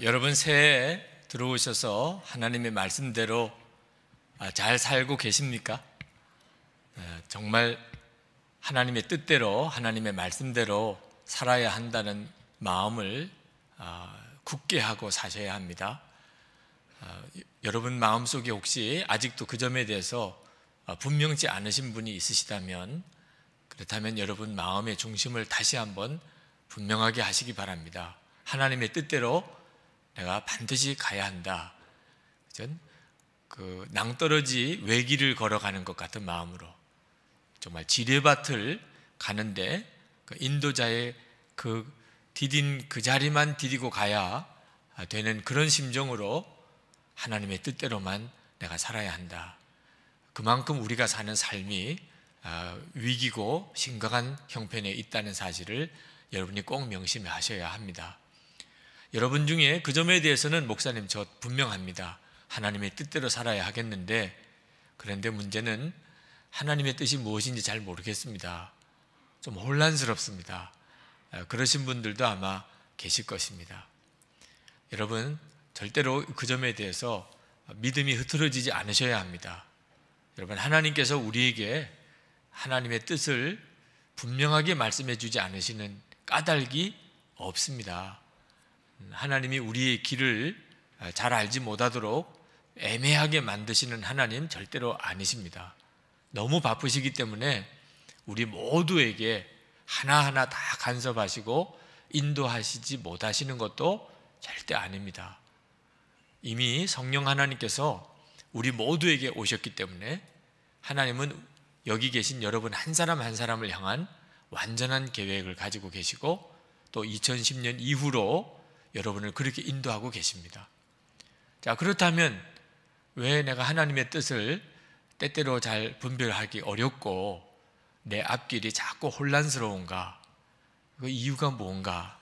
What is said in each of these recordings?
여러분 새해에 들어오셔서 하나님의 말씀대로 잘 살고 계십니까? 정말 하나님의 뜻대로 하나님의 말씀대로 살아야 한다는 마음을 굳게 하고 사셔야 합니다. 여러분 마음속에 혹시 아직도 그 점에 대해서 분명치 않으신 분이 있으시다면, 그렇다면 여러분 마음의 중심을 다시 한번 분명하게 하시기 바랍니다. 하나님의 뜻대로 내가 반드시 가야 한다. 그 낭떠러지 외길을 걸어가는 것 같은 마음으로, 정말 지뢰밭을 가는데 그 인도자의 그 디딘 그 자리만 디디고 가야 되는 그런 심정으로 하나님의 뜻대로만 내가 살아야 한다. 그만큼 우리가 사는 삶이 위기고 심각한 형편에 있다는 사실을 여러분이 꼭 명심하셔야 합니다. 여러분 중에 그 점에 대해서는 목사님 저 분명합니다. 하나님의 뜻대로 살아야 하겠는데, 그런데 문제는 하나님의 뜻이 무엇인지 잘 모르겠습니다. 좀 혼란스럽습니다. 그러신 분들도 아마 계실 것입니다. 여러분 절대로 그 점에 대해서 믿음이 흐트러지지 않으셔야 합니다. 여러분 하나님께서 우리에게 하나님의 뜻을 분명하게 말씀해 주지 않으시는 까닭이 없습니다. 하나님이 우리의 길을 잘 알지 못하도록 애매하게 만드시는 하나님 절대로 아니십니다. 너무 바쁘시기 때문에 우리 모두에게 하나하나 다 간섭하시고 인도하시지 못하시는 것도 절대 아닙니다. 이미 성령 하나님께서 우리 모두에게 오셨기 때문에 하나님은 여기 계신 여러분 한 사람 한 사람을 향한 완전한 계획을 가지고 계시고, 또 2010년 이후로 여러분을 그렇게 인도하고 계십니다. 자, 그렇다면 왜 내가 하나님의 뜻을 때때로 잘 분별하기 어렵고 내 앞길이 자꾸 혼란스러운가? 그 이유가 뭔가?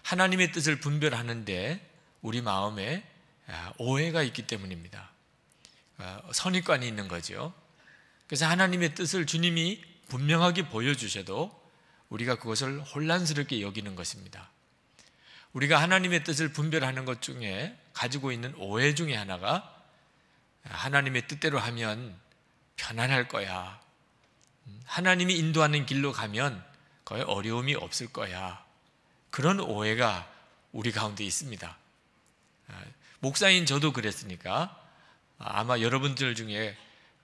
하나님의 뜻을 분별하는데 우리 마음에 오해가 있기 때문입니다. 선입관이 있는 거죠. 그래서 하나님의 뜻을 주님이 분명하게 보여주셔도 우리가 그것을 혼란스럽게 여기는 것입니다. 우리가 하나님의 뜻을 분별하는 것 중에 가지고 있는 오해 중에 하나가, 하나님의 뜻대로 하면 편안할 거야, 하나님이 인도하는 길로 가면 거의 어려움이 없을 거야, 그런 오해가 우리 가운데 있습니다. 목사인 저도 그랬으니까 아마 여러분들 중에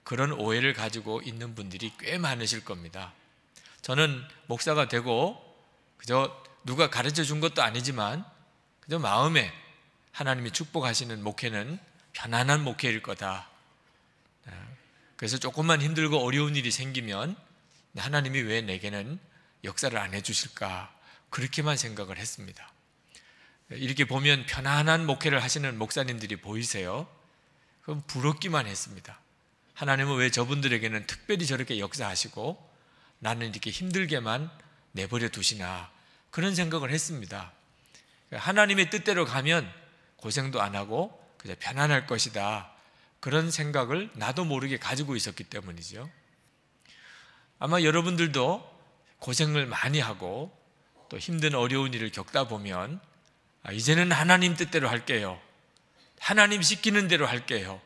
그런 오해를 가지고 있는 분들이 꽤 많으실 겁니다. 저는 목사가 되고 그저 누가 가르쳐 준 것도 아니지만 그저 마음에 하나님이 축복하시는 목회는 편안한 목회일 거다. 그래서 조금만 힘들고 어려운 일이 생기면 하나님이 왜 내게는 역사를 안 해주실까, 그렇게만 생각을 했습니다. 이렇게 보면 편안한 목회를 하시는 목사님들이 보이세요? 그럼 부럽기만 했습니다. 하나님은 왜 저분들에게는 특별히 저렇게 역사하시고 나는 이렇게 힘들게만 내버려 두시나, 그런 생각을 했습니다. 하나님의 뜻대로 가면 고생도 안 하고 그냥 편안할 것이다, 그런 생각을 나도 모르게 가지고 있었기 때문이죠. 아마 여러분들도 고생을 많이 하고 또 힘든 어려운 일을 겪다 보면 이제는 하나님 뜻대로 할게요, 하나님 시키는 대로 할게요,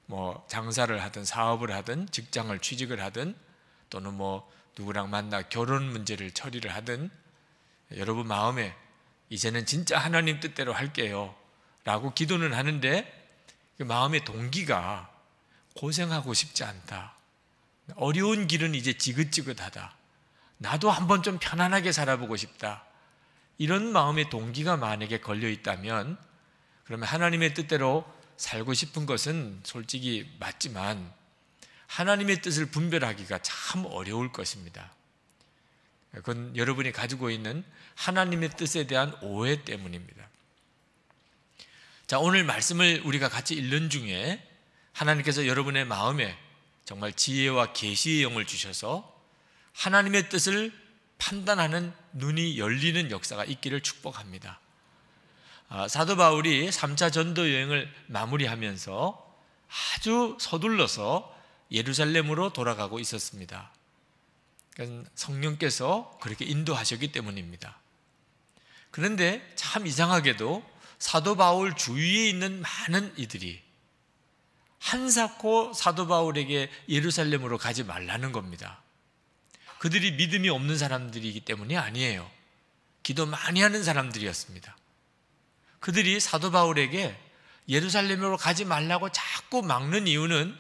뭐 장사를 하든 사업을 하든 직장을 취직을 하든 또는 뭐 누구랑 만나 결혼 문제를 처리를 하든, 여러분 마음에 이제는 진짜 하나님 뜻대로 할게요 라고 기도는 하는데 그 마음의 동기가 고생하고 싶지 않다, 어려운 길은 이제 지긋지긋하다, 나도 한번 좀 편안하게 살아보고 싶다, 이런 마음의 동기가 만약에 걸려 있다면, 그러면 하나님의 뜻대로 살고 싶은 것은 솔직히 맞지만 하나님의 뜻을 분별하기가 참 어려울 것입니다. 그건 여러분이 가지고 있는 하나님의 뜻에 대한 오해 때문입니다. 자, 오늘 말씀을 우리가 같이 읽는 중에 하나님께서 여러분의 마음에 정말 지혜와 계시의 영을 주셔서 하나님의 뜻을 판단하는 눈이 열리는 역사가 있기를 축복합니다. 사도 바울이 3차 전도 여행을 마무리하면서 아주 서둘러서 예루살렘으로 돌아가고 있었습니다. 성령께서 그렇게 인도하셨기 때문입니다. 그런데 참 이상하게도 사도 바울 주위에 있는 많은 이들이 한사코 사도 바울에게 예루살렘으로 가지 말라는 겁니다. 그들이 믿음이 없는 사람들이기 때문이 아니에요. 기도 많이 하는 사람들이었습니다. 그들이 사도 바울에게 예루살렘으로 가지 말라고 자꾸 막는 이유는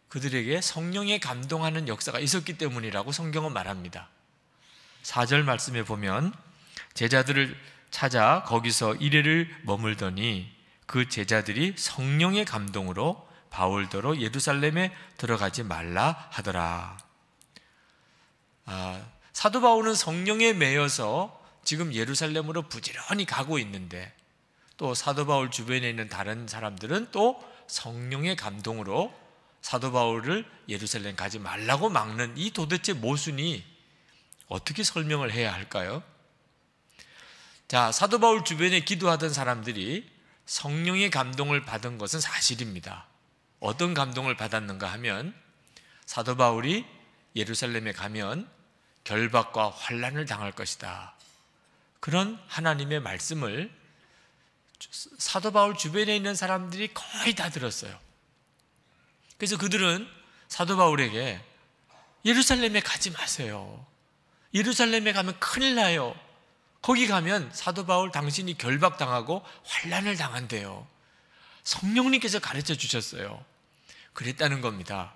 그들에게 성령에 감동하는 역사가 있었기 때문이라고 성경은 말합니다. 4절 말씀에 보면 제자들을 찾아 거기서 이레를 머물더니 그 제자들이 성령의 감동으로 바울더러 예루살렘에 들어가지 말라 하더라. 사도 바울은 성령에 매여서 지금 예루살렘으로 부지런히 가고 있는데, 또 사도 바울 주변에 있는 다른 사람들은 또 성령의 감동으로 사도 바울을 예루살렘 가지 말라고 막는 이 도대체 모순이 어떻게 설명을 해야 할까요? 자, 사도 바울 주변에 기도하던 사람들이 성령의 감동을 받은 것은 사실입니다. 어떤 감동을 받았는가 하면 사도 바울이 예루살렘에 가면 결박과 환난을 당할 것이다, 그런 하나님의 말씀을 사도 바울 주변에 있는 사람들이 거의 다 들었어요. 그래서 그들은 사도 바울에게 예루살렘에 가지 마세요. 예루살렘에 가면 큰일 나요. 거기 가면 사도 바울 당신이 결박당하고 환난을 당한대요. 성령님께서 가르쳐 주셨어요. 그랬다는 겁니다.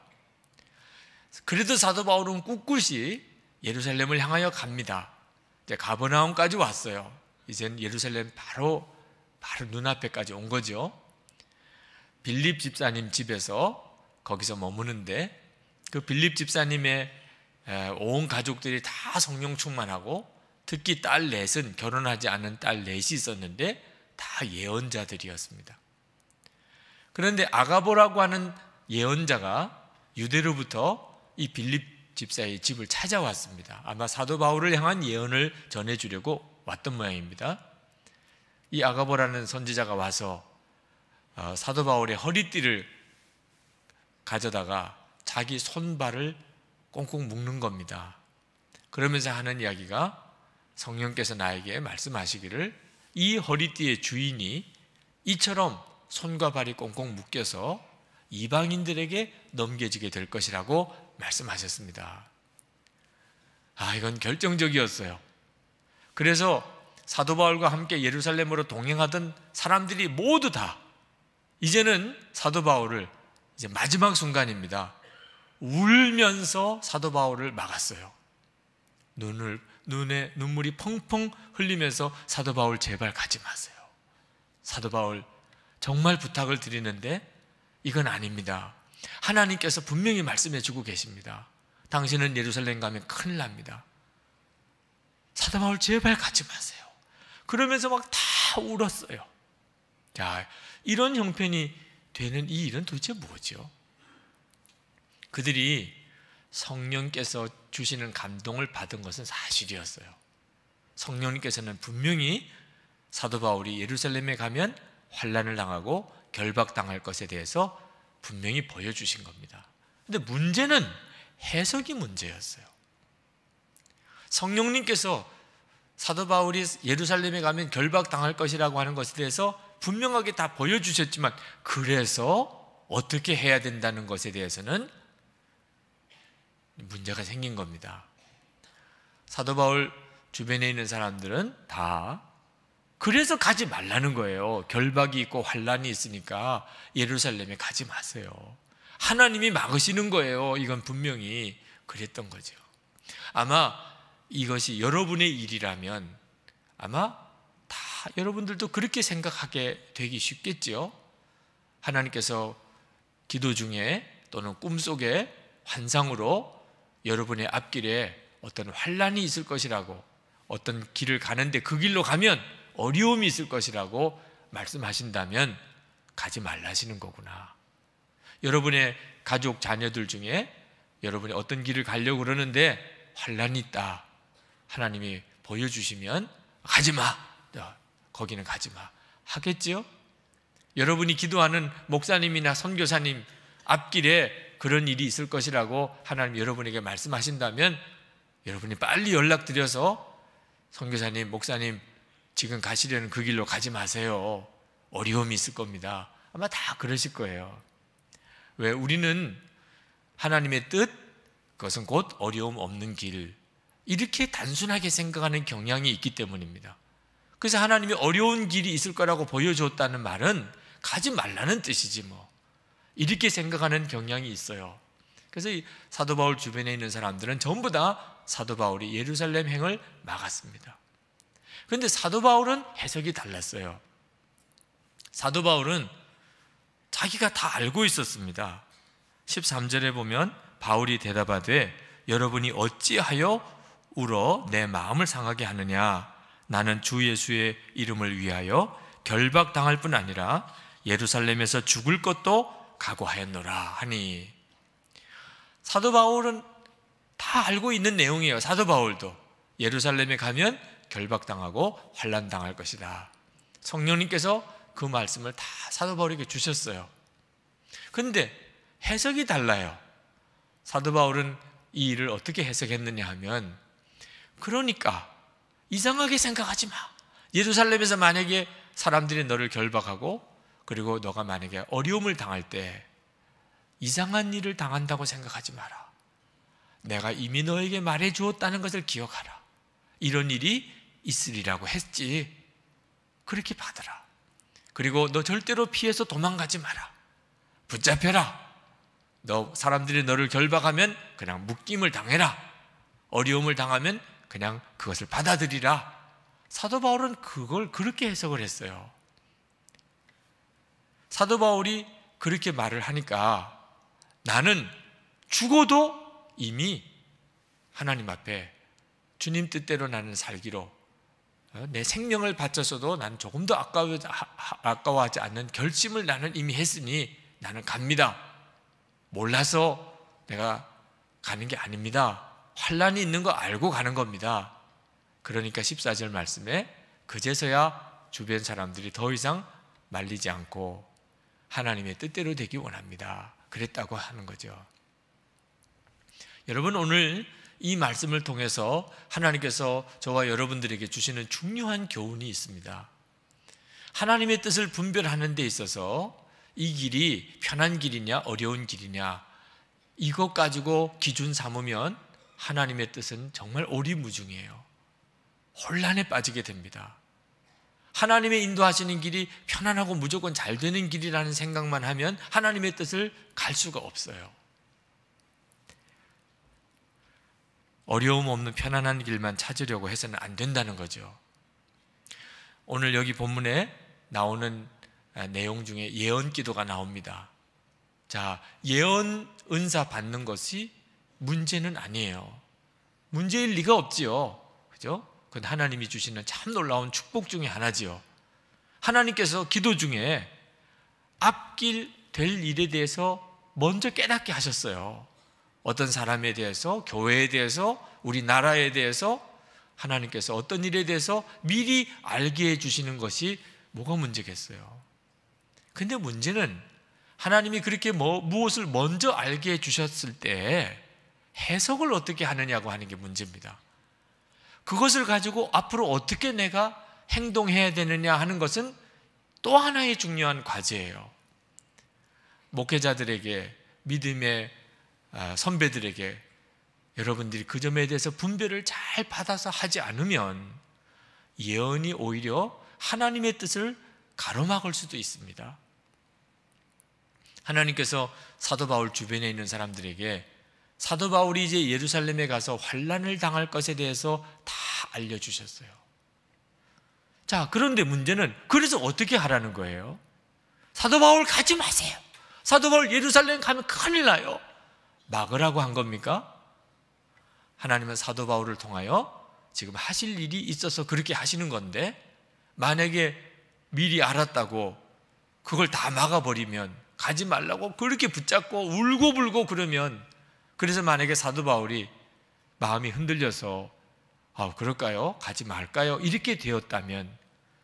그래도 사도 바울은 꿋꿋이 예루살렘을 향하여 갑니다. 이제 가버나움까지 왔어요. 이젠 예루살렘 바로 눈앞에까지 온 거죠. 빌립 집사님 집에서 거기서 머무는데, 그 빌립 집사님의 온 가족들이 다 성령 충만하고, 특히 딸 넷은, 결혼하지 않은 딸 넷이 있었는데 다 예언자들이었습니다. 그런데 아가보라고 하는 예언자가 유대로부터 이 빌립 집사의 집을 찾아왔습니다. 아마 사도 바울을 향한 예언을 전해주려고 왔던 모양입니다. 이 아가보라는 선지자가 와서 사도 바울의 허리띠를 가져다가 자기 손발을 꽁꽁 묶는 겁니다. 그러면서 하는 이야기가, 성령께서 나에게 말씀하시기를 이 허리띠의 주인이 이처럼 손과 발이 꽁꽁 묶여서 이방인들에게 넘겨지게 될 것이라고 말씀하셨습니다. 이건 결정적이었어요. 그래서 사도 바울과 함께 예루살렘으로 동행하던 사람들이 모두 다 이제는 사도 바울을, 이제 마지막 순간입니다, 울면서 사도 바울을 막았어요. 눈에 눈물이 펑펑 흘리면서 사도 바울 제발 가지 마세요. 사도 바울 정말 부탁을 드리는데 이건 아닙니다. 하나님께서 분명히 말씀해 주고 계십니다. 당신은 예루살렘 가면 큰일 납니다. 사도 바울 제발 가지 마세요. 그러면서 막 다 울었어요. 자, 이런 형편이 되는 이 일은 도대체 뭐죠? 그들이 성령께서 주시는 감동을 받은 것은 사실이었어요. 성령님께서는 분명히 사도 바울이 예루살렘에 가면 환난을 당하고 결박당할 것에 대해서 분명히 보여주신 겁니다. 그런데 문제는 해석이 문제였어요. 성령님께서 사도 바울이 예루살렘에 가면 결박당할 것이라고 하는 것에 대해서 분명하게 다 보여주셨지만, 그래서 어떻게 해야 된다는 것에 대해서는 문제가 생긴 겁니다. 사도 바울 주변에 있는 사람들은 다 그래서 가지 말라는 거예요. 결박이 있고 환란이 있으니까 예루살렘에 가지 마세요. 하나님이 막으시는 거예요. 이건 분명히 그랬던 거죠. 아마 이것이 여러분의 일이라면 아마 다 여러분들도 그렇게 생각하게 되기 쉽겠죠. 하나님께서 기도 중에 또는 꿈속에 환상으로 여러분의 앞길에 어떤 환란이 있을 것이라고, 어떤 길을 가는데 그 길로 가면 어려움이 있을 것이라고 말씀하신다면 가지 말라시는 거구나. 여러분의 가족 자녀들 중에 여러분이 어떤 길을 가려고 그러는데 환란이 있다, 하나님이 보여주시면 가지마, 거기는 가지마 하겠지요? 여러분이 기도하는 목사님이나 선교사님 앞길에 그런 일이 있을 것이라고 하나님 여러분에게 말씀하신다면 여러분이 빨리 연락드려서 선교사님, 목사님 지금 가시려는 그 길로 가지 마세요. 어려움이 있을 겁니다. 아마 다 그러실 거예요. 왜? 우리는 하나님의 뜻, 그것은 곧 어려움 없는 길, 이렇게 단순하게 생각하는 경향이 있기 때문입니다. 그래서 하나님이 어려운 길이 있을 거라고 보여줬다는 말은 가지 말라는 뜻이지 뭐, 이렇게 생각하는 경향이 있어요. 그래서 이 사도 바울 주변에 있는 사람들은 전부 다 사도 바울이 예루살렘 행을 막았습니다. 그런데 사도 바울은 해석이 달랐어요. 사도 바울은 자기가 다 알고 있었습니다. 13절에 보면 바울이 대답하되 여러분이 어찌하여 울어 내 마음을 상하게 하느냐. 나는 주 예수의 이름을 위하여 결박당할 뿐 아니라 예루살렘에서 죽을 것도 각오하였노라 하니. 사도 바울은 다 알고 있는 내용이에요. 사도 바울도 예루살렘에 가면 결박당하고 환난당할 것이다. 성령님께서 그 말씀을 다 사도 바울에게 주셨어요. 그런데 해석이 달라요. 사도 바울은 이 일을 어떻게 해석했느냐 하면, 그러니까 이상하게 생각하지 마. 예루살렘에서 만약에 사람들이 너를 결박하고 그리고 너가 만약에 어려움을 당할 때 이상한 일을 당한다고 생각하지 마라. 내가 이미 너에게 말해 주었다는 것을 기억하라. 이런 일이 있으리라고 했지. 그렇게 받아라. 그리고 너 절대로 피해서 도망가지 마라. 붙잡혀라. 너 사람들이 너를 결박하면 그냥 묶임을 당해라. 어려움을 당하면 그냥 그것을 받아들이라. 사도 바울은 그걸 그렇게 해석을 했어요. 사도 바울이 그렇게 말을 하니까 나는 죽어도 이미 하나님 앞에 주님 뜻대로 나는 살기로, 내 생명을 바쳐서도 나는 조금 더 아까워하지 않는 결심을 나는 이미 했으니 나는 갑니다. 몰라서 내가 가는 게 아닙니다. 환난이 있는 거 알고 가는 겁니다. 그러니까 14절 말씀에 그제서야 주변 사람들이 더 이상 말리지 않고 하나님의 뜻대로 되기 원합니다. 그랬다고 하는 거죠. 여러분, 오늘 이 말씀을 통해서 하나님께서 저와 여러분들에게 주시는 중요한 교훈이 있습니다. 하나님의 뜻을 분별하는 데 있어서 이 길이 편한 길이냐 어려운 길이냐, 이것 가지고 기준 삼으면 하나님의 뜻은 정말 오리무중이에요. 혼란에 빠지게 됩니다. 하나님의 인도하시는 길이 편안하고 무조건 잘 되는 길이라는 생각만 하면 하나님의 뜻을 갈 수가 없어요. 어려움 없는 편안한 길만 찾으려고 해서는 안 된다는 거죠. 오늘 여기 본문에 나오는 내용 중에 예언 기도가 나옵니다. 자, 예언 은사 받는 것이 문제는 아니에요. 문제일 리가 없지요. 그죠? 그건 하나님이 주시는 참 놀라운 축복 중에 하나지요. 하나님께서 기도 중에 앞길 될 일에 대해서 먼저 깨닫게 하셨어요. 어떤 사람에 대해서, 교회에 대해서, 우리 나라에 대해서 하나님께서 어떤 일에 대해서 미리 알게 해주시는 것이 뭐가 문제겠어요. 근데 문제는 하나님이 그렇게 무엇을 먼저 알게 해주셨을 때 해석을 어떻게 하느냐고 하는 게 문제입니다. 그것을 가지고 앞으로 어떻게 내가 행동해야 되느냐 하는 것은 또 하나의 중요한 과제예요. 목회자들에게, 믿음의 선배들에게 여러분들이 그 점에 대해서 분별을 잘 받아서 하지 않으면 예언이 오히려 하나님의 뜻을 가로막을 수도 있습니다. 하나님께서 사도 바울 주변에 있는 사람들에게 사도 바울이 이제 예루살렘에 가서 환난을 당할 것에 대해서 다 알려주셨어요. 자, 그런데 문제는 그래서 어떻게 하라는 거예요? 사도 바울 가지 마세요. 사도 바울 예루살렘 가면 큰일 나요. 막으라고 한 겁니까? 하나님은 사도 바울을 통하여 지금 하실 일이 있어서 그렇게 하시는 건데, 만약에 미리 알았다고 그걸 다 막아버리면, 가지 말라고 그렇게 붙잡고 울고불고 그러면, 그래서 만약에 사도 바울이 마음이 흔들려서 그럴까요? 가지 말까요? 이렇게 되었다면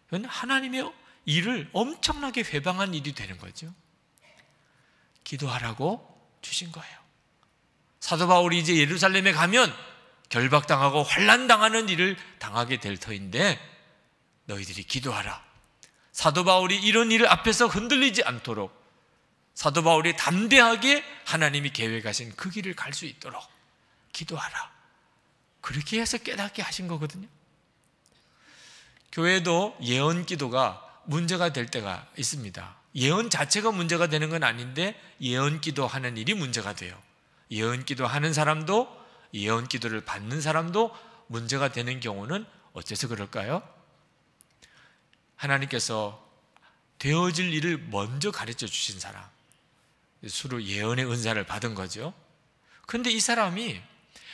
그건 하나님의 일을 엄청나게 회방한 일이 되는 거죠. 기도하라고 주신 거예요. 사도 바울이 이제 예루살렘에 가면 결박당하고 환난당하는 일을 당하게 될 터인데 너희들이 기도하라. 사도 바울이 이런 일을 앞에서 흔들리지 않도록 사도 바울이 담대하게 하나님이 계획하신 그 길을 갈 수 있도록 기도하라. 그렇게 해서 깨닫게 하신 거거든요. 교회도 예언 기도가 문제가 될 때가 있습니다. 예언 자체가 문제가 되는 건 아닌데 예언 기도하는 일이 문제가 돼요. 예언 기도하는 사람도 예언 기도를 받는 사람도 문제가 되는 경우는 어째서 그럴까요? 하나님께서 되어질 일을 먼저 가르쳐 주신 사람, 수로 예언의 은사를 받은 거죠. 그런데 이 사람이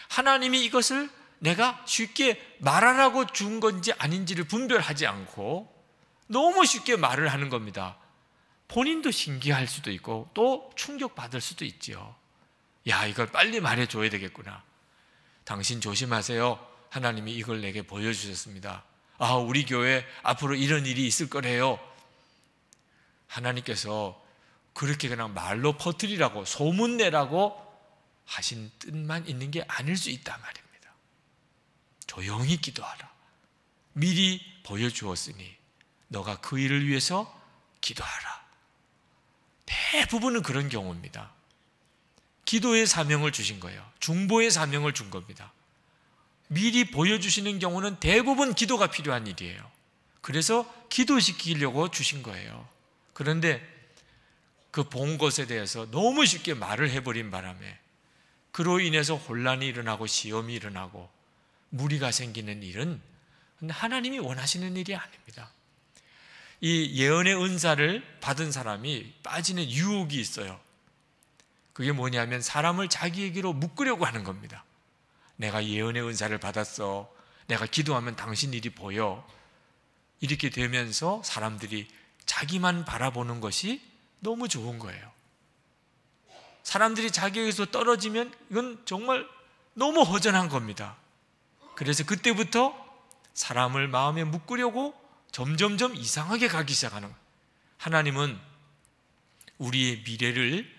하나님이 이것을 내가 쉽게 말하라고 준 건지 아닌지를 분별하지 않고 너무 쉽게 말을 하는 겁니다. 본인도 신기할 수도 있고 또 충격받을 수도 있죠. 야, 이걸 빨리 말해줘야 되겠구나. 당신 조심하세요. 하나님이 이걸 내게 보여주셨습니다. 아, 우리 교회 앞으로 이런 일이 있을 거래요. 하나님께서 그렇게 그냥 말로 퍼뜨리라고 소문내라고 하신 뜻만 있는 게 아닐 수 있단 말입니다. 조용히 기도하라. 미리 보여주었으니 너가 그 일을 위해서 기도하라. 대부분은 그런 경우입니다. 기도의 사명을 주신 거예요. 중보의 사명을 준 겁니다. 미리 보여주시는 경우는 대부분 기도가 필요한 일이에요. 그래서 기도시키려고 주신 거예요. 그런데 그 본 것에 대해서 너무 쉽게 말을 해버린 바람에 그로 인해서 혼란이 일어나고 시험이 일어나고 무리가 생기는 일은 하나님이 원하시는 일이 아닙니다. 이 예언의 은사를 받은 사람이 빠지는 유혹이 있어요. 그게 뭐냐면 사람을 자기에게로 묶으려고 하는 겁니다. 내가 예언의 은사를 받았어. 내가 기도하면 당신 일이 보여. 이렇게 되면서 사람들이 자기만 바라보는 것이 너무 좋은 거예요. 사람들이 자기에게서 떨어지면 이건 정말 너무 허전한 겁니다. 그래서 그때부터 사람을 마음에 묶으려고 점점점 이상하게 가기 시작하는 거예요. 하나님은 우리의 미래를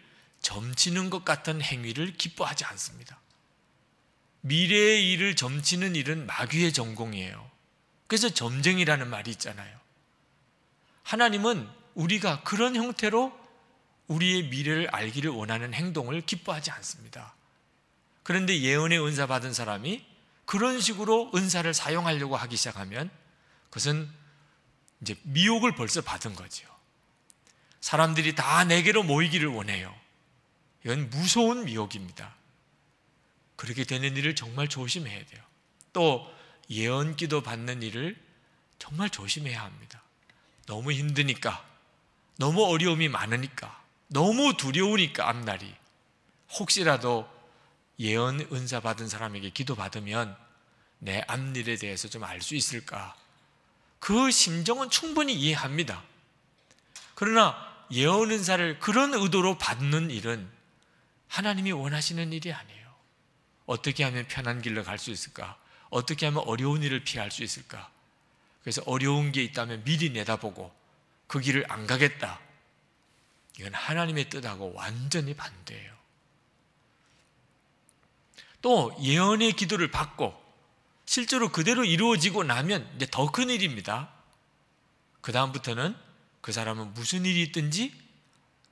점치는 것 같은 행위를 기뻐하지 않습니다. 미래의 일을 점치는 일은 마귀의 전공이에요. 그래서 점쟁이라는 말이 있잖아요. 하나님은 우리가 그런 형태로 우리의 미래를 알기를 원하는 행동을 기뻐하지 않습니다. 그런데 예언의 은사 받은 사람이 그런 식으로 은사를 사용하려고 하기 시작하면 그것은 이제 미혹을 벌써 받은 거죠. 사람들이 다 내게로 모이기를 원해요. 이건 무서운 미혹입니다. 그렇게 되는 일을 정말 조심해야 돼요. 또 예언 기도 받는 일을 정말 조심해야 합니다. 너무 힘드니까, 너무 어려움이 많으니까, 너무 두려우니까 앞날이 혹시라도 예언 은사 받은 사람에게 기도 받으면 내 앞일에 대해서 좀 알 수 있을까? 그 심정은 충분히 이해합니다. 그러나 예언 은사를 그런 의도로 받는 일은 하나님이 원하시는 일이 아니에요. 어떻게 하면 편한 길로 갈 수 있을까? 어떻게 하면 어려운 일을 피할 수 있을까? 그래서 어려운 게 있다면 미리 내다보고 그 길을 안 가겠다. 이건 하나님의 뜻하고 완전히 반대예요. 또 예언의 기도를 받고 실제로 그대로 이루어지고 나면 이제 더 큰 일입니다. 그 다음부터는 그 사람은 무슨 일이 있든지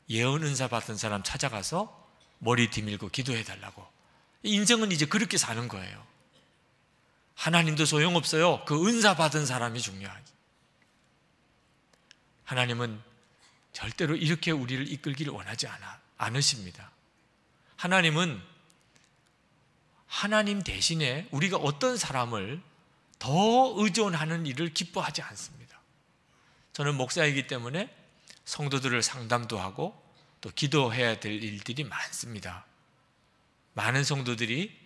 예언 은사 받은 사람 찾아가서 머리 디밀고 기도해달라고. 인생은 이제 그렇게 사는 거예요. 하나님도 소용없어요. 그 은사 받은 사람이 중요하지. 하나님은 절대로 이렇게 우리를 이끌기를 원하지 않으십니다. 하나님은 하나님 대신에 우리가 어떤 사람을 더 의존하는 일을 기뻐하지 않습니다. 저는 목사이기 때문에 성도들을 상담도 하고 또 기도해야 될 일들이 많습니다. 많은 성도들이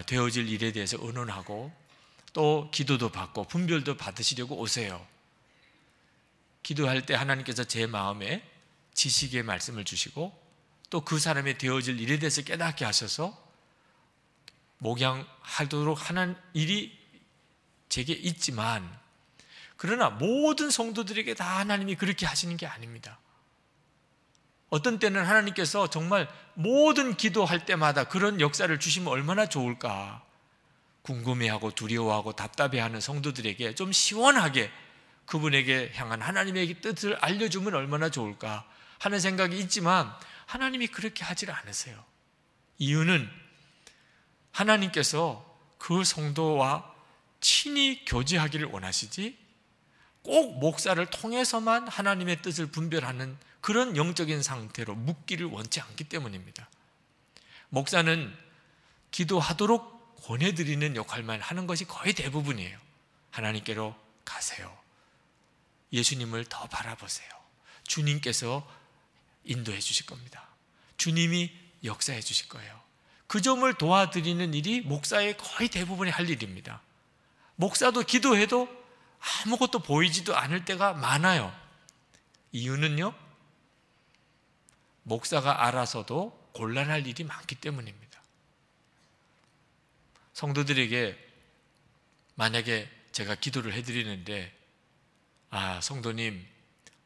되어질 일에 대해서 의논하고 또 기도도 받고 분별도 받으시려고 오세요. 기도할 때 하나님께서 제 마음에 지식의 말씀을 주시고 또 그 사람의 되어질 일에 대해서 깨닫게 하셔서 목양하도록 하는 일이 제게 있지만, 그러나 모든 성도들에게 다 하나님이 그렇게 하시는 게 아닙니다. 어떤 때는 하나님께서 정말 모든 기도할 때마다 그런 역사를 주시면 얼마나 좋을까 궁금해하고 두려워하고 답답해하는 성도들에게 좀 시원하게 그분에게 향한 하나님의 뜻을 알려주면 얼마나 좋을까 하는 생각이 있지만 하나님이 그렇게 하질 않으세요. 이유는 하나님께서 그 성도와 친히 교제하기를 원하시지 꼭 목사를 통해서만 하나님의 뜻을 분별하는 그런 영적인 상태로 묻기를 원치 않기 때문입니다. 목사는 기도하도록 권해드리는 역할만 하는 것이 거의 대부분이에요. 하나님께로 가세요. 예수님을 더 바라보세요. 주님께서 인도해 주실 겁니다. 주님이 역사해 주실 거예요. 그 점을 도와드리는 일이 목사의 거의 대부분이 할 일입니다. 목사도 기도해도 아무것도 보이지도 않을 때가 많아요. 이유는요, 목사가 알아서도 곤란할 일이 많기 때문입니다. 성도들에게 만약에 제가 기도를 해드리는데, 성도님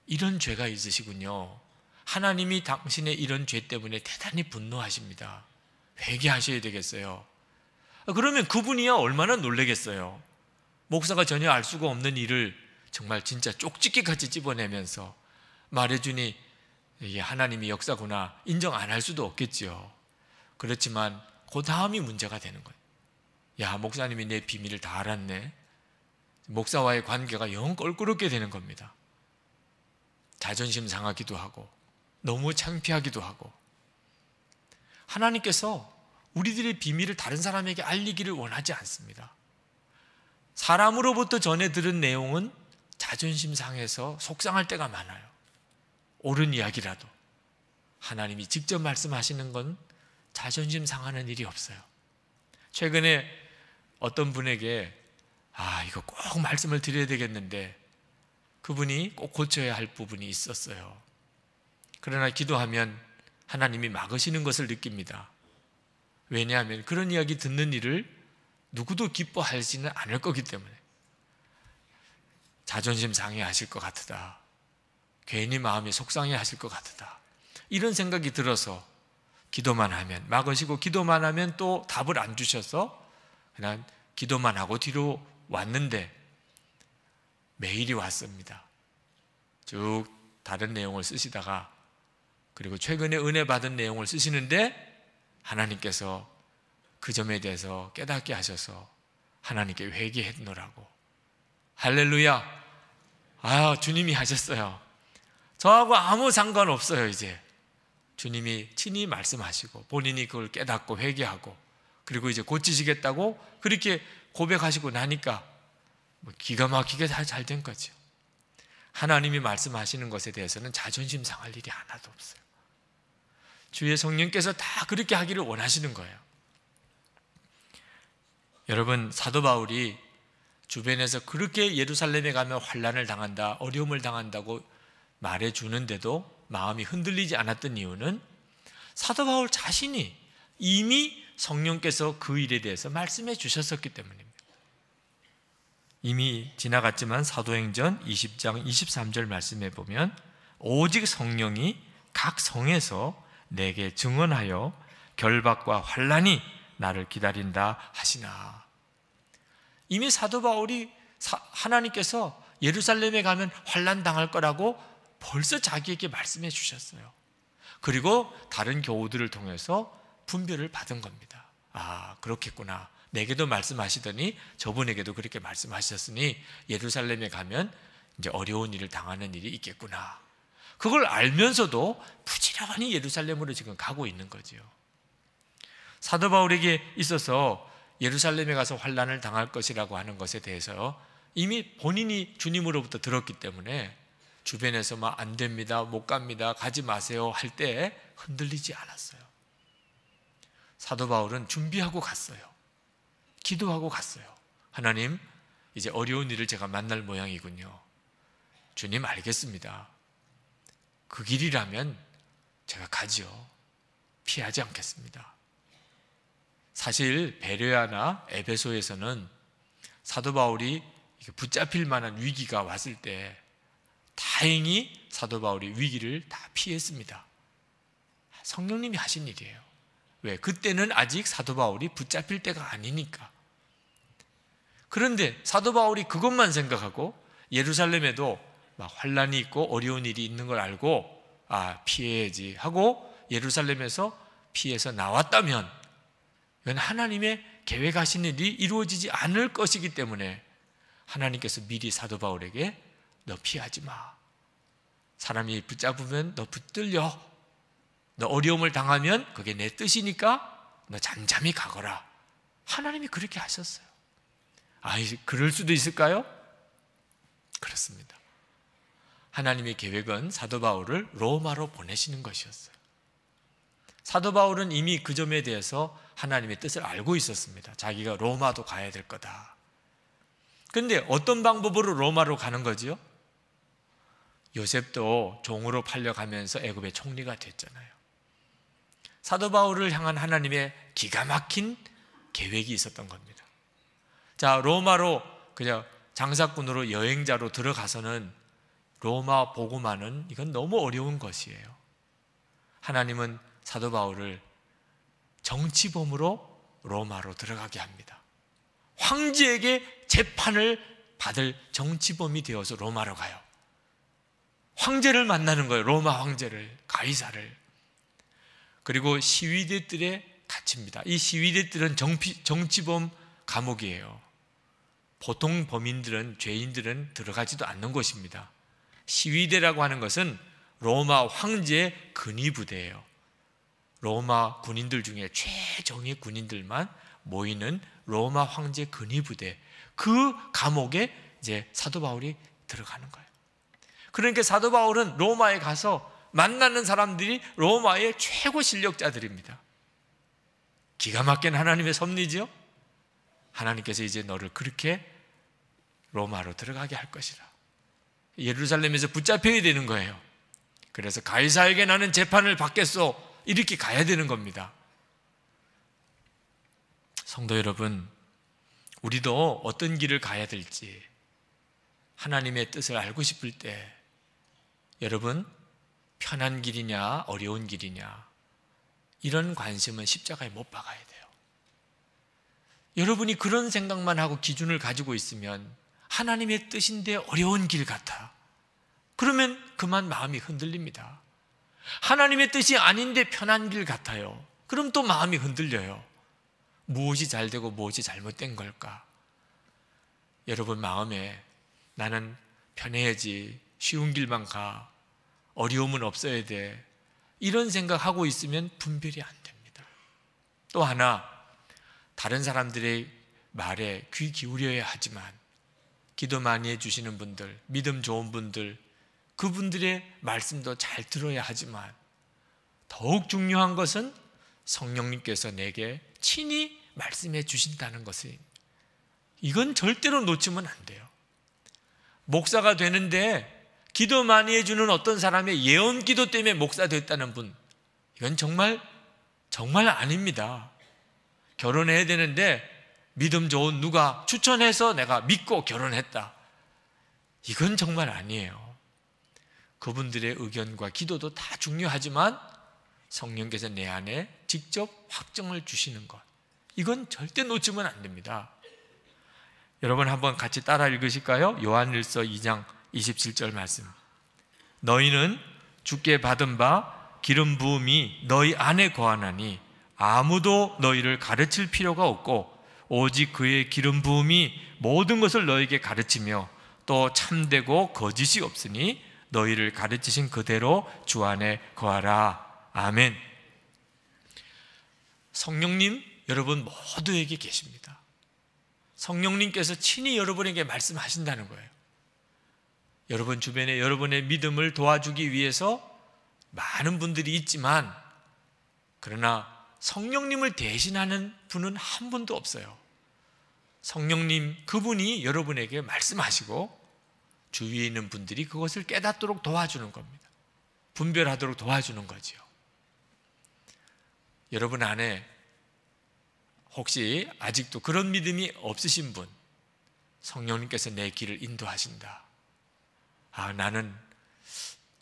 이런 죄가 있으시군요. 하나님이 당신의 이런 죄 때문에 대단히 분노하십니다. 회개하셔야 되겠어요. 그러면 그분이야 얼마나 놀라겠어요. 목사가 전혀 알 수가 없는 일을 정말 진짜 쪽집게같이 집어내면서 말해주니 이게 하나님이 역사구나 인정 안 할 수도 없겠지요. 그렇지만 그 다음이 문제가 되는 거예요. 야, 목사님이 내 비밀을 다 알았네. 목사와의 관계가 영 껄끄럽게 되는 겁니다. 자존심 상하기도 하고 너무 창피하기도 하고. 하나님께서 우리들의 비밀을 다른 사람에게 알리기를 원하지 않습니다. 사람으로부터 전해 들은 내용은 자존심 상해서 속상할 때가 많아요. 옳은 이야기라도. 하나님이 직접 말씀하시는 건 자존심 상하는 일이 없어요. 최근에 어떤 분에게 이거 꼭 말씀을 드려야 되겠는데 그분이 꼭 고쳐야 할 부분이 있었어요. 그러나 기도하면 하나님이 막으시는 것을 느낍니다. 왜냐하면 그런 이야기 듣는 일을 누구도 기뻐하지는 않을 거기 때문에. 자존심 상해 하실 것 같으다. 괜히 마음이 속상해 하실 것 같으다. 이런 생각이 들어서 기도만 하면, 막으시고 기도만 하면 또 답을 안 주셔서 그냥 기도만 하고 뒤로 왔는데 메일이 왔습니다. 쭉 다른 내용을 쓰시다가 그리고 최근에 은혜 받은 내용을 쓰시는데 하나님께서 그 점에 대해서 깨닫게 하셔서 하나님께 회개했노라고. 할렐루야. 주님이 하셨어요. 저하고 아무 상관없어요. 이제 주님이 친히 말씀하시고 본인이 그걸 깨닫고 회개하고 그리고 이제 고치시겠다고 그렇게 고백하시고 나니까 기가 막히게 다 잘 된 거죠. 하나님이 말씀하시는 것에 대해서는 자존심 상할 일이 하나도 없어요. 주의 성령께서 다 그렇게 하기를 원하시는 거예요. 여러분, 사도 바울이 주변에서 그렇게 예루살렘에 가면 환난을 당한다, 어려움을 당한다고 말해주는데도 마음이 흔들리지 않았던 이유는 사도 바울 자신이 이미 성령께서 그 일에 대해서 말씀해 주셨었기 때문입니다. 이미 지나갔지만 사도행전 20장 23절 말씀해 보면 오직 성령이 각 성에서 내게 증언하여 결박과 환난이 나를 기다린다 하시나. 이미 사도 바울이 하나님께서 예루살렘에 가면 환난 당할 거라고 벌써 자기에게 말씀해 주셨어요. 그리고 다른 교우들을 통해서 분별을 받은 겁니다. 그렇겠구나. 내게도 말씀하시더니 저분에게도 그렇게 말씀하셨으니 예루살렘에 가면 이제 어려운 일을 당하는 일이 있겠구나. 그걸 알면서도 부지런히 예루살렘으로 지금 가고 있는 거죠. 사도 바울에게 있어서 예루살렘에 가서 환난을 당할 것이라고 하는 것에 대해서 이미 본인이 주님으로부터 들었기 때문에 주변에서 안 됩니다, 못 갑니다, 가지 마세요 할 때 흔들리지 않았어요. 사도 바울은 준비하고 갔어요. 기도하고 갔어요. 하나님, 이제 어려운 일을 제가 만날 모양이군요. 주님, 알겠습니다. 그 길이라면 제가 가죠. 피하지 않겠습니다. 사실 베레아나 에베소에서는 사도 바울이 붙잡힐 만한 위기가 왔을 때 다행히 사도 바울이 위기를 다 피했습니다. 성령님이 하신 일이에요. 왜? 그때는 아직 사도 바울이 붙잡힐 때가 아니니까. 그런데 사도 바울이 그것만 생각하고 예루살렘에도 막 환란이 있고 어려운 일이 있는 걸 알고 피해야지 하고 예루살렘에서 피해서 나왔다면 이건 하나님의 계획하신 일이 이루어지지 않을 것이기 때문에 하나님께서 미리 사도 바울에게 너 피하지 마. 사람이 붙잡으면 너 붙들려. 너 어려움을 당하면 그게 내 뜻이니까 너 잠잠히 가거라. 하나님이 그렇게 하셨어요. 그럴 수도 있을까요? 그렇습니다. 하나님의 계획은 사도 바울을 로마로 보내시는 것이었어요. 사도 바울은 이미 그 점에 대해서 하나님의 뜻을 알고 있었습니다. 자기가 로마도 가야 될 거다. 그런데 어떤 방법으로 로마로 가는 거지요? 요셉도 종으로 팔려가면서 애굽의 총리가 됐잖아요. 사도 바울을 향한 하나님의 기가 막힌 계획이 있었던 겁니다. 자, 로마로 그냥 장사꾼으로 여행자로 들어가서는 로마 복음화는 이건 너무 어려운 것이에요. 하나님은 사도 바울을 정치범으로 로마로 들어가게 합니다. 황제에게 재판을 받을 정치범이 되어서 로마로 가요. 황제를 만나는 거예요. 로마 황제를, 가이사를. 그리고 시위대들에 갇힙니다. 이 시위대들은 정치범 감옥이에요. 보통 범인들은, 죄인들은 들어가지도 않는 곳입니다. 시위대라고 하는 것은 로마 황제의 근위부대예요. 로마 군인들 중에 최정예 군인들만 모이는 로마 황제 근위부대, 그 감옥에 이제 사도 바울이 들어가는 거예요. 그러니까 사도 바울은 로마에 가서 만나는 사람들이 로마의 최고 실력자들입니다. 기가 막힌 하나님의 섭리죠. 하나님께서 이제 너를 그렇게 로마로 들어가게 할 것이라. 예루살렘에서 붙잡혀야 되는 거예요. 그래서 가이사에게 나는 재판을 받겠소, 이렇게 가야 되는 겁니다. 성도 여러분, 우리도 어떤 길을 가야 될지 하나님의 뜻을 알고 싶을 때 여러분, 편한 길이냐 어려운 길이냐 이런 관심은 십자가에 못 박아야 돼요. 여러분이 그런 생각만 하고 기준을 가지고 있으면 하나님의 뜻인데 어려운 길 같아. 그러면 그만 마음이 흔들립니다. 하나님의 뜻이 아닌데 편한 길 같아요. 그럼 또 마음이 흔들려요. 무엇이 잘 되고 무엇이 잘못된 걸까? 여러분 마음에 나는 편해야지, 쉬운 길만 가, 어려움은 없어야 돼, 이런 생각하고 있으면 분별이 안 됩니다. 또 하나, 다른 사람들의 말에 귀 기울여야 하지만 기도 많이 해주시는 분들, 믿음 좋은 분들, 그분들의 말씀도 잘 들어야 하지만 더욱 중요한 것은 성령님께서 내게 친히 말씀해 주신다는 것을, 이건 절대로 놓치면 안 돼요. 목사가 되는데 기도 많이 해주는 어떤 사람의 예언 기도 때문에 목사 됐다는 분, 이건 정말 아닙니다. 결혼해야 되는데 믿음 좋은 누가 추천해서 내가 믿고 결혼했다, 이건 정말 아니에요. 그분들의 의견과 기도도 다 중요하지만 성령께서 내 안에 직접 확정을 주시는 것, 이건 절대 놓치면 안 됩니다. 여러분 한번 같이 따라 읽으실까요? 요한일서 2장 27절 말씀. 너희는 주께 받은 바 기름 부음이 너희 안에 거하나니 아무도 너희를 가르칠 필요가 없고 오직 그의 기름 부음이 모든 것을 너희에게 가르치며 또 참되고 거짓이 없으니 너희를 가르치신 그대로 주 안에 거하라. 아멘. 성령님 여러분 모두에게 계십니다. 성령님께서 친히 여러분에게 말씀하신다는 거예요. 여러분 주변에 여러분의 믿음을 도와주기 위해서 많은 분들이 있지만, 그러나 성령님을 대신하는 분은 한 분도 없어요. 성령님 그분이 여러분에게 말씀하시고 주위에 있는 분들이 그것을 깨닫도록 도와주는 겁니다. 분별하도록 도와주는 거죠. 여러분 안에 혹시 아직도 그런 믿음이 없으신 분, 성령님께서 내 길을 인도하신다. 나는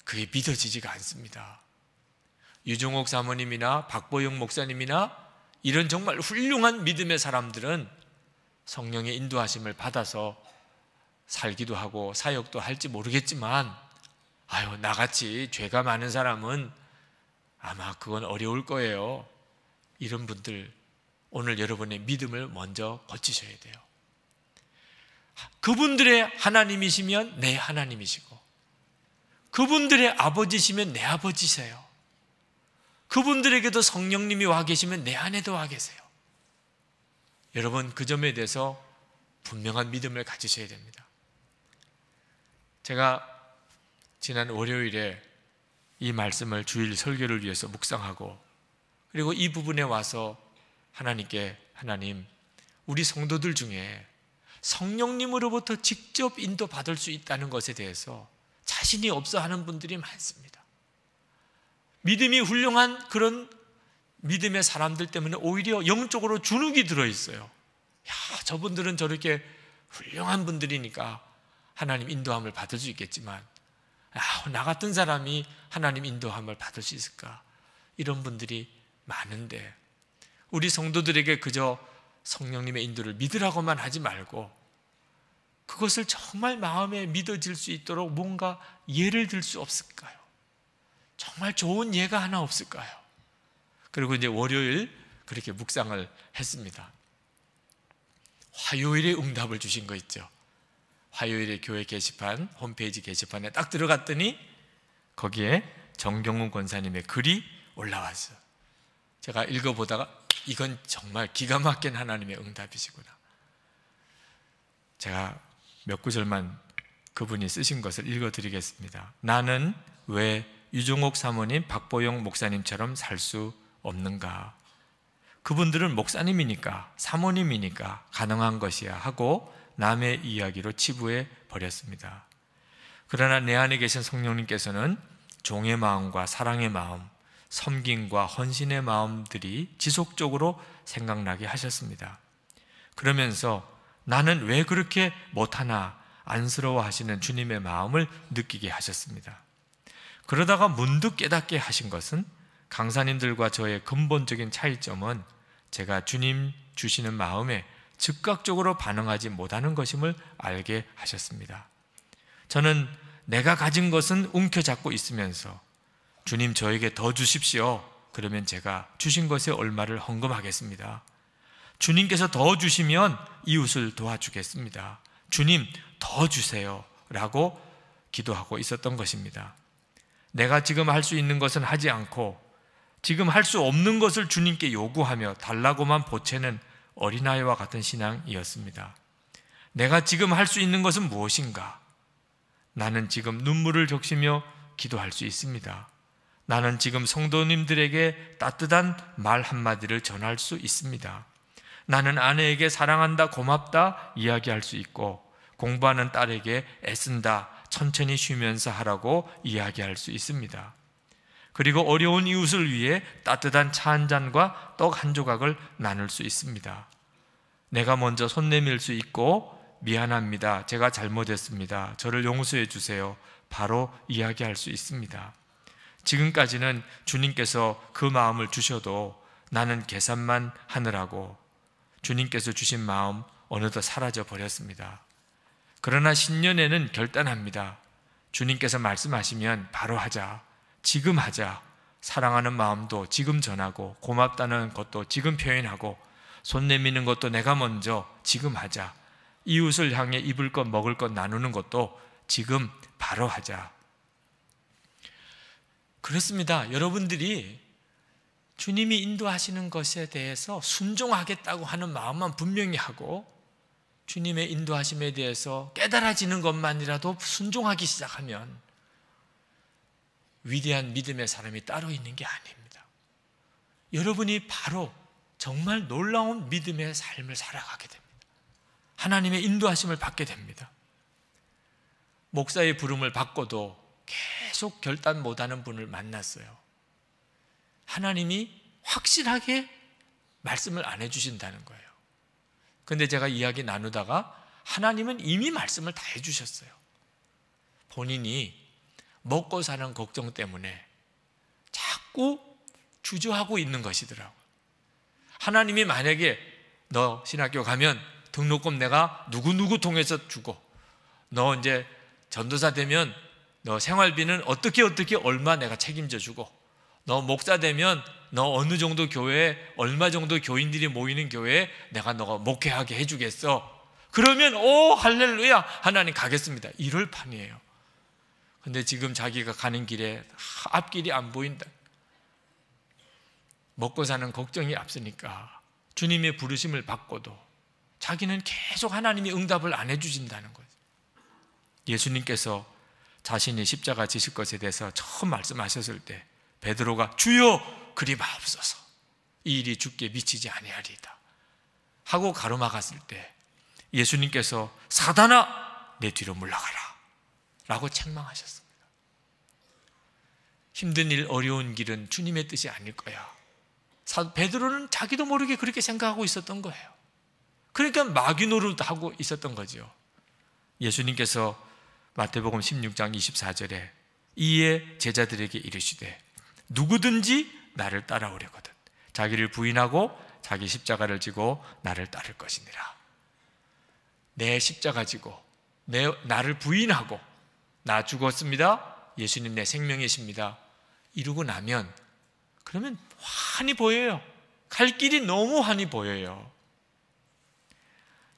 그게 믿어지지가 않습니다. 유종옥 사모님이나 박보영 목사님이나 이런 정말 훌륭한 믿음의 사람들은 성령의 인도하심을 받아서 살기도 하고 사역도 할지 모르겠지만 나같이 죄가 많은 사람은 아마 그건 어려울 거예요. 이런 분들, 오늘 여러분의 믿음을 먼저 고치셔야 돼요. 그분들의 하나님이시면 내 하나님이시고, 그분들의 아버지시면 내 아버지세요. 그분들에게도 성령님이 와 계시면 내 안에도 와 계세요. 여러분, 그 점에 대해서 분명한 믿음을 가지셔야 됩니다. 제가 지난 월요일에 이 말씀을 주일 설교를 위해서 묵상하고, 그리고 이 부분에 와서 하나님께, 하나님, 우리 성도들 중에 성령님으로부터 직접 인도받을 수 있다는 것에 대해서 자신이 없어 하는 분들이 많습니다. 믿음이 훌륭한 그런 믿음의 사람들 때문에 오히려 영적으로 주눅이 들어있어요. 저분들은 저렇게 훌륭한 분들이니까 하나님 인도함을 받을 수 있겠지만, 나 같은 사람이 하나님 인도함을 받을 수 있을까? 이런 분들이 많은데, 우리 성도들에게 그저 성령님의 인도를 믿으라고만 하지 말고 그것을 정말 마음에 믿어질 수 있도록 뭔가 예를 들 수 없을까요? 정말 좋은 예가 하나 없을까요? 그리고 이제 월요일 그렇게 묵상을 했습니다. 화요일에 응답을 주신 거 있죠. 화요일에 교회 게시판, 홈페이지 게시판에 딱 들어갔더니 거기에 정경훈 권사님의 글이 올라왔어요. 제가 읽어보다가 이건 정말 기가 막힌 하나님의 응답이시구나. 제가 몇 구절만 그분이 쓰신 것을 읽어드리겠습니다. 나는 왜 유종옥 사모님, 박보영 목사님처럼 살 수 없는가? 그분들은 목사님이니까, 사모님이니까 가능한 것이야 하고 남의 이야기로 치부해 버렸습니다. 그러나 내 안에 계신 성령님께서는 종의 마음과 사랑의 마음, 섬김과 헌신의 마음들이 지속적으로 생각나게 하셨습니다. 그러면서 나는 왜 그렇게 못하나 안쓰러워 하시는 주님의 마음을 느끼게 하셨습니다. 그러다가 문득 깨닫게 하신 것은 강사님들과 저의 근본적인 차이점은 제가 주님 주시는 마음에 즉각적으로 반응하지 못하는 것임을 알게 하셨습니다. 저는 내가 가진 것은 움켜잡고 있으면서 주님 저에게 더 주십시오. 그러면 제가 주신 것에 얼마를 헌금하겠습니다. 주님께서 더 주시면 이웃을 도와주겠습니다. 주님 더 주세요 라고 기도하고 있었던 것입니다. 내가 지금 할 수 있는 것은 하지 않고 지금 할 수 없는 것을 주님께 요구하며 달라고만 보채는 어린아이와 같은 신앙이었습니다. 내가 지금 할 수 있는 것은 무엇인가? 나는 지금 눈물을 적시며 기도할 수 있습니다. 나는 지금 성도님들에게 따뜻한 말 한마디를 전할 수 있습니다. 나는 아내에게 사랑한다, 고맙다 이야기할 수 있고, 공부하는 딸에게 애쓴다, 천천히 쉬면서 하라고 이야기할 수 있습니다. 그리고 어려운 이웃을 위해 따뜻한 차 한 잔과 떡 한 조각을 나눌 수 있습니다. 내가 먼저 손 내밀 수 있고, 미안합니다, 제가 잘못했습니다, 저를 용서해 주세요, 바로 이야기할 수 있습니다. 지금까지는 주님께서 그 마음을 주셔도 나는 계산만 하느라고 주님께서 주신 마음 어느덧 사라져 버렸습니다. 그러나 신년에는 결단합니다. 주님께서 말씀하시면 바로 하자, 지금 하자. 사랑하는 마음도 지금 전하고, 고맙다는 것도 지금 표현하고, 손 내미는 것도 내가 먼저 지금 하자. 이웃을 향해 입을 것 먹을 것 나누는 것도 지금 바로 하자. 그렇습니다. 여러분들이 주님이 인도하시는 것에 대해서 순종하겠다고 하는 마음만 분명히 하고, 주님의 인도하심에 대해서 깨달아지는 것만이라도 순종하기 시작하면 위대한 믿음의 사람이 따로 있는 게 아닙니다. 여러분이 바로 정말 놀라운 믿음의 삶을 살아가게 됩니다. 하나님의 인도하심을 받게 됩니다. 목사의 부름을 받고도 계속 결단 못하는 분을 만났어요. 하나님이 확실하게 말씀을 안 해주신다는 거예요. 근데 제가 이야기 나누다가 하나님은 이미 말씀을 다 해주셨어요. 본인이 먹고 사는 걱정 때문에 자꾸 주저하고 있는 것이더라고요. 하나님이 만약에 너 신학교 가면 등록금 내가 누구누구 통해서 주고, 너 이제 전도사 되면 너 생활비는 어떻게 얼마 내가 책임져 주고, 너 목사 되면 너 어느 정도 교회에 얼마 정도 교인들이 모이는 교회에 내가 너가 목회하게 해주겠어. 그러면 오 할렐루야 하나님 가겠습니다. 이럴 판이에요. 근데 지금 자기가 가는 길에 앞길이 안 보인다. 먹고 사는 걱정이 앞서니까 주님의 부르심을 받고도 자기는 계속 하나님이 응답을 안 해주신다는 거예요. 예수님께서 자신이 십자가 지실 것에 대해서 처음 말씀하셨을 때 베드로가 주여 그리 마옵소서, 이 일이 주께 미치지 아니하리이다 하고 가로막았을 때 예수님께서 사단아 내 뒤로 물러가라 라고 책망하셨습니다. 힘든 일, 어려운 길은 주님의 뜻이 아닐 거야. 베드로는 자기도 모르게 그렇게 생각하고 있었던 거예요. 그러니까 마귀 노릇하고 있었던 거죠. 예수님께서 마태복음 16장 24절에 이에 제자들에게 이르시되 누구든지 나를 따라오려거든 자기를 부인하고 자기 십자가를 지고 나를 따를 것이니라. 내 십자가 지고 나를 부인하고 나 죽었습니다, 예수님 내 생명이십니다 이러고 나면 그러면 환히 보여요. 갈 길이 너무 환히 보여요.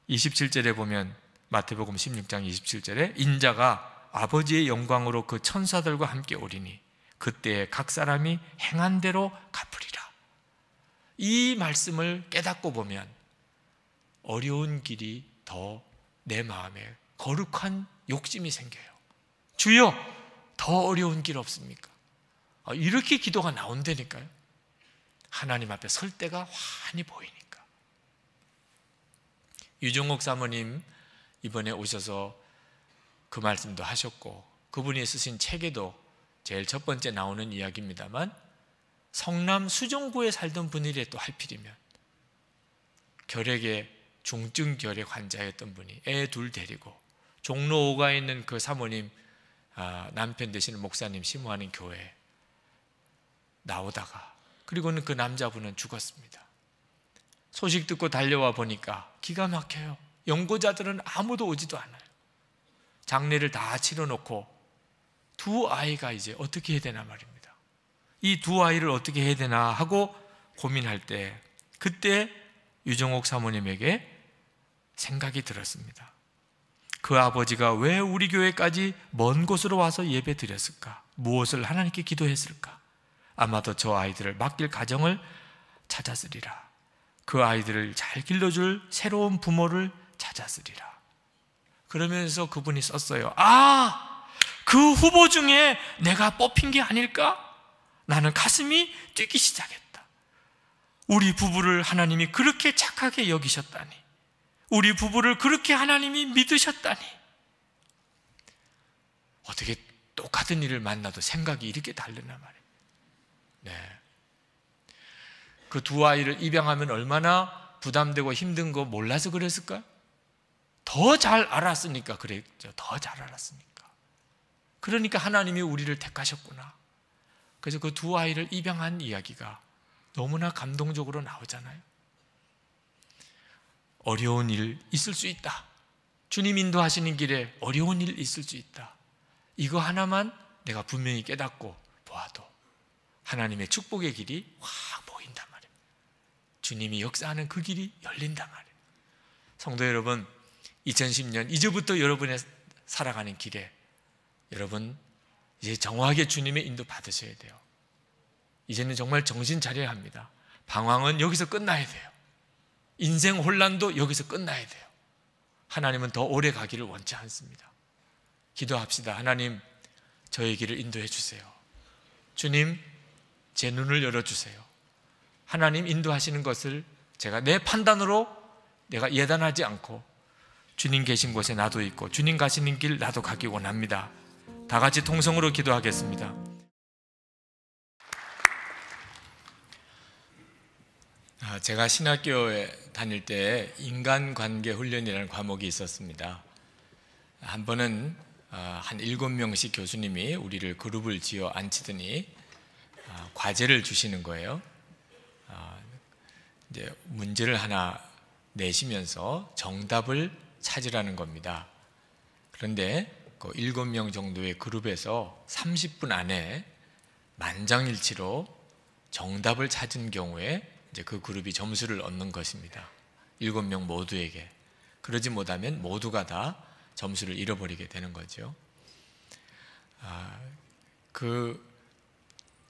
27절에 보면 마태복음 16장 27절에 인자가 아버지의 영광으로 그 천사들과 함께 오리니 그때에 각 사람이 행한 대로 갚으리라. 이 말씀을 깨닫고 보면 어려운 길이 더 내 마음에 거룩한 욕심이 생겨요. 주여 더 어려운 길 없습니까? 이렇게 기도가 나온다니까요. 하나님 앞에 설 때가 환히 보이니까. 유종옥 사모님 이번에 오셔서 그 말씀도 하셨고 그분이 쓰신 책에도 제일 첫 번째 나오는 이야기입니다만 성남 수정구에 살던 분이래 또 하필이면 결핵의 중증 결핵 환자였던 분이 애 둘 데리고 종로 5가에 있는 그 사모님 남편 되시는 목사님 심호하는 교회에 나오다가 그리고는 그 남자분은 죽었습니다. 소식 듣고 달려와 보니까 기가 막혀요. 연고자들은 아무도 오지도 않아요. 장례를 다 치러놓고 두 아이가 이제 어떻게 해야 되나 말입니다. 이 두 아이를 어떻게 해야 되나 하고 고민할 때 그때 유정옥 사모님에게 생각이 들었습니다. 그 아버지가 왜 우리 교회까지 먼 곳으로 와서 예배 드렸을까? 무엇을 하나님께 기도했을까? 아마도 저 아이들을 맡길 가정을 찾았으리라. 그 아이들을 잘 길러줄 새로운 부모를 찾았으리라. 그러면서 그분이 썼어요. 그 후보 중에 내가 뽑힌 게 아닐까? 나는 가슴이 뛰기 시작했다. 우리 부부를 하나님이 그렇게 착하게 여기셨다니, 우리 부부를 그렇게 하나님이 믿으셨다니. 어떻게 똑같은 일을 만나도 생각이 이렇게 다르나 말이에요. 네. 그 두 아이를 입양하면 얼마나 부담되고 힘든 거 몰라서 그랬을까요? 더 잘 알았으니까 그랬죠. 더 잘 알았으니까. 그러니까 하나님이 우리를 택하셨구나. 그래서 그 두 아이를 입양한 이야기가 너무나 감동적으로 나오잖아요. 어려운 일 있을 수 있다. 주님 인도하시는 길에 어려운 일 있을 수 있다. 이거 하나만 내가 분명히 깨닫고 보아도 하나님의 축복의 길이 확 보인단 말이에요. 주님이 역사하는 그 길이 열린단 말이에요. 성도 여러분, 2010년 이제부터 여러분의 살아가는 길에 여러분 이제 정확하게 주님의 인도 받으셔야 돼요. 이제는 정말 정신 차려야 합니다. 방황은 여기서 끝나야 돼요. 인생 혼란도 여기서 끝나야 돼요. 하나님은 더 오래 가기를 원치 않습니다. 기도합시다. 하나님, 저의 길을 인도해 주세요. 주님, 제 눈을 열어주세요. 하나님 인도하시는 것을 제가 내 판단으로 내가 예단하지 않고 주님 계신 곳에 나도 있고 주님 가시는 길 나도 가기 원합니다. 다 같이 통성으로 기도하겠습니다. 제가 신학교에 다닐 때 인간관계 훈련이라는 과목이 있었습니다. 한 번은 한 7명씩 교수님이 우리를 그룹을 지어 앉히더니 과제를 주시는 거예요. 이제 문제를 하나 내시면서 정답을 찾으라는 겁니다. 그런데 그 7명 정도의 그룹에서 30분 안에 만장일치로 정답을 찾은 경우에 이제 그 그룹이 점수를 얻는 것입니다. 7명 모두에게. 그러지 못하면 모두가 다 점수를 잃어버리게 되는 거죠.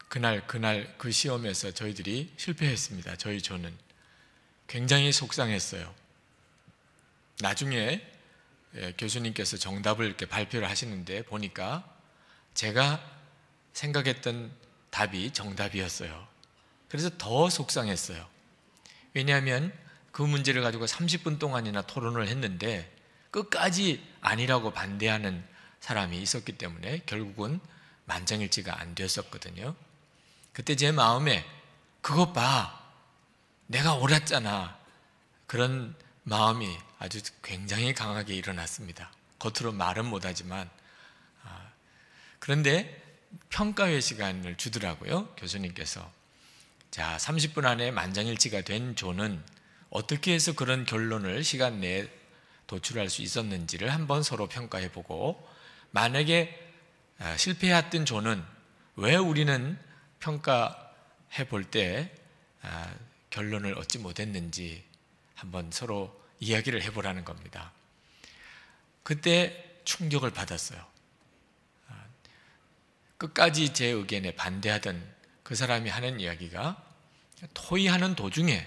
그날 그 시험에서 저희들이 실패했습니다. 저희 조는 굉장히 속상했어요. 나중에 교수님께서 정답을 이렇게 발표를 하시는데 보니까 제가 생각했던 답이 정답이었어요. 그래서 더 속상했어요. 왜냐하면 그 문제를 가지고 30분 동안이나 토론을 했는데 끝까지 아니라고 반대하는 사람이 있었기 때문에 결국은 만장일치가 안 되었었거든요. 그때 제 마음에 그것 봐, 내가 옳았잖아, 그런 마음이 아주 굉장히 강하게 일어났습니다. 겉으로 말은 못하지만. 그런데 평가회 시간을 주더라고요, 교수님께서. 자, 30분 안에 만장일치가 된 조는 어떻게 해서 그런 결론을 시간 내에 도출할 수 있었는지를 한번 서로 평가해보고, 만약에 실패했던 조는 왜 우리는 평가해 볼 때 결론을 얻지 못했는지 한번 서로 이야기를 해보라는 겁니다. 그때 충격을 받았어요. 끝까지 제 의견에 반대하던 그 사람이 하는 이야기가, 토의하는 도중에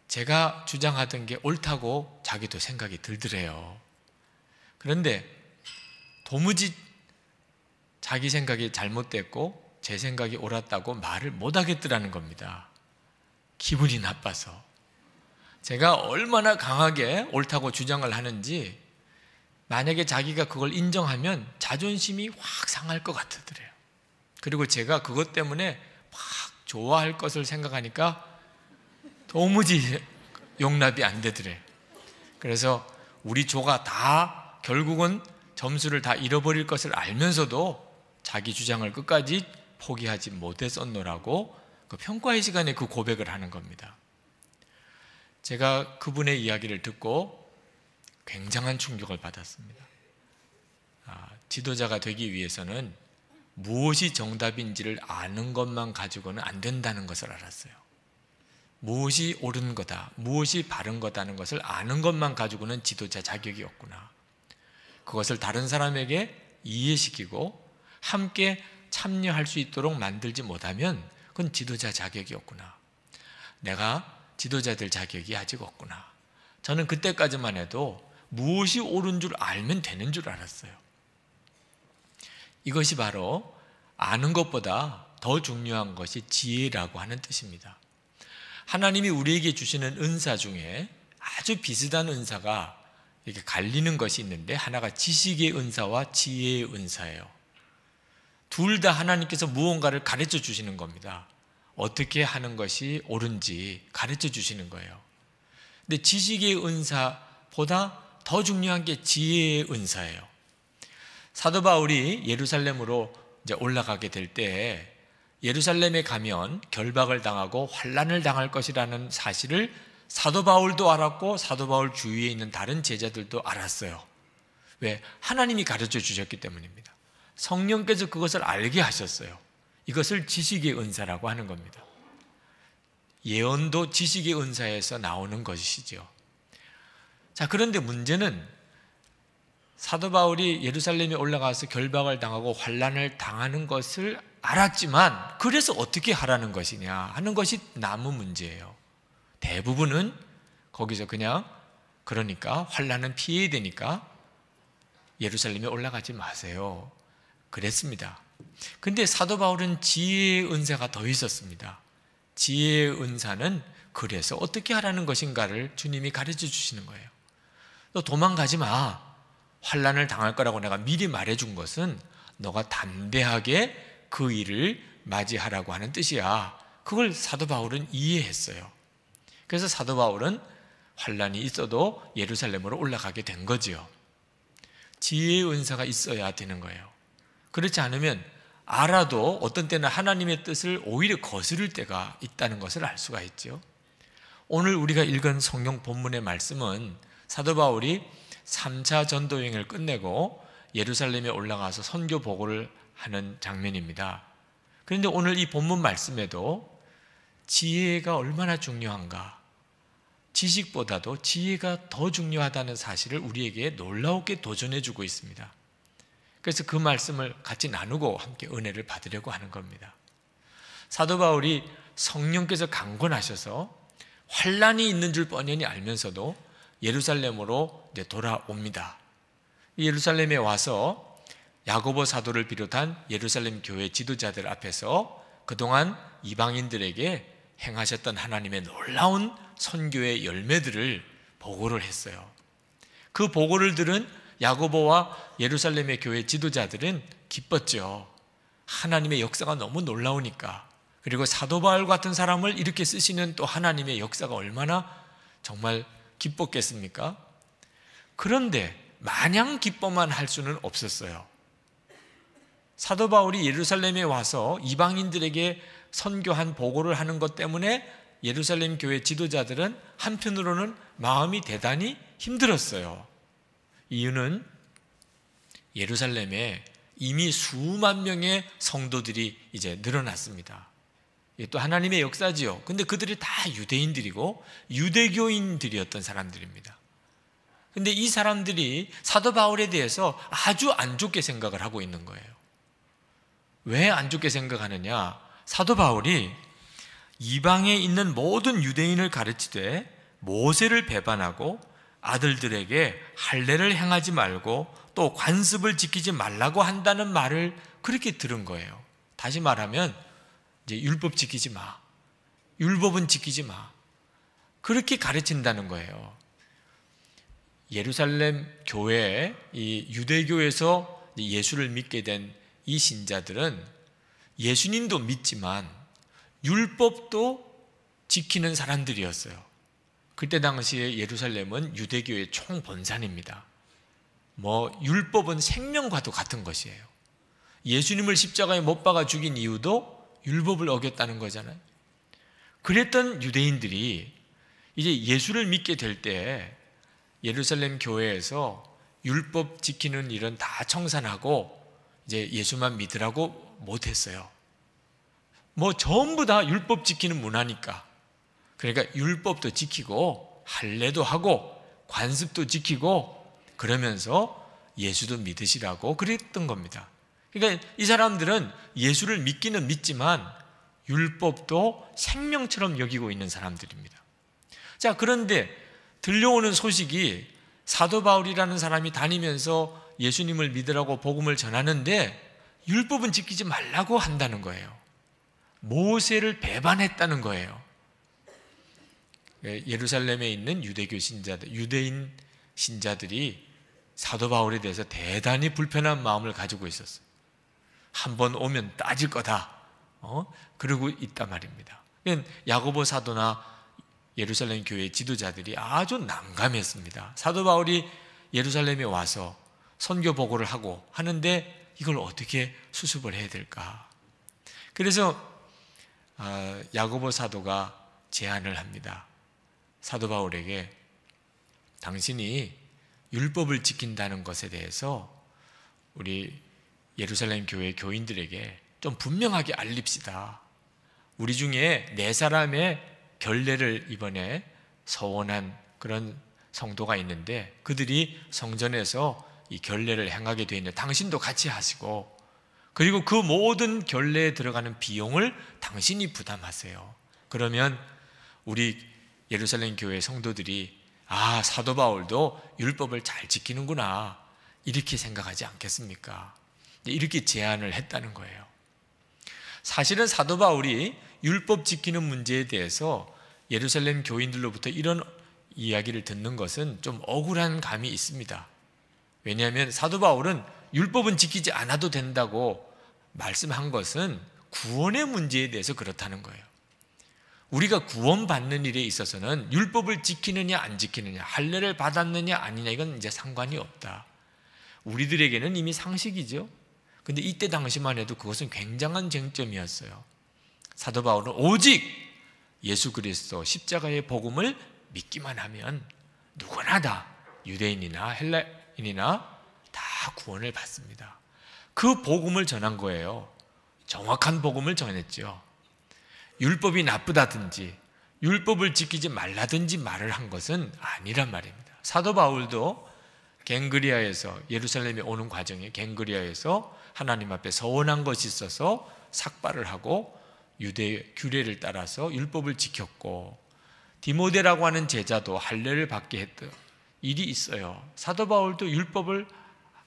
제가 주장하던 게 옳다고 자기도 생각이 들더래요. 그런데 도무지 자기 생각이 잘못됐고 제 생각이 옳았다고 말을 못하겠더라는 겁니다. 기분이 나빠서. 제가 얼마나 강하게 옳다고 주장을 하는지, 만약에 자기가 그걸 인정하면 자존심이 확 상할 것 같더래요. 그리고 제가 그것 때문에 막 좋아할 것을 생각하니까 도무지 용납이 안 되더래요. 그래서 우리 조가 다 결국은 점수를 다 잃어버릴 것을 알면서도 자기 주장을 끝까지 포기하지 못했었노라고 그 평가의 시간에 그 고백을 하는 겁니다. 제가 그분의 이야기를 듣고 굉장한 충격을 받았습니다. 지도자가 되기 위해서는 무엇이 정답인지를 아는 것만 가지고는 안 된다는 것을 알았어요. 무엇이 옳은 거다, 무엇이 바른 거다는 것을 아는 것만 가지고는 지도자 자격이 없구나. 그것을 다른 사람에게 이해시키고 함께 참여할 수 있도록 만들지 못하면 그건 지도자 자격이 없구나. 내가 지도자들 자격이 아직 없구나. 저는 그때까지만 해도 무엇이 옳은 줄 알면 되는 줄 알았어요. 이것이 바로 아는 것보다 더 중요한 것이 지혜라고 하는 뜻입니다. 하나님이 우리에게 주시는 은사 중에 아주 비슷한 은사가 이렇게 갈리는 것이 있는데, 하나가 지식의 은사와 지혜의 은사예요. 둘 다 하나님께서 무언가를 가르쳐 주시는 겁니다. 어떻게 하는 것이 옳은지 가르쳐 주시는 거예요. 근데 지식의 은사보다 더 중요한 게 지혜의 은사예요. 사도 바울이 예루살렘으로 이제 올라가게 될 때, 예루살렘에 가면 결박을 당하고 환난을 당할 것이라는 사실을 사도 바울도 알았고 사도 바울 주위에 있는 다른 제자들도 알았어요. 왜? 하나님이 가르쳐 주셨기 때문입니다. 성령께서 그것을 알게 하셨어요. 이것을 지식의 은사라고 하는 겁니다. 예언도 지식의 은사에서 나오는 것이죠. 자, 그런데 문제는 사도 바울이 예루살렘에 올라가서 결박을 당하고 환난을 당하는 것을 알았지만, 그래서 어떻게 하라는 것이냐 하는 것이 남은 문제예요. 대부분은 거기서 그냥, 그러니까 환난은 피해야 되니까 예루살렘에 올라가지 마세요, 그랬습니다. 근데 사도 바울은 지혜의 은사가 더 있었습니다. 지혜의 은사는 그래서 어떻게 하라는 것인가를 주님이 가르쳐 주시는 거예요. 너 도망가지 마. 환난을 당할 거라고 내가 미리 말해준 것은 너가 담대하게 그 일을 맞이하라고 하는 뜻이야. 그걸 사도 바울은 이해했어요. 그래서 사도 바울은 환난이 있어도 예루살렘으로 올라가게 된 거지요. 지혜의 은사가 있어야 되는 거예요. 그렇지 않으면 알아도 어떤 때는 하나님의 뜻을 오히려 거스를 때가 있다는 것을 알 수가 있죠. 오늘 우리가 읽은 성경 본문의 말씀은 사도 바울이 3차 전도 여행을 끝내고 예루살렘에 올라가서 선교 보고를 하는 장면입니다. 그런데 오늘 이 본문 말씀에도 지혜가 얼마나 중요한가, 지식보다도 지혜가 더 중요하다는 사실을 우리에게 놀라웠게 도전해주고 있습니다. 그래서 그 말씀을 같이 나누고 함께 은혜를 받으려고 하는 겁니다. 사도 바울이 성령께서 강권하셔서 환난이 있는 줄 뻔히 알면서도 예루살렘으로 돌아옵니다. 예루살렘에 와서 야고보 사도를 비롯한 예루살렘 교회 지도자들 앞에서 그동안 이방인들에게 행하셨던 하나님의 놀라운 선교의 열매들을 보고를 했어요. 그 보고를 들은 야고보와 예루살렘의 교회 지도자들은 기뻤죠. 하나님의 역사가 너무 놀라우니까. 그리고 사도 바울 같은 사람을 이렇게 쓰시는 또 하나님의 역사가 얼마나 정말 기뻤겠습니까? 그런데 마냥 기뻐만 할 수는 없었어요. 사도 바울이 예루살렘에 와서 이방인들에게 선교한 보고를 하는 것 때문에 예루살렘 교회 지도자들은 한편으로는 마음이 대단히 힘들었어요. 이유는 예루살렘에 이미 수만 명의 성도들이 이제 늘어났습니다. 이게 또 하나님의 역사지요. 근데 그들이 다 유대인들이고 유대교인들이었던 사람들입니다. 근데 이 사람들이 사도 바울에 대해서 아주 안 좋게 생각을 하고 있는 거예요. 왜 안 좋게 생각하느냐? 사도 바울이 이방에 있는 모든 유대인을 가르치되 모세를 배반하고 아들들에게 할례를 행하지 말고 또 관습을 지키지 말라고 한다는 말을 그렇게 들은 거예요. 다시 말하면 이제 율법 지키지 마, 율법은 지키지 마, 그렇게 가르친다는 거예요. 예루살렘 교회, 이 유대교에서 예수를 믿게 된 이 신자들은 예수님도 믿지만 율법도 지키는 사람들이었어요. 그때 당시에 예루살렘은 유대교의 총본산입니다. 율법은 생명과도 같은 것이에요. 예수님을 십자가에 못 박아 죽인 이유도 율법을 어겼다는 거잖아요. 그랬던 유대인들이 이제 예수를 믿게 될 때 예루살렘 교회에서 율법 지키는 일은 다 청산하고 이제 예수만 믿으라고 못했어요. 전부 다 율법 지키는 문화니까. 그러니까 율법도 지키고 할례도 하고 관습도 지키고 그러면서 예수도 믿으시라고 그랬던 겁니다. 그러니까 이 사람들은 예수를 믿기는 믿지만 율법도 생명처럼 여기고 있는 사람들입니다. 자, 그런데 들려오는 소식이 사도 바울이라는 사람이 다니면서 예수님을 믿으라고 복음을 전하는데 율법은 지키지 말라고 한다는 거예요. 모세를 배반했다는 거예요. 예루살렘에 있는 유대교 신자들, 유대인 신자들이 사도 바울에 대해서 대단히 불편한 마음을 가지고 있었어요. 한번 오면 따질 거다. 그러고 있단 말입니다. 야고보 사도나 예루살렘 교회 지도자들이 아주 난감했습니다. 사도 바울이 예루살렘에 와서 선교 보고를 하고 하는데 이걸 어떻게 수습을 해야 될까? 그래서 야고보 사도가 제안을 합니다. 사도 바울에게 당신이 율법을 지킨다는 것에 대해서 우리 예루살렘 교회 교인들에게 좀 분명하게 알립시다. 우리 중에 4사람의 결례를 이번에 서원한 그런 성도가 있는데 그들이 성전에서 이 결례를 행하게 되어 있는데 당신도 같이 하시고 그리고 그 모든 결례에 들어가는 비용을 당신이 부담하세요. 그러면 우리 예루살렘 교회 성도들이 사도 바울도 율법을 잘 지키는구나 이렇게 생각하지 않겠습니까? 이렇게 제안을 했다는 거예요. 사실은 사도 바울이 율법 지키는 문제에 대해서 예루살렘 교인들로부터 이런 이야기를 듣는 것은 좀 억울한 감이 있습니다. 왜냐하면 사도 바울은 율법은 지키지 않아도 된다고 말씀한 것은 구원의 문제에 대해서 그렇다는 거예요. 우리가 구원받는 일에 있어서는 율법을 지키느냐 안 지키느냐, 할례를 받았느냐 아니냐 이건 이제 상관이 없다. 우리들에게는 이미 상식이죠. 근데 이때 당시만 해도 그것은 굉장한 쟁점이었어요. 사도 바울은 오직 예수 그리스도 십자가의 복음을 믿기만 하면 누구나 다 유대인이나 헬라인이나 다 구원을 받습니다. 그 복음을 전한 거예요. 정확한 복음을 전했죠. 율법이 나쁘다든지 율법을 지키지 말라든지 말을 한 것은 아니란 말입니다. 사도 바울도 갱그리아에서, 예루살렘에 오는 과정에 갱그리아에서 하나님 앞에 서원한 것이 있어서 삭발을 하고 유대 규례를 따라서 율법을 지켰고, 디모데라고 하는 제자도 할례를 받게 했던 일이 있어요. 사도 바울도 율법을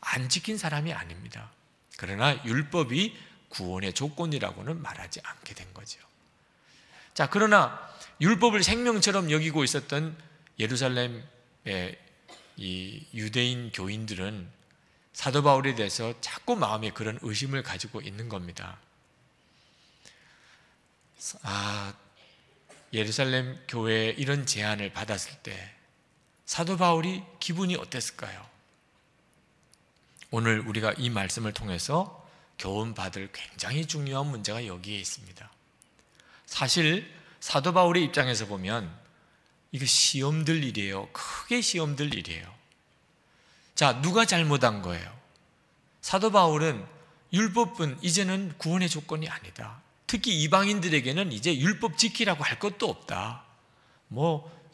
안 지킨 사람이 아닙니다. 그러나 율법이 구원의 조건이라고는 말하지 않게 된 거죠. 자, 그러나 율법을 생명처럼 여기고 있었던 예루살렘의 이 유대인 교인들은 사도 바울에 대해서 자꾸 마음에 그런 의심을 가지고 있는 겁니다. 예루살렘 교회에 이런 제안을 받았을 때 사도 바울이 기분이 어땠을까요? 오늘 우리가 이 말씀을 통해서 교훈받을 굉장히 중요한 문제가 여기에 있습니다. 사실 사도 바울의 입장에서 보면 이거 시험들 일이에요. 크게 시험들 일이에요. 자, 누가 잘못한 거예요? 사도 바울은 율법은 이제는 구원의 조건이 아니다. 특히 이방인들에게는 이제 율법 지키라고 할 것도 없다.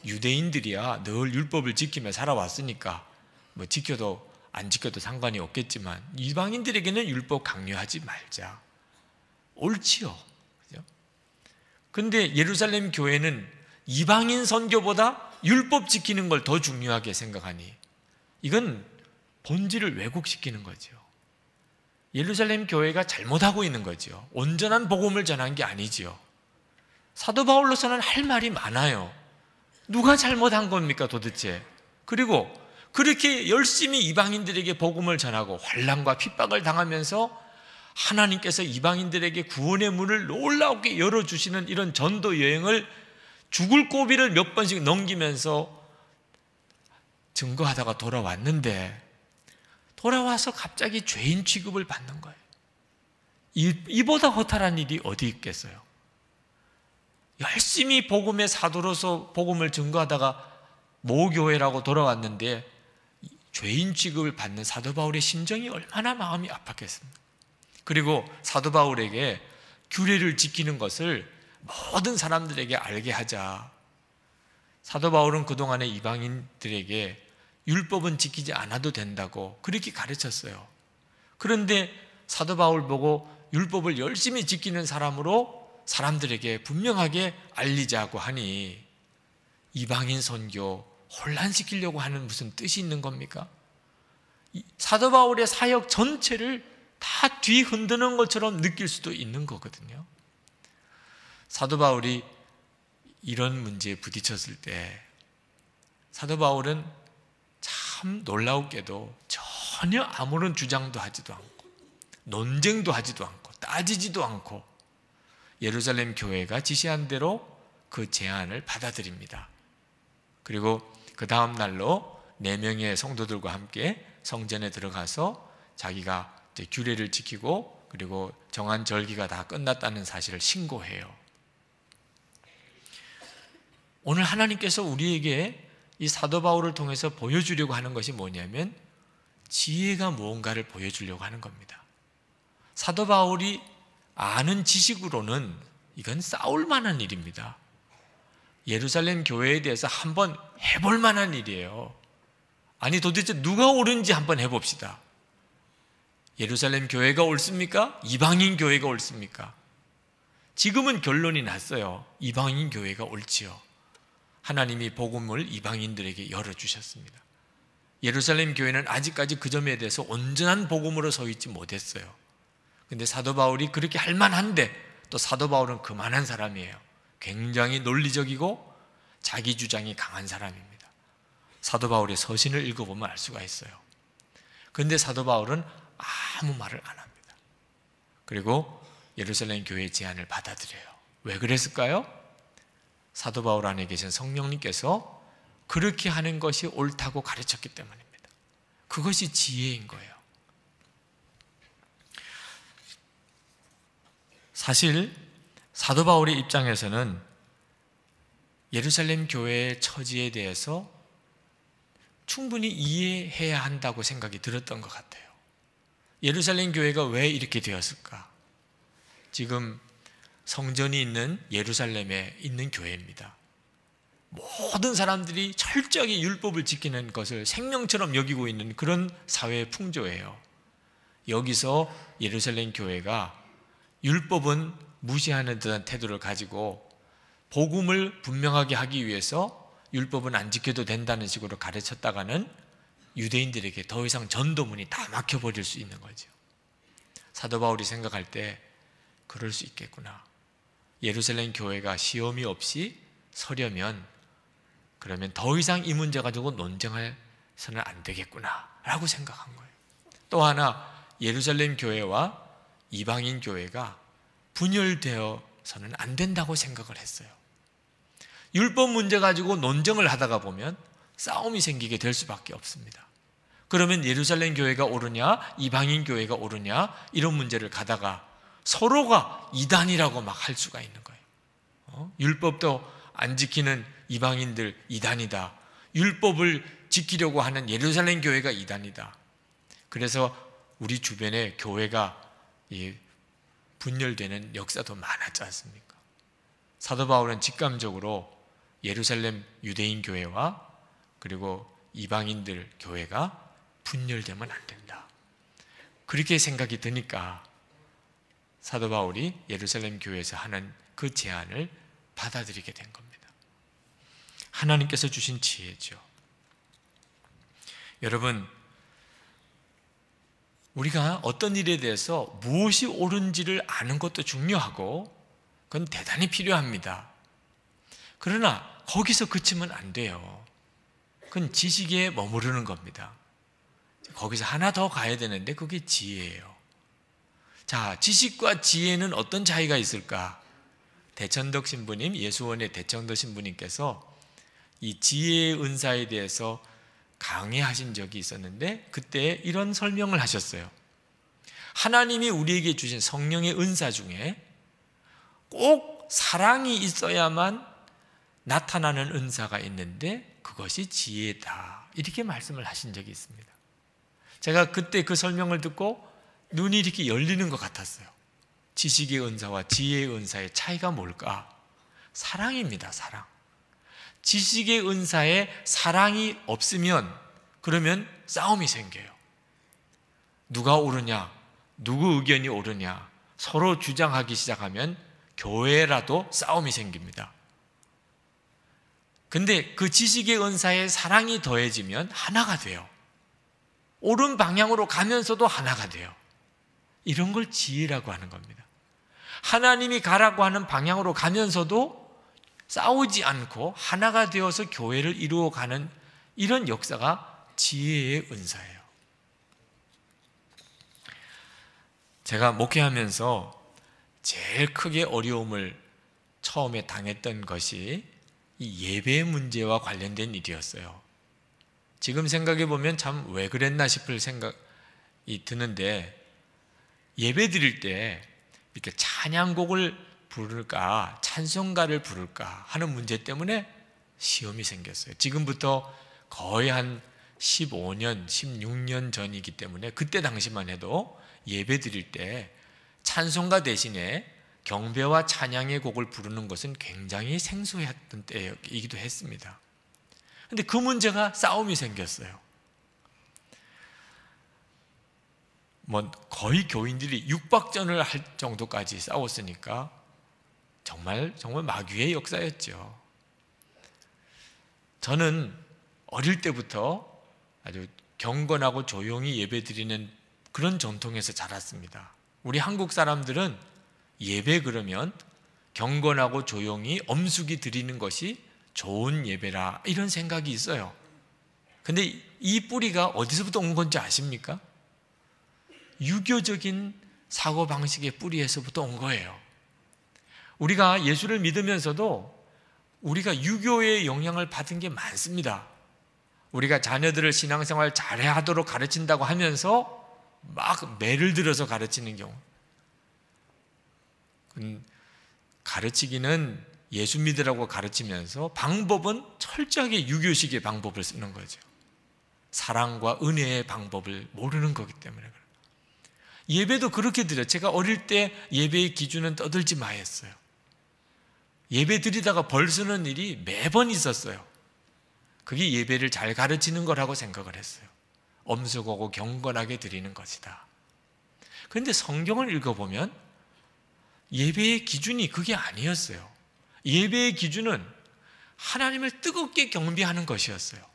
유대인들이야 늘 율법을 지키며 살아왔으니까 지켜도 안 지켜도 상관이 없겠지만 이방인들에게는 율법 강요하지 말자. 옳지요. 그런데 예루살렘 교회는 이방인 선교보다 율법 지키는 걸 더 중요하게 생각하니 이건 본질을 왜곡시키는 거죠. 예루살렘 교회가 잘못하고 있는 거죠. 온전한 복음을 전한 게 아니지요. 사도 바울로서는 할 말이 많아요. 누가 잘못한 겁니까 도대체? 그리고 그렇게 열심히 이방인들에게 복음을 전하고 환난과 핍박을 당하면서 하나님께서 이방인들에게 구원의 문을 놀랍게 열어주시는 이런 전도 여행을 죽을 고비를 몇 번씩 넘기면서 증거하다가 돌아왔는데, 돌아와서 갑자기 죄인 취급을 받는 거예요. 이보다 허탈한 일이 어디 있겠어요? 열심히 복음의 사도로서 복음을 증거하다가 모교회라고 돌아왔는데 죄인 취급을 받는 사도 바울의 심정이 얼마나 마음이 아팠겠습니까? 그리고 사도 바울에게 규례를 지키는 것을 모든 사람들에게 알게 하자. 사도 바울은 그동안의 이방인들에게 율법은 지키지 않아도 된다고 그렇게 가르쳤어요. 그런데 사도 바울 보고 율법을 열심히 지키는 사람으로 사람들에게 분명하게 알리자고 하니 이방인 선교 혼란시키려고 하는 무슨 뜻이 있는 겁니까? 사도 바울의 사역 전체를 다 뒤흔드는 것처럼 느낄 수도 있는 거거든요. 사도 바울이 이런 문제에 부딪혔을 때 사도 바울은 참 놀라우게도 전혀 아무런 주장도 하지도 않고 논쟁도 하지도 않고 따지지도 않고 예루살렘 교회가 지시한 대로 그 제안을 받아들입니다. 그리고 그 다음 날로 4명의 성도들과 함께 성전에 들어가서 자기가 이제 규례를 지키고 그리고 정한 절기가 다 끝났다는 사실을 신고해요. 오늘 하나님께서 우리에게 이 사도 바울을 통해서 보여주려고 하는 것이 뭐냐면 지혜가 무언가를 보여주려고 하는 겁니다. 사도 바울이 아는 지식으로는 이건 싸울 만한 일입니다. 예루살렘 교회에 대해서 한번 해볼 만한 일이에요. 아니 도대체 누가 옳은지 한번 해봅시다. 예루살렘 교회가 옳습니까? 이방인 교회가 옳습니까? 지금은 결론이 났어요. 이방인 교회가 옳지요. 하나님이 복음을 이방인들에게 열어주셨습니다. 예루살렘 교회는 아직까지 그 점에 대해서 온전한 복음으로 서 있지 못했어요. 근데 사도 바울이 그렇게 할 만한데 또 사도 바울은 그만한 사람이에요. 굉장히 논리적이고 자기 주장이 강한 사람입니다. 사도 바울의 서신을 읽어보면 알 수가 있어요. 그런데 사도 바울은 아무 말을 안 합니다. 그리고 예루살렘 교회의 제안을 받아들여요. 왜 그랬을까요? 사도 바울 안에 계신 성령님께서 그렇게 하는 것이 옳다고 가르쳤기 때문입니다. 그것이 지혜인 거예요. 사실 사도 바울의 입장에서는 예루살렘 교회의 처지에 대해서 충분히 이해해야 한다고 생각이 들었던 것 같아요. 예루살렘 교회가 왜 이렇게 되었을까? 지금 성전이 있는 예루살렘에 있는 교회입니다. 모든 사람들이 철저하게 율법을 지키는 것을 생명처럼 여기고 있는 그런 사회의 풍조예요. 여기서 예루살렘 교회가 율법은 무시하는 듯한 태도를 가지고 복음을 분명하게 하기 위해서 율법은 안 지켜도 된다는 식으로 가르쳤다가는 유대인들에게 더 이상 전도문이 다 막혀버릴 수 있는 거죠. 사도 바울이 생각할 때 그럴 수 있겠구나. 예루살렘 교회가 시험이 없이 서려면 그러면 더 이상 이 문제 가지고 논쟁해서는 안 되겠구나 라고 생각한 거예요. 또 하나, 예루살렘 교회와 이방인 교회가 분열되어서는 안 된다고 생각을 했어요. 율법 문제 가지고 논쟁을 하다가 보면 싸움이 생기게 될 수밖에 없습니다. 그러면 예루살렘 교회가 옳으냐 이방인 교회가 옳으냐 이런 문제를 가다가 서로가 이단이라고 막 할 수가 있는 거예요. 율법도 안 지키는 이방인들 이단이다. 율법을 지키려고 하는 예루살렘 교회가 이단이다. 그래서 우리 주변에 교회가 분열되는 역사도 많았지 않습니까? 사도 바울은 직감적으로 예루살렘 유대인 교회와 그리고 이방인들 교회가 분열되면 안 된다. 그렇게 생각이 드니까 사도 바울이 예루살렘 교회에서 하는 그 제안을 받아들이게 된 겁니다. 하나님께서 주신 지혜죠. 여러분, 우리가 어떤 일에 대해서 무엇이 옳은지를 아는 것도 중요하고 그건 대단히 필요합니다. 그러나 거기서 그치면 안 돼요. 그건 지식에 머무르는 겁니다. 거기서 하나 더 가야 되는데 그게 지혜예요. 자, 지식과 지혜는 어떤 차이가 있을까? 대천덕 신부님, 예수원의 대천덕 신부님께서 이 지혜의 은사에 대해서 강의하신 적이 있었는데 그때 이런 설명을 하셨어요. 하나님이 우리에게 주신 성령의 은사 중에 꼭 사랑이 있어야만 나타나는 은사가 있는데 그것이 지혜다. 이렇게 말씀을 하신 적이 있습니다. 제가 그때 그 설명을 듣고 눈이 이렇게 열리는 것 같았어요. 지식의 은사와 지혜의 은사의 차이가 뭘까? 사랑입니다. 사랑. 지식의 은사에 사랑이 없으면 그러면 싸움이 생겨요. 누가 옳으냐, 누구 의견이 옳으냐 서로 주장하기 시작하면 교회라도 싸움이 생깁니다. 근데 그 지식의 은사에 사랑이 더해지면 하나가 돼요. 옳은 방향으로 가면서도 하나가 돼요. 이런 걸 지혜라고 하는 겁니다. 하나님이 가라고 하는 방향으로 가면서도 싸우지 않고 하나가 되어서 교회를 이루어가는 이런 역사가 지혜의 은사예요. 제가 목회하면서 제일 크게 어려움을 처음에 당했던 것이 이 예배 문제와 관련된 일이었어요. 지금 생각해 보면 참 왜 그랬나 싶을 생각이 드는데 예배 드릴 때 이렇게 찬양곡을 부를까 찬송가를 부를까 하는 문제 때문에 시험이 생겼어요. 지금부터 거의 한 15년, 16년 전이기 때문에 그때 당시만 해도 예배 드릴 때 찬송가 대신에 경배와 찬양의 곡을 부르는 것은 굉장히 생소했던 때이기도 했습니다. 그런데 그 문제가 싸움이 생겼어요. 거의 교인들이 육박전을 할 정도까지 싸웠으니까 정말 마귀의 역사였죠. 저는 어릴 때부터 아주 경건하고 조용히 예배드리는 그런 전통에서 자랐습니다. 우리 한국 사람들은 예배 그러면 경건하고 조용히 엄숙히 드리는 것이 좋은 예배라 이런 생각이 있어요. 근데 이 뿌리가 어디서부터 온 건지 아십니까? 유교적인 사고방식의 뿌리에서부터 온 거예요. 우리가 예수를 믿으면서도 우리가 유교의 영향을 받은 게 많습니다. 우리가 자녀들을 신앙생활 잘해야 하도록 가르친다고 하면서 막 매를 들어서 가르치는 경우, 가르치기는 예수 믿으라고 가르치면서 방법은 철저하게 유교식의 방법을 쓰는 거죠. 사랑과 은혜의 방법을 모르는 거기 때문에 그래요. 예배도 그렇게 드려. 제가 어릴 때 예배의 기준은 떠들지 마였어요. 예배 드리다가 벌 쓰는 일이 매번 있었어요. 그게 예배를 잘 가르치는 거라고 생각을 했어요. 엄숙하고 경건하게 드리는 것이다. 그런데 성경을 읽어보면 예배의 기준이 그게 아니었어요. 예배의 기준은 하나님을 뜨겁게 경배하는 것이었어요.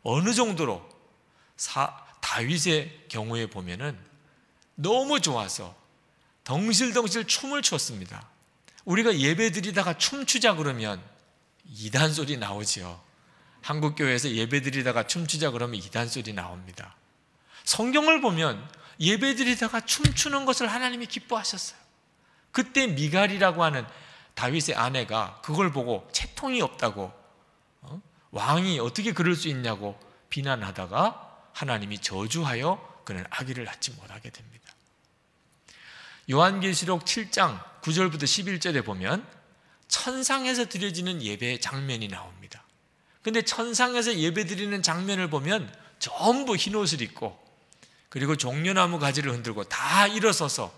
어느 정도로 다윗의 경우에 보면은 너무 좋아서 덩실덩실 춤을 췄습니다. 우리가 예배 드리다가 춤추자 그러면 이단 소리 나오지요. 한국 교회에서 예배 드리다가 춤추자 그러면 이단 소리 나옵니다. 성경을 보면 예배 드리다가 춤추는 것을 하나님이 기뻐하셨어요. 그때 미갈이라고 하는 다윗의 아내가 그걸 보고 채통이 없다고 왕이 어떻게 그럴 수 있냐고 비난하다가 하나님이 저주하여 그는 아기를 낳지 못하게 됩니다. 요한계시록 7장 9절부터 11절에 보면 천상에서 드려지는 예배의 장면이 나옵니다. 근데 천상에서 예배 드리는 장면을 보면 전부 흰옷을 입고 그리고 종려나무 가지를 흔들고 다 일어서서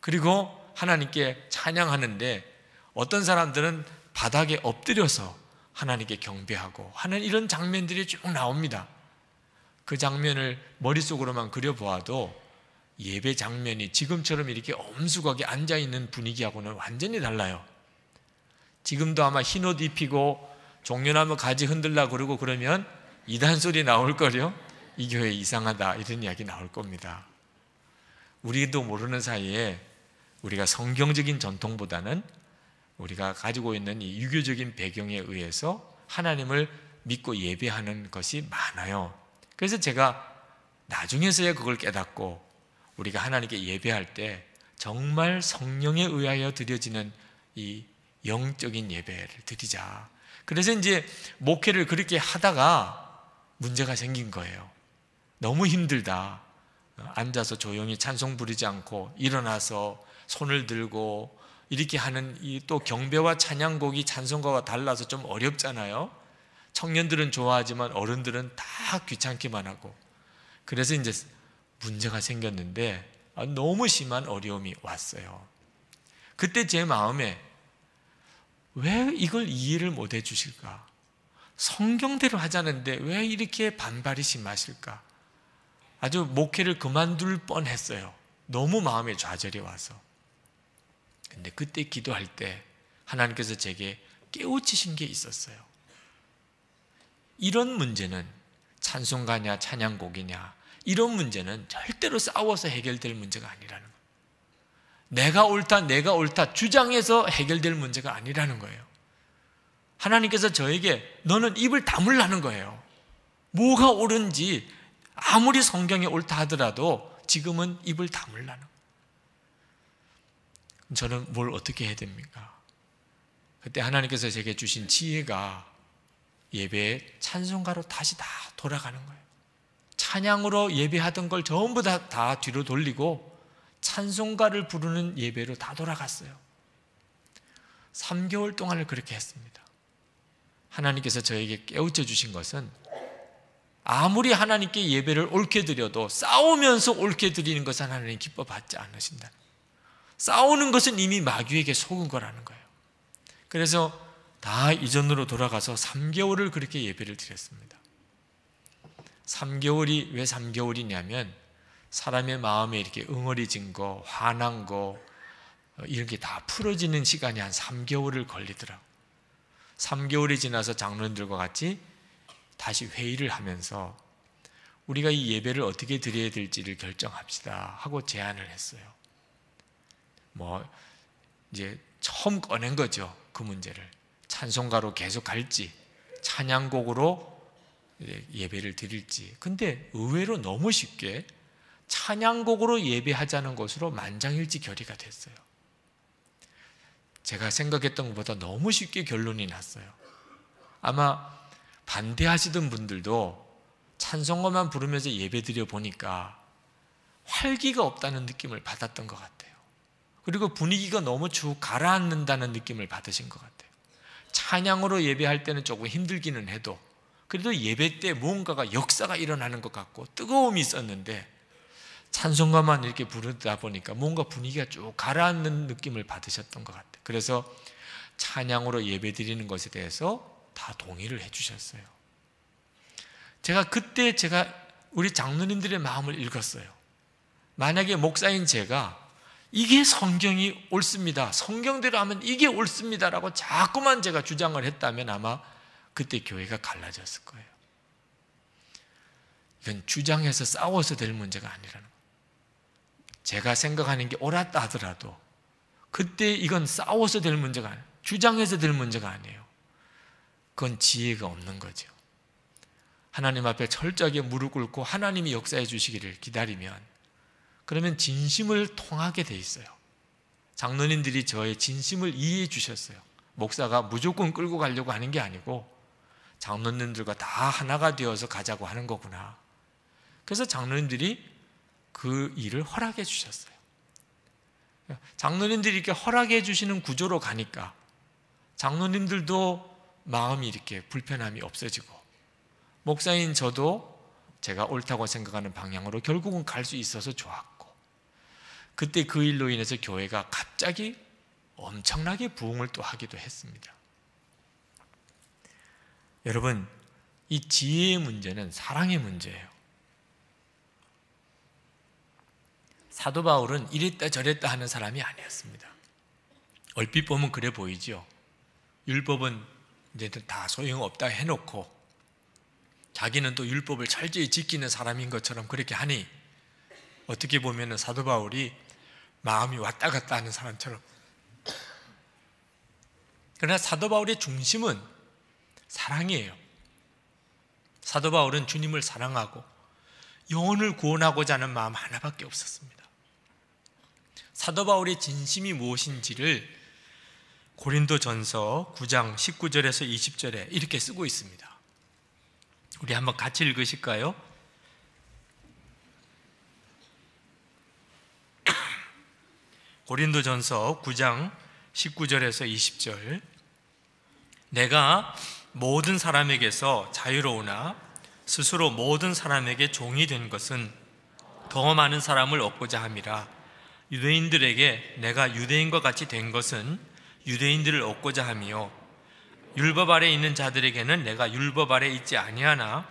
그리고 하나님께 찬양하는데 어떤 사람들은 바닥에 엎드려서 하나님께 경배하고 하는 이런 장면들이 쭉 나옵니다. 그 장면을 머릿속으로만 그려보아도 예배 장면이 지금처럼 이렇게 엄숙하게 앉아있는 분위기하고는 완전히 달라요. 지금도 아마 흰옷 입히고 종려나무 가지 흔들라 그러고 그러면 이단 소리 나올걸요. 이 교회 이상하다 이런 이야기 나올 겁니다. 우리도 모르는 사이에 우리가 성경적인 전통보다는 우리가 가지고 있는 이 유교적인 배경에 의해서 하나님을 믿고 예배하는 것이 많아요. 그래서 제가 나중에서야 그걸 깨닫고 우리가 하나님께 예배할 때 정말 성령에 의하여 드려지는 이 영적인 예배를 드리자. 그래서 이제 목회를 그렇게 하다가 문제가 생긴 거예요. 너무 힘들다. 앉아서 조용히 찬송 부르지 않고 일어나서 손을 들고 이렇게 하는 이 또 경배와 찬양곡이 찬송가와 달라서 좀 어렵잖아요. 청년들은 좋아하지만 어른들은 다 귀찮기만 하고 그래서 이제 문제가 생겼는데 너무 심한 어려움이 왔어요. 그때 제 마음에 왜 이걸 이해를 못 해주실까? 성경대로 하자는데 왜 이렇게 반발이 심하실까? 아주 목회를 그만둘 뻔했어요. 너무 마음에 좌절이 와서. 근데 그때 기도할 때 하나님께서 제게 깨우치신 게 있었어요. 이런 문제는 찬송가냐 찬양곡이냐 이런 문제는 절대로 싸워서 해결될 문제가 아니라는 거예요. 내가 옳다 주장해서 해결될 문제가 아니라는 거예요. 하나님께서 저에게 너는 입을 다물라는 거예요. 뭐가 옳은지 아무리 성경에 옳다 하더라도 지금은 입을 다물라는 거예요. 저는 뭘 어떻게 해야 됩니까? 그때 하나님께서 제게 주신 지혜가 예배의 찬송가로 다시 다 돌아가는 거예요. 찬양으로 예배하던 걸 전부 다 뒤로 돌리고 찬송가를 부르는 예배로 다 돌아갔어요. 3개월 동안을 그렇게 했습니다. 하나님께서 저에게 깨우쳐 주신 것은 아무리 하나님께 예배를 옳게 드려도 싸우면서 옳게 드리는 것은 하나님 기뻐 받지 않으신다. 싸우는 것은 이미 마귀에게 속은 거라는 거예요. 그래서 다 이전으로 돌아가서 3개월을 그렇게 예배를 드렸습니다. 3개월이 왜 3개월이냐면 사람의 마음에 이렇게 응어리진 거, 화난 거 이런 게 다 풀어지는 시간이 한 3개월을 걸리더라고요. 3개월이 지나서 장로님들과 같이 다시 회의를 하면서 우리가 이 예배를 어떻게 드려야 될지를 결정합시다 하고 제안을 했어요. 이제 처음 꺼낸 거죠. 그 문제를. 찬송가로 계속 갈지 찬양곡으로 예배를 드릴지. 근데 의외로 너무 쉽게 찬양곡으로 예배하자는 것으로 만장일치 결의가 됐어요. 제가 생각했던 것보다 너무 쉽게 결론이 났어요. 아마 반대하시던 분들도 찬송가만 부르면서 예배드려 보니까 활기가 없다는 느낌을 받았던 것 같아요. 그리고 분위기가 너무 쭉 가라앉는다는 느낌을 받으신 것 같아요. 찬양으로 예배할 때는 조금 힘들기는 해도 그래도 예배 때 무언가가 역사가 일어나는 것 같고 뜨거움이 있었는데 찬송가만 이렇게 부르다 보니까 뭔가 분위기가 쭉 가라앉는 느낌을 받으셨던 것 같아요. 그래서 찬양으로 예배 드리는 것에 대해서 다 동의를 해 주셨어요. 그때 우리 장로님들의 마음을 읽었어요. 만약에 목사인 제가 이게 성경이 옳습니다, 성경대로 하면 이게 옳습니다라고 자꾸만 제가 주장을 했다면 아마 그때 교회가 갈라졌을 거예요. 이건 주장해서 싸워서 될 문제가 아니라는 거예요. 제가 생각하는 게 옳았다 하더라도 그때 이건 싸워서 될 문제가 아니에요. 주장해서 될 문제가 아니에요. 그건 지혜가 없는 거죠. 하나님 앞에 철저하게 무릎 꿇고 하나님이 역사해 주시기를 기다리면 그러면 진심을 통하게 돼 있어요. 장로님들이 저의 진심을 이해해 주셨어요. 목사가 무조건 끌고 가려고 하는 게 아니고 장로님들과 다 하나가 되어서 가자고 하는 거구나. 그래서 장로님들이 그 일을 허락해 주셨어요. 장로님들이 이렇게 허락해 주시는 구조로 가니까 장로님들도 마음이 이렇게 불편함이 없어지고 목사인 저도 제가 옳다고 생각하는 방향으로 결국은 갈 수 있어서 좋았고, 그때 그 일로 인해서 교회가 갑자기 엄청나게 부흥을 또 하기도 했습니다. 여러분, 이 지혜의 문제는 사랑의 문제예요. 사도 바울은 이랬다 저랬다 하는 사람이 아니었습니다. 얼핏 보면 그래 보이죠. 율법은 이제 다 소용없다 해놓고 자기는 또 율법을 철저히 지키는 사람인 것처럼 그렇게 하니 어떻게 보면 사도 바울이 마음이 왔다 갔다 하는 사람처럼. 그러나 사도 바울의 중심은 사랑이에요. 사도 바울은 주님을 사랑하고 영혼을 구원하고자 하는 마음 하나밖에 없었습니다. 사도 바울의 진심이 무엇인지를 고린도전서 9장 19절에서 20절에 이렇게 쓰고 있습니다. 우리 한번 같이 읽으실까요? 고린도전서 9장 19절에서 20절. 내가 모든 사람에게서 자유로우나 스스로 모든 사람에게 종이 된 것은 더 많은 사람을 얻고자 함이라. 유대인들에게 내가 유대인과 같이 된 것은 유대인들을 얻고자 함이요, 율법 아래에 있는 자들에게는 내가 율법 아래에 있지 아니하나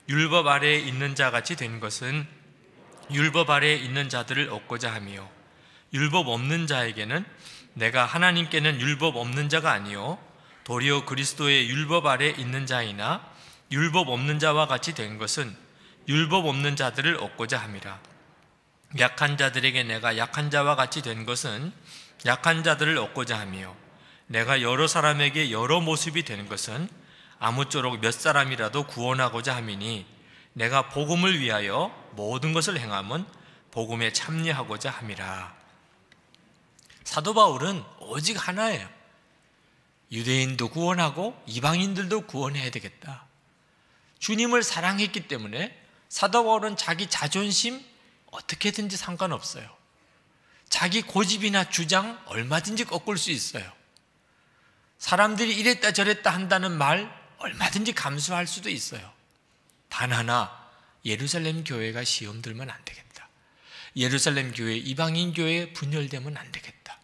율법 아래에 있는 자 같이 된 것은 율법 아래에 있는 자들을 얻고자 함이요, 율법 없는 자에게는 내가 하나님께는 율법 없는 자가 아니요 도리어 그리스도의 율법 아래에 있는 자이나 율법 없는 자와 같이 된 것은 율법 없는 자들을 얻고자 함이라. 약한 자들에게 내가 약한 자와 같이 된 것은 약한 자들을 얻고자 함이요, 내가 여러 사람에게 여러 모습이 되는 것은 아무쪼록 몇 사람이라도 구원하고자 함이니 내가 복음을 위하여 모든 것을 행함은 복음에 참여하고자 함이라. 사도 바울은 오직 하나예요. 유대인도 구원하고 이방인들도 구원해야 되겠다. 주님을 사랑했기 때문에 사도 바울은 자기 자존심 어떻게든지 상관없어요. 자기 고집이나 주장 얼마든지 꺾을 수 있어요. 사람들이 이랬다 저랬다 한다는 말 얼마든지 감수할 수도 있어요. 단 하나, 예루살렘 교회가 시험 들면 안 되겠다. 예루살렘 교회, 이방인 교회에 분열되면 안 되겠다.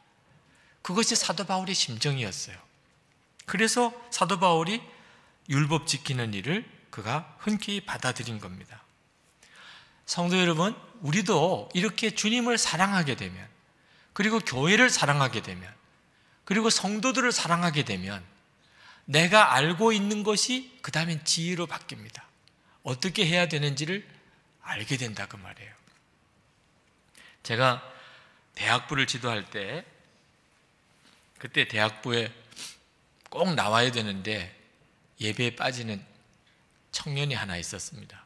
그것이 사도 바울의 심정이었어요. 그래서 사도 바울이 율법 지키는 일을 그가 흔쾌히 받아들인 겁니다. 성도 여러분, 우리도 이렇게 주님을 사랑하게 되면, 그리고 교회를 사랑하게 되면, 그리고 성도들을 사랑하게 되면 내가 알고 있는 것이 그 다음엔 지혜로 바뀝니다. 어떻게 해야 되는지를 알게 된다 그 말이에요. 제가 대학부를 지도할 때 그때 대학부에 꼭 나와야 되는데 예배에 빠지는 청년이 하나 있었습니다.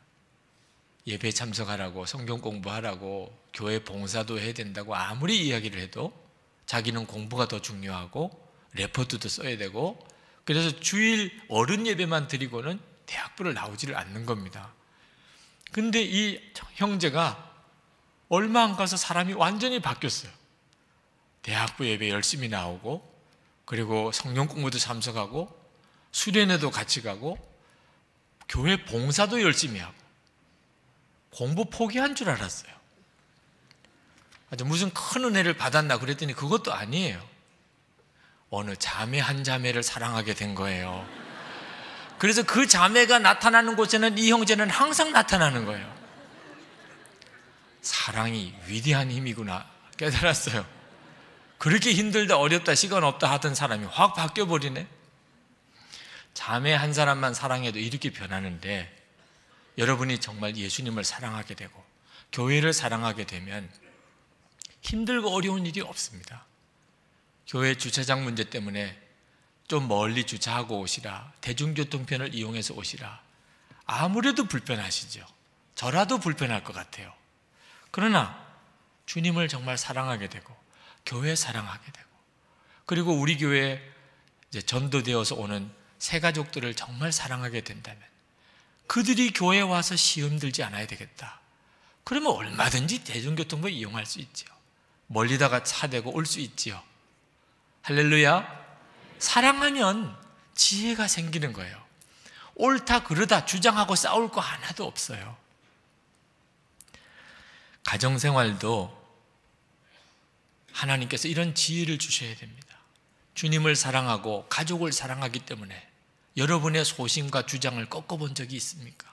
예배에 참석하라고, 성경 공부하라고, 교회 봉사도 해야 된다고 아무리 이야기를 해도 자기는 공부가 더 중요하고 레포트도 써야 되고, 그래서 주일 어른 예배만 드리고는 대학부를 나오지를 않는 겁니다. 근데 이 형제가 얼마 안 가서 사람이 완전히 바뀌었어요. 대학부 예배 열심히 나오고, 그리고 성경 공부도 참석하고, 수련회도 같이 가고, 교회 봉사도 열심히 하고 공부 포기한 줄 알았어요. 무슨 큰 은혜를 받았나 그랬더니 그것도 아니에요. 어느 자매 한 자매를 사랑하게 된 거예요. 그래서 그 자매가 나타나는 곳에는 이 형제는 항상 나타나는 거예요. 사랑이 위대한 힘이구나 깨달았어요. 그렇게 힘들다 어렵다 시간 없다 하던 사람이 확 바뀌어버리네. 자매 한 사람만 사랑해도 이렇게 변하는데, 여러분이 정말 예수님을 사랑하게 되고 교회를 사랑하게 되면 힘들고 어려운 일이 없습니다. 교회 주차장 문제 때문에 좀 멀리 주차하고 오시라, 대중교통편을 이용해서 오시라, 아무래도 불편하시죠. 저라도 불편할 것 같아요. 그러나 주님을 정말 사랑하게 되고 교회 사랑하게 되고, 그리고 우리 교회에 이제 전도되어서 오는 새 가족들을 정말 사랑하게 된다면 그들이 교회에 와서 시험 들지 않아야 되겠다. 그러면 얼마든지 대중교통을 이용할 수 있지요. 멀리다가 차 대고 올 수 있지요. 할렐루야. 사랑하면 지혜가 생기는 거예요. 옳다 그르다 주장하고 싸울 거 하나도 없어요. 가정생활도 하나님께서 이런 지혜를 주셔야 됩니다. 주님을 사랑하고 가족을 사랑하기 때문에 여러분의 소신과 주장을 꺾어본 적이 있습니까?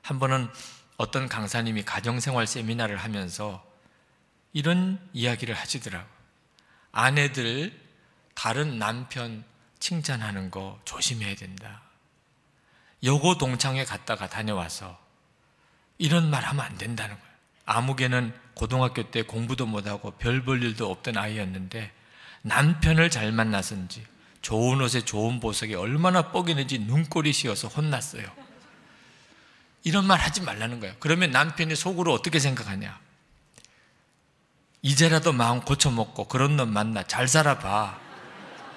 한 번은 어떤 강사님이 가정생활 세미나를 하면서 이런 이야기를 하시더라고요. 아내들 다른 남편 칭찬하는 거 조심해야 된다. 여고 동창회 갔다가 다녀와서 이런 말 하면 안 된다는 거예요. 아무개는 고등학교 때 공부도 못하고 별 볼 일도 없던 아이였는데 남편을 잘 만나서인지 좋은 옷에 좋은 보석에 얼마나 뻐기는지 눈꼴이 시어서 혼났어요. 이런 말 하지 말라는 거예요. 그러면 남편이 속으로 어떻게 생각하냐? 이제라도 마음 고쳐먹고 그런 놈 만나 잘 살아봐.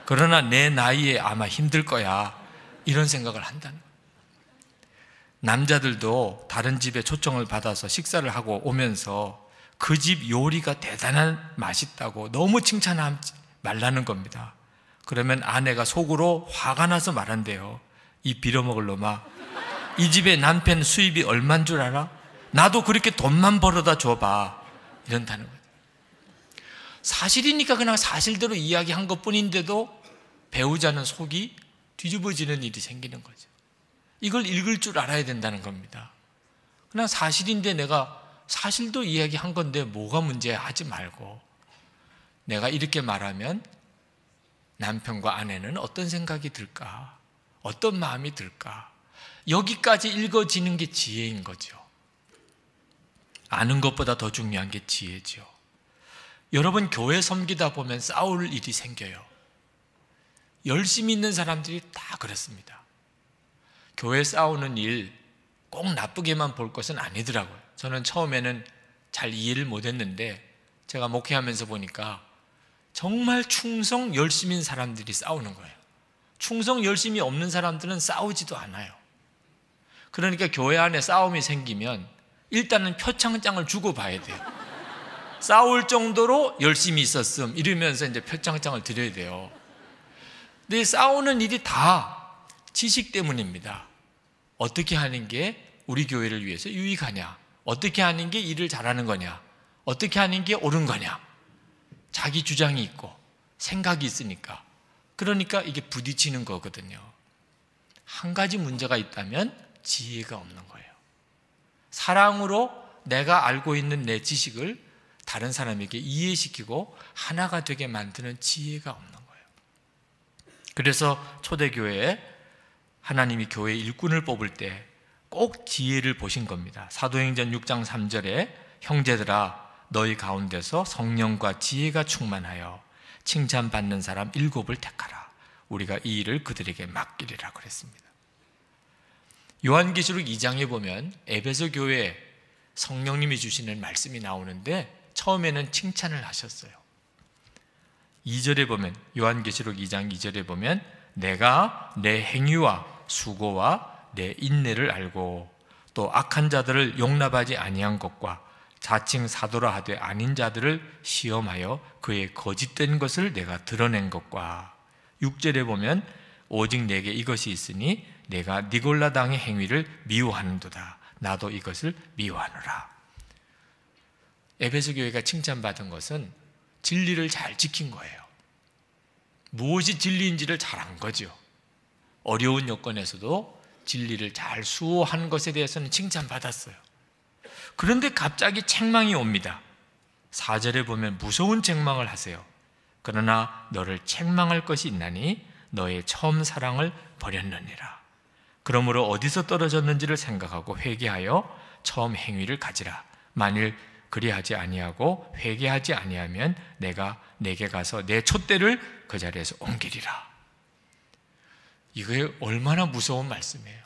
그러나 내 나이에 아마 힘들 거야. 이런 생각을 한다는 거예요. 남자들도 다른 집에 초청을 받아서 식사를 하고 오면서 그 집 요리가 대단한 맛있다고 너무 칭찬하지 말라는 겁니다. 그러면 아내가 속으로 화가 나서 말한대요. 이 빌어먹을 놈아, 이 집에 남편 수입이 얼만 줄 알아? 나도 그렇게 돈만 벌어다 줘봐. 이런다는 거예요. 사실이니까 그냥 사실대로 이야기한 것뿐인데도 배우자는 속이 뒤집어지는 일이 생기는 거죠. 이걸 읽을 줄 알아야 된다는 겁니다. 그냥 사실인데 내가 사실도 이야기한 건데 뭐가 문제야 하지 말고, 내가 이렇게 말하면 남편과 아내는 어떤 생각이 들까? 어떤 마음이 들까? 여기까지 읽어지는 게 지혜인 거죠. 아는 것보다 더 중요한 게 지혜죠. 여러분, 교회 섬기다 보면 싸울 일이 생겨요. 열심히 있는 사람들이 다 그렇습니다. 교회 싸우는 일 꼭 나쁘게만 볼 것은 아니더라고요. 저는 처음에는 잘 이해를 못했는데 제가 목회하면서 보니까 정말 충성 열심인 사람들이 싸우는 거예요. 충성 열심이 없는 사람들은 싸우지도 않아요. 그러니까 교회 안에 싸움이 생기면 일단은 표창장을 주고 봐야 돼요. 싸울 정도로 열심히 있었음 이러면서 이제 표창장을 드려야 돼요. 근데 싸우는 일이 다 지식 때문입니다. 어떻게 하는 게 우리 교회를 위해서 유익하냐? 어떻게 하는 게 일을 잘하는 거냐? 어떻게 하는 게 옳은 거냐? 자기 주장이 있고 생각이 있으니까. 그러니까 이게 부딪히는 거거든요. 한 가지 문제가 있다면 지혜가 없는 거예요. 사랑으로 내가 알고 있는 내 지식을 다른 사람에게 이해시키고 하나가 되게 만드는 지혜가 없는 거예요. 그래서 초대교회에 하나님이 교회 일꾼을 뽑을 때 꼭 지혜를 보신 겁니다. 사도행전 6장 3절에 형제들아 너희 가운데서 성령과 지혜가 충만하여 칭찬받는 사람 7을 택하라. 우리가 이 일을 그들에게 맡기리라 그랬습니다. 요한계시록 2장에 보면 에베소 교회에 성령님이 주시는 말씀이 나오는데 처음에는 칭찬을 하셨어요. 2절에 보면, 요한계시록 2장 2절에 보면 내가 내 행위와 수고와 내 인내를 알고 또 악한 자들을 용납하지 아니한 것과 자칭 사도라 하되 아닌 자들을 시험하여 그의 거짓된 것을 내가 드러낸 것과 6절에 보면 오직 내게 이것이 있으니 내가 니골라당의 행위를 미워하는도다. 나도 이것을 미워하노라. 에베소 교회가 칭찬받은 것은 진리를 잘 지킨 거예요. 무엇이 진리인지를 잘 안 거죠. 어려운 여건에서도 진리를 잘 수호한 것에 대해서는 칭찬받았어요. 그런데 갑자기 책망이 옵니다. 4절에 보면 무서운 책망을 하세요. 그러나 너를 책망할 것이 있나니 너의 처음 사랑을 버렸느니라. 그러므로 어디서 떨어졌는지를 생각하고 회개하여 처음 행위를 가지라. 만일 그리하지 아니하고 회개하지 아니하면 내가 내게 가서 내 촛대를 그 자리에서 옮기리라. 이게 얼마나 무서운 말씀이에요.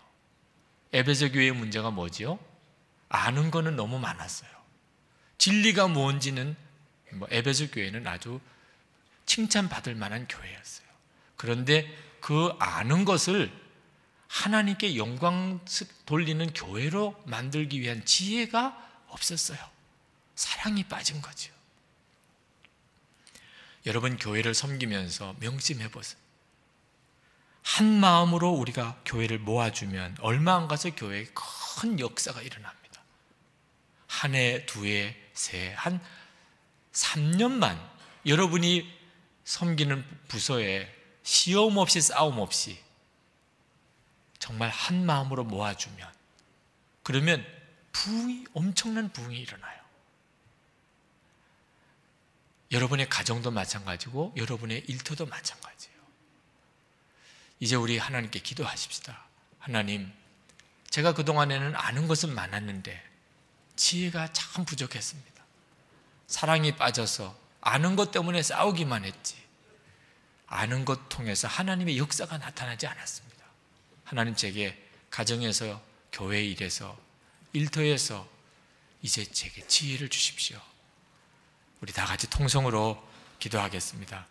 에베소 교회의 문제가 뭐지요? 아는 거는 너무 많았어요. 진리가 뭔지는 에베소 교회는 아주 칭찬받을 만한 교회였어요. 그런데 그 아는 것을 하나님께 영광 돌리는 교회로 만들기 위한 지혜가 없었어요. 사랑이 빠진 거죠. 여러분, 교회를 섬기면서 명심해 보세요. 한 마음으로 우리가 교회를 모아주면 얼마 안 가서 교회에 큰 역사가 일어납니다. 한 해, 두 해, 세 해, 한 3년만 여러분이 섬기는 부서에 시험 없이 싸움 없이 정말 한 마음으로 모아주면, 그러면 엄청난 부흥이 일어나요. 여러분의 가정도 마찬가지고 여러분의 일터도 마찬가지예요. 이제 우리 하나님께 기도하십시다. 하나님, 제가 그동안에는 아는 것은 많았는데 지혜가 참 부족했습니다. 사랑이 빠져서 아는 것 때문에 싸우기만 했지, 아는 것 통해서 하나님의 역사가 나타나지 않았습니다. 하나님, 제게 가정에서, 교회 일에서, 일터에서 이제 제게 지혜를 주십시오. 우리 다 같이 통성으로 기도하겠습니다.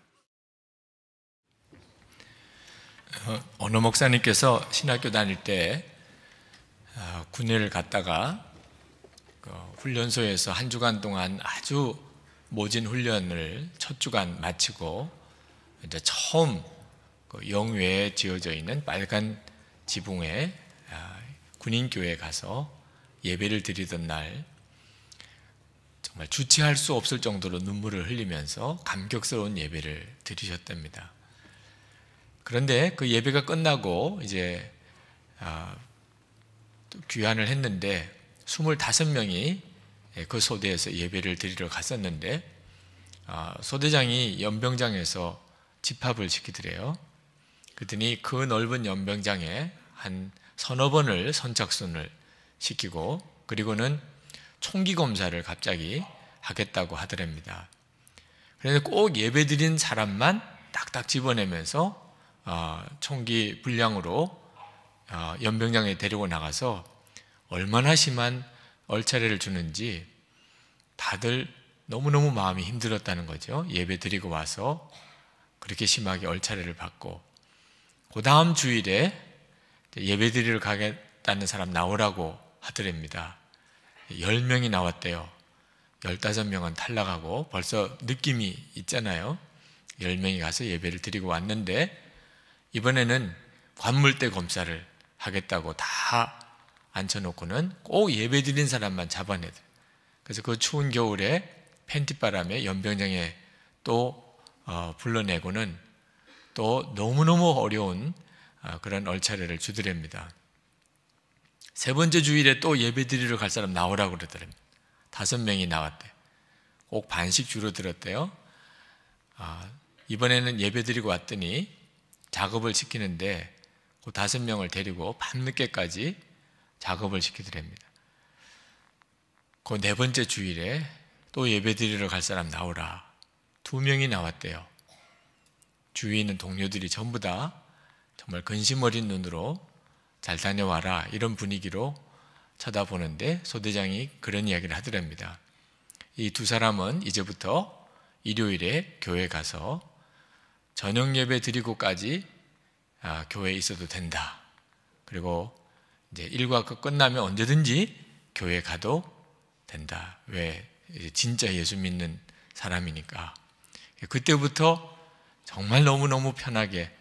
어느 목사님께서 신학교 다닐 때 군회를 갔다가 훈련소에서 한 주간 동안 아주 모진 훈련을 첫 주간 마치고 이제 처음 영외에 지어져 있는 빨간 지붕에 군인교회에 가서 예배를 드리던 날, 정말 주체할 수 없을 정도로 눈물을 흘리면서 감격스러운 예배를 드리셨답니다. 그런데 그 예배가 끝나고 이제 귀환을 했는데 25명이 그 소대에서 예배를 드리러 갔었는데 소대장이 연병장에서 집합을 시키더래요. 그랬더니 그 넓은 연병장에 한 서너 번을 선착순을 시키고, 그리고는 총기 검사를 갑자기 하겠다고 하더랍니다. 그래서 꼭 예배 드린 사람만 딱딱 집어내면서 총기 분량으로 연병장에 데리고 나가서 얼마나 심한 얼차례를 주는지 다들 너무너무 마음이 힘들었다는 거죠. 예배 드리고 와서 그렇게 심하게 얼차례를 받고, 그 다음 주일에 예배 드리러 가겠다는 사람 나오라고 하더랍니다. 10명이 나왔대요. 15명은 탈락하고 벌써 느낌이 있잖아요. 10명이 가서 예배를 드리고 왔는데 이번에는 관물대 검사를 하겠다고 다 앉혀놓고는 꼭 예배 드린 사람만 잡아내더래요. 그래서 그 추운 겨울에 팬티바람에 연병장에 또 불러내고는 또 너무너무 어려운 그런 얼차례를 주더랍니다. 세 번째 주일에 또 예배 드리러 갈 사람 나오라고 그러더랍니다. 5명이 나왔대. 꼭 반씩 줄어들었대요. 이번에는 예배 드리고 왔더니 작업을 시키는데 그 5명을 데리고 밤늦게까지 작업을 시키더랍니다. 그 네 번째 주일에 또 예배 드리러 갈 사람 나오라. 2명이 나왔대요. 주위에 있는 동료들이 전부 다 정말 근심 어린 눈으로 잘 다녀와라 이런 분위기로 쳐다보는데 소대장이 그런 이야기를 하더랍니다. 이 두 사람은 이제부터 일요일에 교회 가서 저녁 예배 드리고까지 교회에 있어도 된다. 그리고 이제 일과 끝나면 언제든지 교회 가도 된다. 왜? 진짜 예수 믿는 사람이니까. 그때부터 정말 너무너무 편하게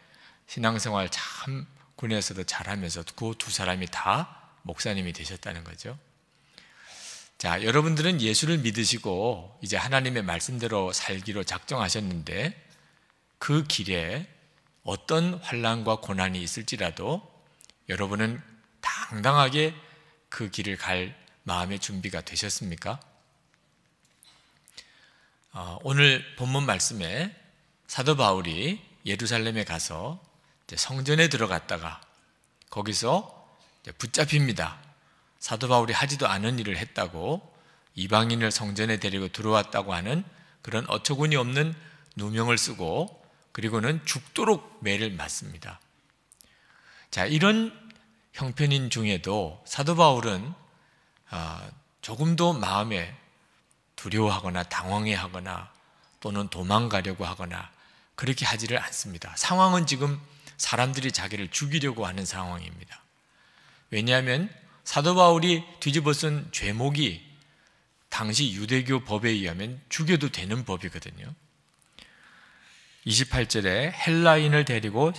신앙생활 참 군에서도 잘하면서 그 두 사람이 다 목사님이 되셨다는 거죠. 자, 여러분들은 예수를 믿으시고 이제 하나님의 말씀대로 살기로 작정하셨는데 그 길에 어떤 환난과 고난이 있을지라도 여러분은 당당하게 그 길을 갈 마음의 준비가 되셨습니까? 오늘 본문 말씀에 사도 바울이 예루살렘에 가서 성전에 들어갔다가 거기서 붙잡힙니다. 사도 바울이 하지도 않은 일을 했다고 이방인을 성전에 데리고 들어왔다고 하는 그런 어처구니 없는 누명을 쓰고 그리고는 죽도록 매를 맞습니다. 자, 이런 형편인 중에도 사도 바울은 조금도 마음에 두려워하거나 당황해하거나 또는 도망가려고 하거나 그렇게 하지를 않습니다. 상황은 지금 사람들이 자기를 죽이려고 하는 상황입니다. 왜냐하면 사도 바울이 뒤집어 쓴 죄목이 당시 유대교 법에 의하면 죽여도 되는 법이거든요. 28절에 헬라인을 데리고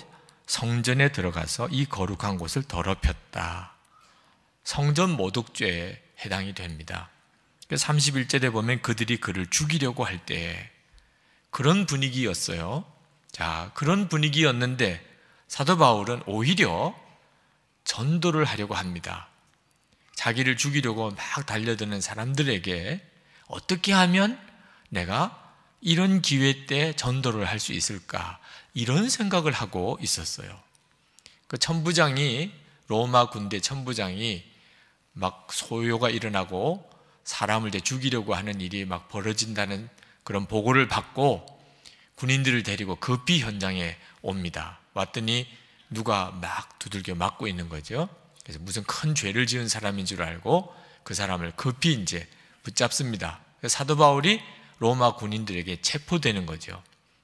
성전에 들어가서 이 거룩한 곳을 더럽혔다. 성전 모독죄에 해당이 됩니다. 31절에 보면 그들이 그를 죽이려고 할 때 그런 분위기였어요. 자, 그런 분위기였는데 사도 바울은 오히려 전도를 하려고 합니다. 자기를 죽이려고 막 달려드는 사람들에게 어떻게 하면 내가 이런 기회 때 전도를 할 수 있을까, 이런 생각을 하고 있었어요. 그 천부장이, 로마 군대 천부장이 막 소요가 일어나고 사람을 죽이려고 하는 일이 막 벌어진다는 그런 보고를 받고 군인들을 데리고 급히 현장에 옵니다. 왔더니 누가 막 두들겨 맞고 있는 거죠. 그래서 무슨 큰 죄를 지은 사람인 줄 알고 그 사람을 급히 이제 붙잡습니다. 사도 바울이 로마 군인들에게 체포되는 거죠.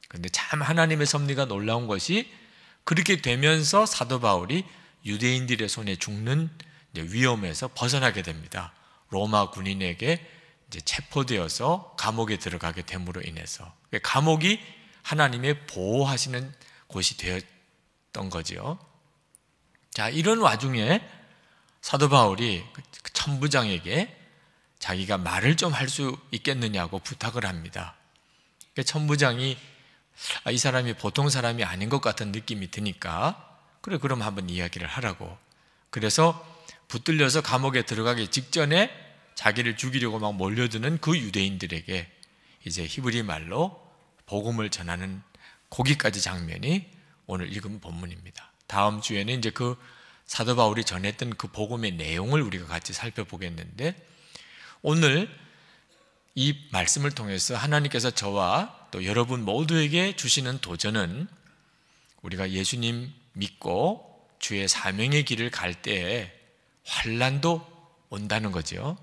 그런데 참 하나님의 섭리가 놀라운 것이 그렇게 되면서 사도 바울이 유대인들의 손에 죽는 위험에서 벗어나게 됩니다. 로마 군인에게 이제 체포되어서 감옥에 들어가게 됨으로 인해서 감옥이 하나님의 보호하시는 곳이 되었던 거죠. 자, 이런 와중에 사도 바울이 천부장에게 자기가 말을 좀 할 수 있겠느냐고 부탁을 합니다. 천부장이 이 사람이 보통 사람이 아닌 것 같은 느낌이 드니까 그래, 그럼 한번 이야기를 하라고. 그래서 붙들려서 감옥에 들어가기 직전에 자기를 죽이려고 막 몰려드는 그 유대인들에게 이제 히브리 말로 복음을 전하는 거기까지 장면이 오늘 읽은 본문입니다. 다음 주에는 이제 그 사도 바울이 전했던 그 복음의 내용을 우리가 같이 살펴보겠는데, 오늘 이 말씀을 통해서 하나님께서 저와 또 여러분 모두에게 주시는 도전은 우리가 예수님 믿고 주의 사명의 길을 갈 때에 환난도 온다는 거죠.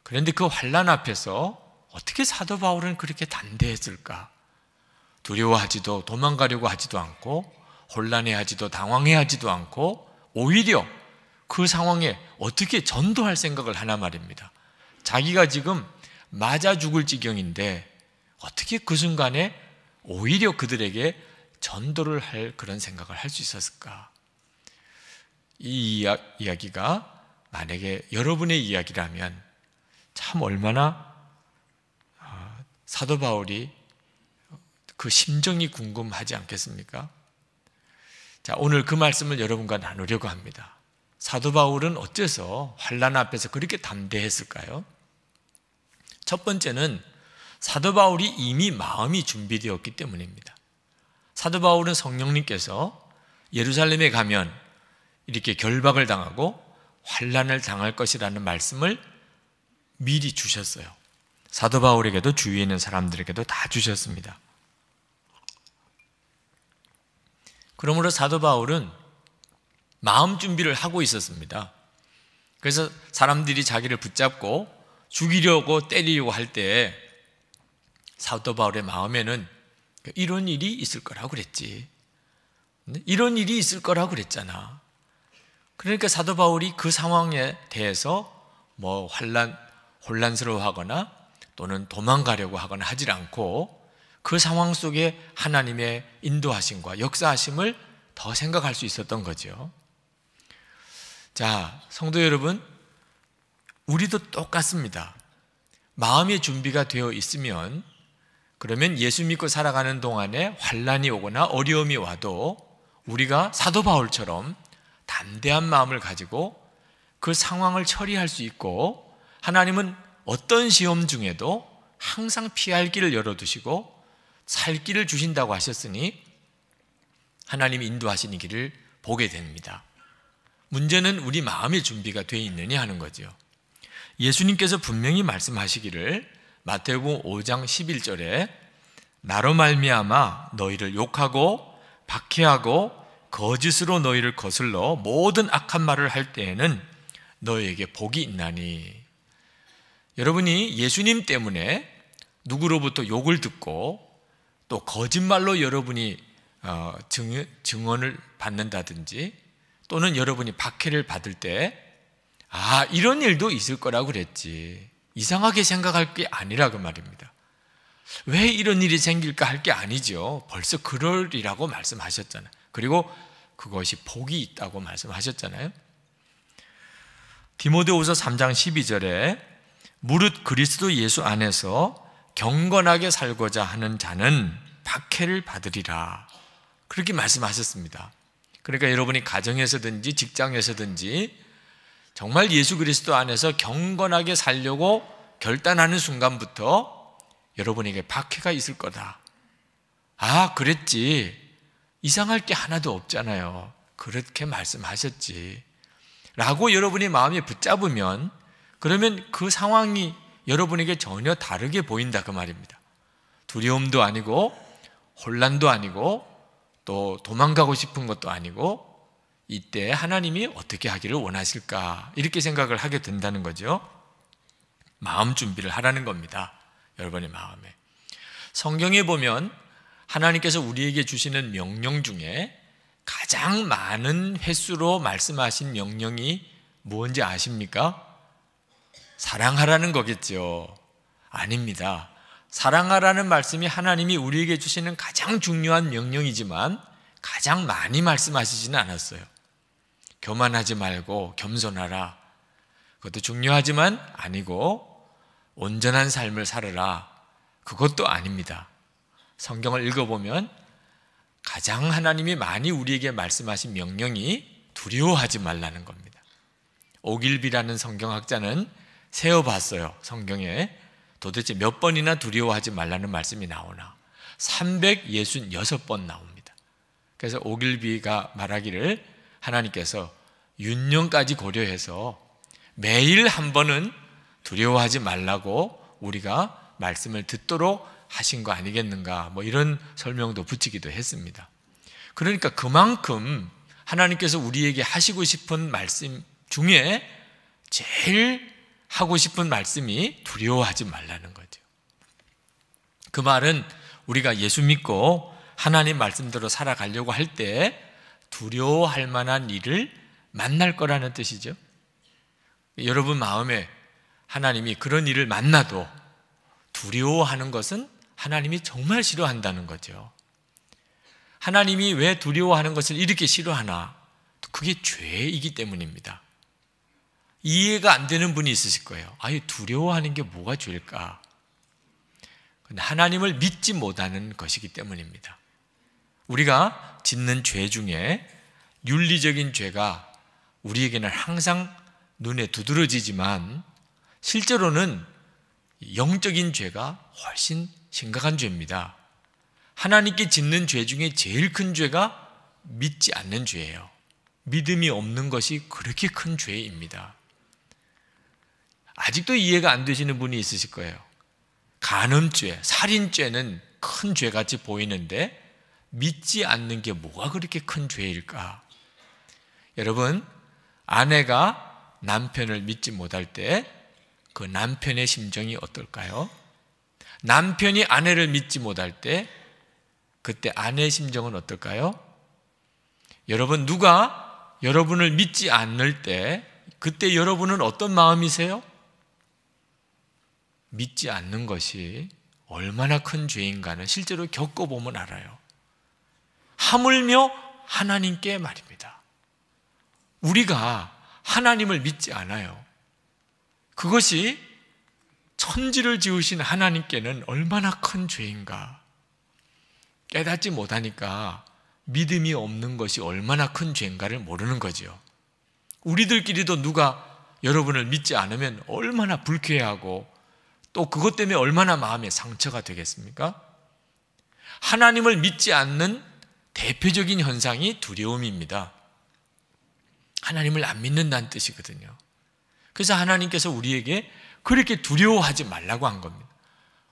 그런데 그 환난 앞에서 어떻게 사도 바울은 그렇게 담대했을까? 두려워하지도 도망가려고 하지도 않고 혼란해하지도 당황해하지도 않고 오히려 그 상황에 어떻게 전도할 생각을 하나 말입니다. 자기가 지금 맞아 죽을 지경인데 어떻게 그 순간에 오히려 그들에게 전도를 할 그런 생각을 할 수 있었을까? 이 이야기가 만약에 여러분의 이야기라면 참 얼마나 사도 바울이 그 심정이 궁금하지 않겠습니까? 자, 오늘 그 말씀을 여러분과 나누려고 합니다. 사도 바울은 어째서 환난 앞에서 그렇게 담대했을까요? 첫 번째는 사도 바울이 이미 마음이 준비되었기 때문입니다. 사도 바울은 성령님께서 예루살렘에 가면 이렇게 결박을 당하고 환난을 당할 것이라는 말씀을 미리 주셨어요. 사도 바울에게도 주위에 있는 사람들에게도 다 주셨습니다. 그러므로 사도 바울은 마음 준비를 하고 있었습니다. 그래서 사람들이 자기를 붙잡고 죽이려고 때리려고 할 때 사도 바울의 마음에는 이런 일이 있을 거라고 그랬지, 이런 일이 있을 거라고 그랬잖아. 그러니까 사도 바울이 그 상황에 대해서 뭐 혼란스러워하거나 또는 도망가려고 하거나 하질 않고 그 상황 속에 하나님의 인도하심과 역사하심을 더 생각할 수 있었던 거죠. 자, 성도 여러분, 우리도 똑같습니다. 마음의 준비가 되어 있으면, 그러면 예수 믿고 살아가는 동안에 환난이 오거나 어려움이 와도 우리가 사도 바울처럼 담대한 마음을 가지고 그 상황을 처리할 수 있고, 하나님은 어떤 시험 중에도 항상 피할 길을 열어두시고 살 길을 주신다고 하셨으니 하나님이 인도하시는 길을 보게 됩니다. 문제는 우리 마음의 준비가 되어 있느냐 하는 거죠. 예수님께서 분명히 말씀하시기를 마태복음 5장 11절에 나로 말미암아 너희를 욕하고 박해하고 거짓으로 너희를 거슬러 모든 악한 말을 할 때에는 너희에게 복이 있나니. 여러분이 예수님 때문에 누구로부터 욕을 듣고 또 거짓말로 여러분이 증언을 받는다든지 또는 여러분이 박해를 받을 때 이런 일도 있을 거라고 그랬지, 이상하게 생각할 게 아니라 그 말입니다. 왜 이런 일이 생길까 할 게 아니죠. 벌써 그러리라고 말씀하셨잖아요. 그리고 그것이 복이 있다고 말씀하셨잖아요. 디모데후서 3장 12절에 무릇 그리스도 예수 안에서 경건하게 살고자 하는 자는 박해를 받으리라, 그렇게 말씀하셨습니다. 그러니까 여러분이 가정에서든지 직장에서든지 정말 예수 그리스도 안에서 경건하게 살려고 결단하는 순간부터 여러분에게 박해가 있을 거다. 그랬지, 이상할 게 하나도 없잖아요, 그렇게 말씀하셨지 라고 여러분이 마음에 붙잡으면, 그러면 그 상황이 여러분에게 전혀 다르게 보인다 그 말입니다. 두려움도 아니고 혼란도 아니고 또 도망가고 싶은 것도 아니고, 이때 하나님이 어떻게 하기를 원하실까, 이렇게 생각을 하게 된다는 거죠. 마음 준비를 하라는 겁니다. 여러분의 마음에. 성경에 보면 하나님께서 우리에게 주시는 명령 중에 가장 많은 횟수로 말씀하신 명령이 뭔지 아십니까? 사랑하라는 거겠죠. 아닙니다. 사랑하라는 말씀이 하나님이 우리에게 주시는 가장 중요한 명령이지만 가장 많이 말씀하시지는 않았어요. 교만하지 말고 겸손하라, 그것도 중요하지만 아니고 온전한 삶을 살아라, 그것도 아닙니다. 성경을 읽어보면 가장 하나님이 많이 우리에게 말씀하신 명령이 두려워하지 말라는 겁니다. 오길비라는 성경학자는 세어봤어요. 성경에 도대체 몇 번이나 두려워하지 말라는 말씀이 나오나 366번 나옵니다. 그래서 오길비가 말하기를 하나님께서 윤년까지 고려해서 매일 한 번은 두려워하지 말라고 우리가 말씀을 듣도록 하신 거 아니겠는가, 이런 설명도 붙이기도 했습니다. 그러니까 그만큼 하나님께서 우리에게 하시고 싶은 말씀 중에 제일 하고 싶은 말씀이 두려워하지 말라는 거죠. 그 말은 우리가 예수 믿고 하나님 말씀대로 살아가려고 할 때 두려워할 만한 일을 만날 거라는 뜻이죠. 여러분 마음에 하나님이 그런 일을 만나도 두려워하는 것은 하나님이 정말 싫어한다는 거죠. 하나님이 왜 두려워하는 것을 이렇게 싫어하나? 그게 죄이기 때문입니다. 이해가 안 되는 분이 있으실 거예요. 두려워하는 게 뭐가 죄일까? 근데 하나님을 믿지 못하는 것이기 때문입니다. 우리가 짓는 죄 중에 윤리적인 죄가 우리에게는 항상 눈에 두드러지지만 실제로는 영적인 죄가 훨씬 심각한 죄입니다. 하나님께 짓는 죄 중에 제일 큰 죄가 믿지 않는 죄예요. 믿음이 없는 것이 그렇게 큰 죄입니다. 아직도 이해가 안 되시는 분이 있으실 거예요. 간음죄, 살인죄는 큰 죄같이 보이는데 믿지 않는 게 뭐가 그렇게 큰 죄일까? 여러분, 아내가 남편을 믿지 못할 때 그 남편의 심정이 어떨까요? 남편이 아내를 믿지 못할 때 그때 아내의 심정은 어떨까요? 여러분, 누가 여러분을 믿지 않을 때 그때 여러분은 어떤 마음이세요? 믿지 않는 것이 얼마나 큰 죄인가는 실제로 겪어보면 알아요. 하물며 하나님께 말입니다. 우리가 하나님을 믿지 않아요. 그것이 천지를 지으신 하나님께는 얼마나 큰 죄인가. 깨닫지 못하니까 믿음이 없는 것이 얼마나 큰 죄인가를 모르는 거죠. 우리들끼리도 누가 여러분을 믿지 않으면 얼마나 불쾌하고 또 그것 때문에 얼마나 마음에 상처가 되겠습니까? 하나님을 믿지 않는 대표적인 현상이 두려움입니다. 하나님을 안 믿는다는 뜻이거든요. 그래서 하나님께서 우리에게 그렇게 두려워하지 말라고 한 겁니다.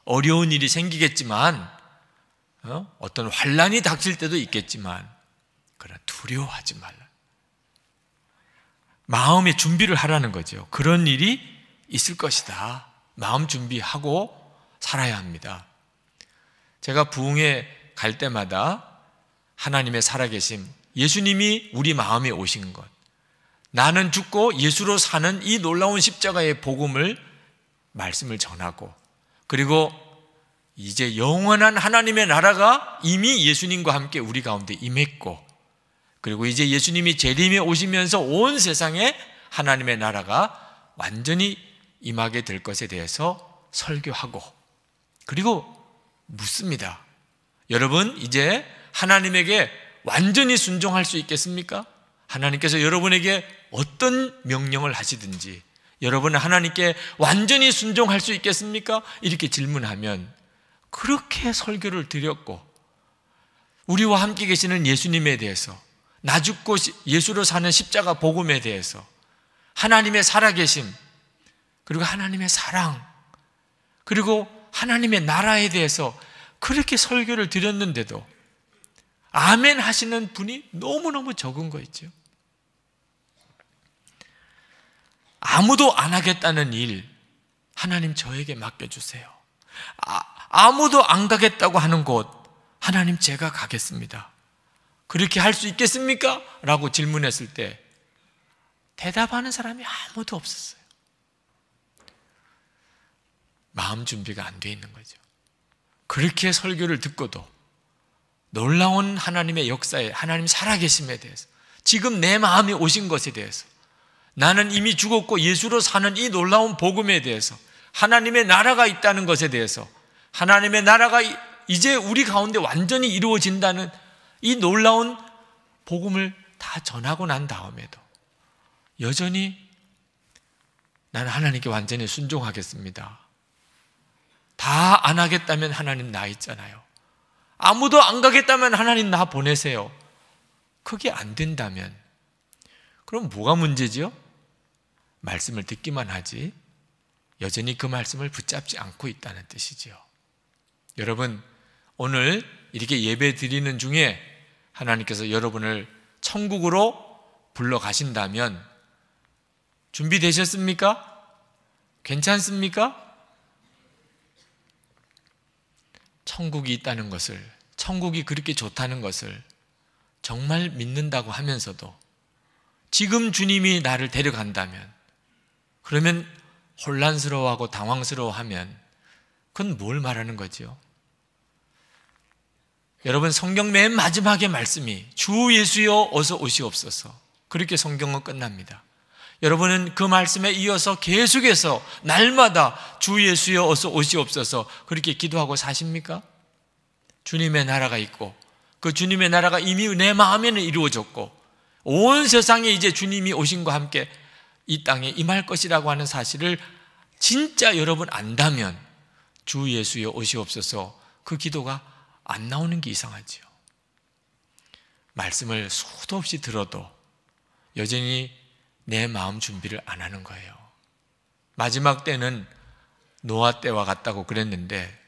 어려운 일이 생기겠지만 어떤 환난이 닥칠 때도 있겠지만 그러나 두려워하지 말라. 마음의 준비를 하라는 거죠. 그런 일이 있을 것이다. 마음 준비하고 살아야 합니다. 제가 부흥회 갈 때마다 하나님의 살아계심, 예수님이 우리 마음에 오신 것, 나는 죽고 예수로 사는 이 놀라운 십자가의 복음을 말씀을 전하고, 그리고 이제 영원한 하나님의 나라가 이미 예수님과 함께 우리 가운데 임했고, 그리고 이제 예수님이 재림에 오시면서 온 세상에 하나님의 나라가 완전히 임하게 될 것에 대해서 설교하고, 그리고 묻습니다. 여러분, 이제 하나님에게 완전히 순종할 수 있겠습니까? 하나님께서 여러분에게 어떤 명령을 하시든지 여러분은 하나님께 완전히 순종할 수 있겠습니까? 이렇게 질문하면 그렇게 설교를 드렸고, 우리와 함께 계시는 예수님에 대해서, 나 죽고 예수로 사는 십자가 복음에 대해서, 하나님의 살아계심, 그리고 하나님의 사랑, 그리고 하나님의 나라에 대해서 그렇게 설교를 드렸는데도 아멘 하시는 분이 너무너무 적은 거 있죠. 아무도 안 하겠다는 일, 하나님 저에게 맡겨주세요. 아무도 안 가겠다고 하는 곳, 하나님 제가 가겠습니다. 그렇게 할 수 있겠습니까? 라고 질문했을 때 대답하는 사람이 아무도 없었어요. 마음 준비가 안 돼 있는 거죠. 그렇게 설교를 듣고도 놀라운 하나님의 역사에, 하나님 살아계심에 대해서, 지금 내 마음에 오신 것에 대해서, 나는 이미 죽었고 예수로 사는 이 놀라운 복음에 대해서, 하나님의 나라가 있다는 것에 대해서, 하나님의 나라가 이제 우리 가운데 완전히 이루어진다는 이 놀라운 복음을 다 전하고 난 다음에도 여전히 나는 하나님께 완전히 순종하겠습니다. 다 안 하겠다면 하나님 나 있잖아요. 아무도 안 가겠다면 하나님 나 보내세요. 그게 안 된다면 그럼 뭐가 문제지요? 말씀을 듣기만 하지 여전히 그 말씀을 붙잡지 않고 있다는 뜻이지요. 여러분, 오늘 이렇게 예배 드리는 중에 하나님께서 여러분을 천국으로 불러가신다면 준비되셨습니까? 괜찮습니까? 천국이 있다는 것을, 천국이 그렇게 좋다는 것을 정말 믿는다고 하면서도 지금 주님이 나를 데려간다면, 그러면 혼란스러워하고 당황스러워하면 그건 뭘 말하는 거죠? 여러분, 성경 맨 마지막의 말씀이 주 예수여 어서 오시옵소서, 그렇게 성경은 끝납니다. 여러분은 그 말씀에 이어서 계속해서 날마다 주 예수여 어서 오시옵소서 그렇게 기도하고 사십니까? 주님의 나라가 있고 그 주님의 나라가 이미 내 마음에는 이루어졌고 온 세상에 이제 주님이 오신과 함께 이 땅에 임할 것이라고 하는 사실을 진짜 여러분 안다면 주 예수여 오시옵소서 그 기도가 안 나오는 게 이상하지요. 말씀을 수도 없이 들어도 여전히 내 마음 준비를 안 하는 거예요. 마지막 때는 노아 때와 같다고 그랬는데,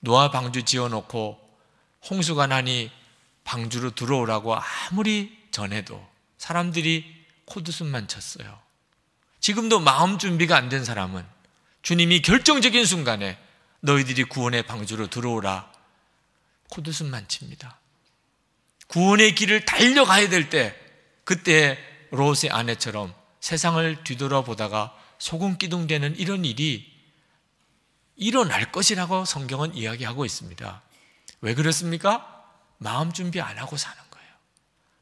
노아 방주 지어놓고 홍수가 나니 방주로 들어오라고 아무리 전해도 사람들이 콧웃음만 쳤어요. 지금도 마음 준비가 안 된 사람은 주님이 결정적인 순간에 너희들이 구원의 방주로 들어오라 콧웃음만 칩니다. 구원의 길을 달려가야 될 때, 그때 롯의 아내처럼 세상을 뒤돌아보다가 소금 기둥되는 이런 일이 일어날 것이라고 성경은 이야기하고 있습니다. 왜 그렇습니까? 마음 준비 안 하고 사는 거예요.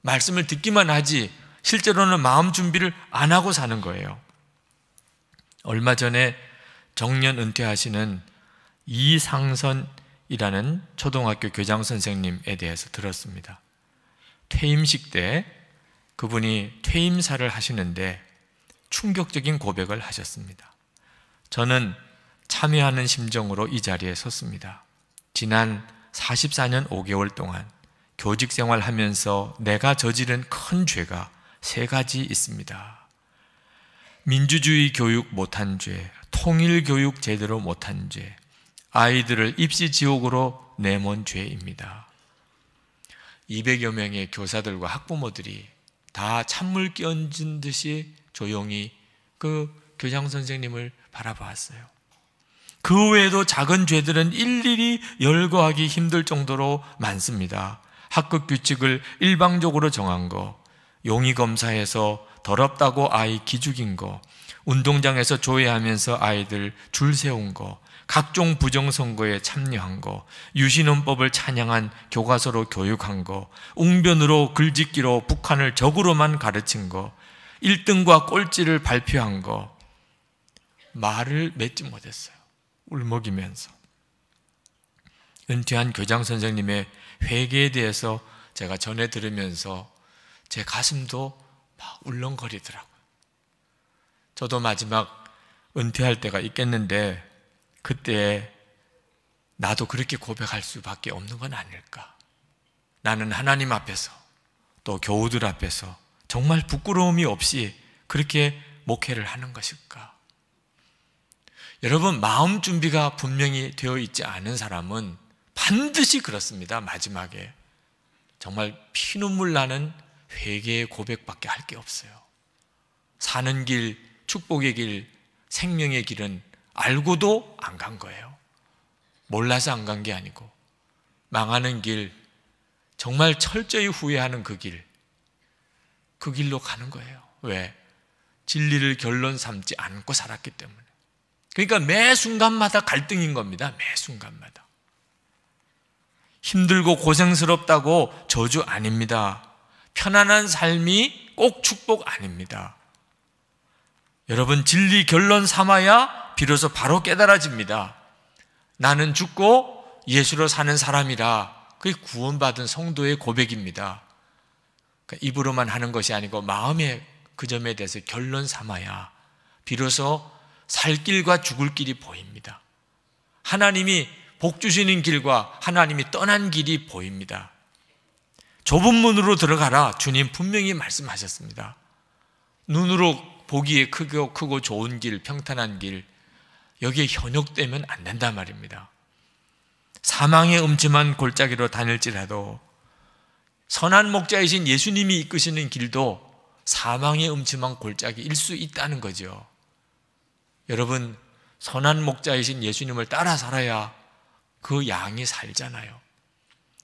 말씀을 듣기만 하지 실제로는 마음 준비를 안 하고 사는 거예요. 얼마 전에 정년 은퇴하시는 이상선이라는 초등학교 교장 선생님에 대해서 들었습니다. 퇴임식 때 그분이 퇴임사를 하시는데 충격적인 고백을 하셨습니다. 저는 참여하는 심정으로 이 자리에 섰습니다. 지난 44년 5개월 동안 교직 생활하면서 내가 저지른 큰 죄가 3가지 있습니다. 민주주의 교육 못한 죄, 통일 교육 제대로 못한 죄, 아이들을 입시 지옥으로 내몬 죄입니다. 200여 명의 교사들과 학부모들이 다 찬물 끼얹은 듯이 조용히 그 교장 선생님을 바라보았어요. 그 외에도 작은 죄들은 일일이 열거하기 힘들 정도로 많습니다. 학급 규칙을 일방적으로 정한 거, 용의검사에서 더럽다고 아이 기죽인 거, 운동장에서 조회하면서 아이들 줄 세운 거, 각종 부정선거에 참여한 거, 유신헌법을 찬양한 교과서로 교육한 거, 웅변으로 글짓기로 북한을 적으로만 가르친 거, 1등과 꼴찌를 발표한 거, 말을 맺지 못했어요. 울먹이면서. 은퇴한 교장 선생님의 회개에 대해서 제가 전해 들으면서 제 가슴도 막 울렁거리더라고요. 저도 마지막 은퇴할 때가 있겠는데 그때 나도 그렇게 고백할 수밖에 없는 건 아닐까. 나는 하나님 앞에서 또 교우들 앞에서 정말 부끄러움이 없이 그렇게 목회를 하는 것일까. 여러분, 마음 준비가 분명히 되어 있지 않은 사람은 반드시 그렇습니다. 마지막에 정말 피눈물 나는 회개의 고백밖에 할 게 없어요. 사는 길, 축복의 길, 생명의 길은 알고도 안 간 거예요. 몰라서 안 간 게 아니고 망하는 길, 정말 철저히 후회하는 그 길로 가는 거예요. 왜? 진리를 결론 삼지 않고 살았기 때문에. 그러니까 매 순간마다 갈등인 겁니다. 매 순간마다. 힘들고 고생스럽다고 저주 아닙니다. 편안한 삶이 꼭 축복 아닙니다. 여러분, 진리 결론 삼아야 비로소 바로 깨달아집니다. 나는 죽고 예수로 사는 사람이라. 그게 구원받은 성도의 고백입니다. 그러니까 입으로만 하는 것이 아니고 마음의 그 점에 대해서 결론 삼아야 비로소 살 길과 죽을 길이 보입니다. 하나님이 복 주시는 길과 하나님이 떠난 길이 보입니다. 좁은 문으로 들어가라. 주님 분명히 말씀하셨습니다. 눈으로 보기에 크고 좋은 길, 평탄한 길, 여기에 현혹되면 안 된단 말입니다. 사망의 음침한 골짜기로 다닐지라도 선한 목자이신 예수님이 이끄시는 길도 사망의 음침한 골짜기일 수 있다는 거죠. 여러분, 선한 목자이신 예수님을 따라 살아야 그 양이 살잖아요.